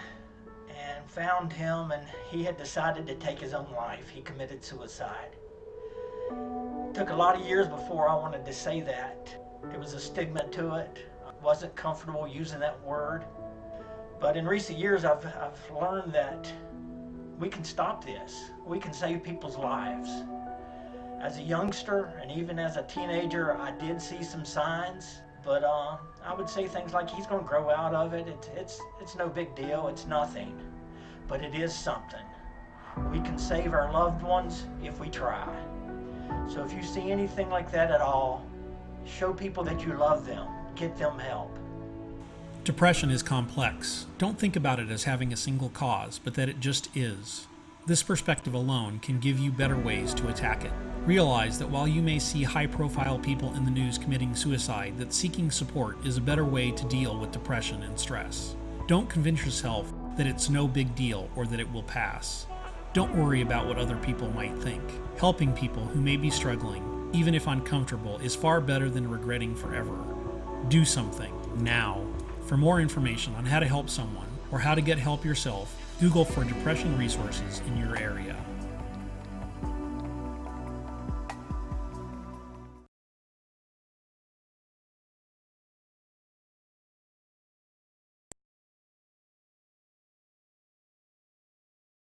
and found him, and he had decided to take his own life. He committed suicide. It took a lot of years before I wanted to say that. There was a stigma to it. I wasn't comfortable using that word. But in recent years, I've learned that we can stop this. We can save people's lives. As a youngster and even as a teenager, I did see some signs, but I would say things like, he's going to grow out of it. It's no big deal. It's nothing. But it is something. We can save our loved ones if we try. So if you see anything like that at all, show people that you love them. Get them help. Depression is complex. Don't think about it as having a single cause, but that it just is. This perspective alone can give you better ways to attack it. Realize that while you may see high-profile people in the news committing suicide, that seeking support is a better way to deal with depression and stress. Don't convince yourself that it's no big deal or that it will pass. Don't worry about what other people might think. Helping people who may be struggling, even if uncomfortable, is far better than regretting forever. Do something now. For more information on how to help someone or how to get help yourself, Google for depression resources in your area.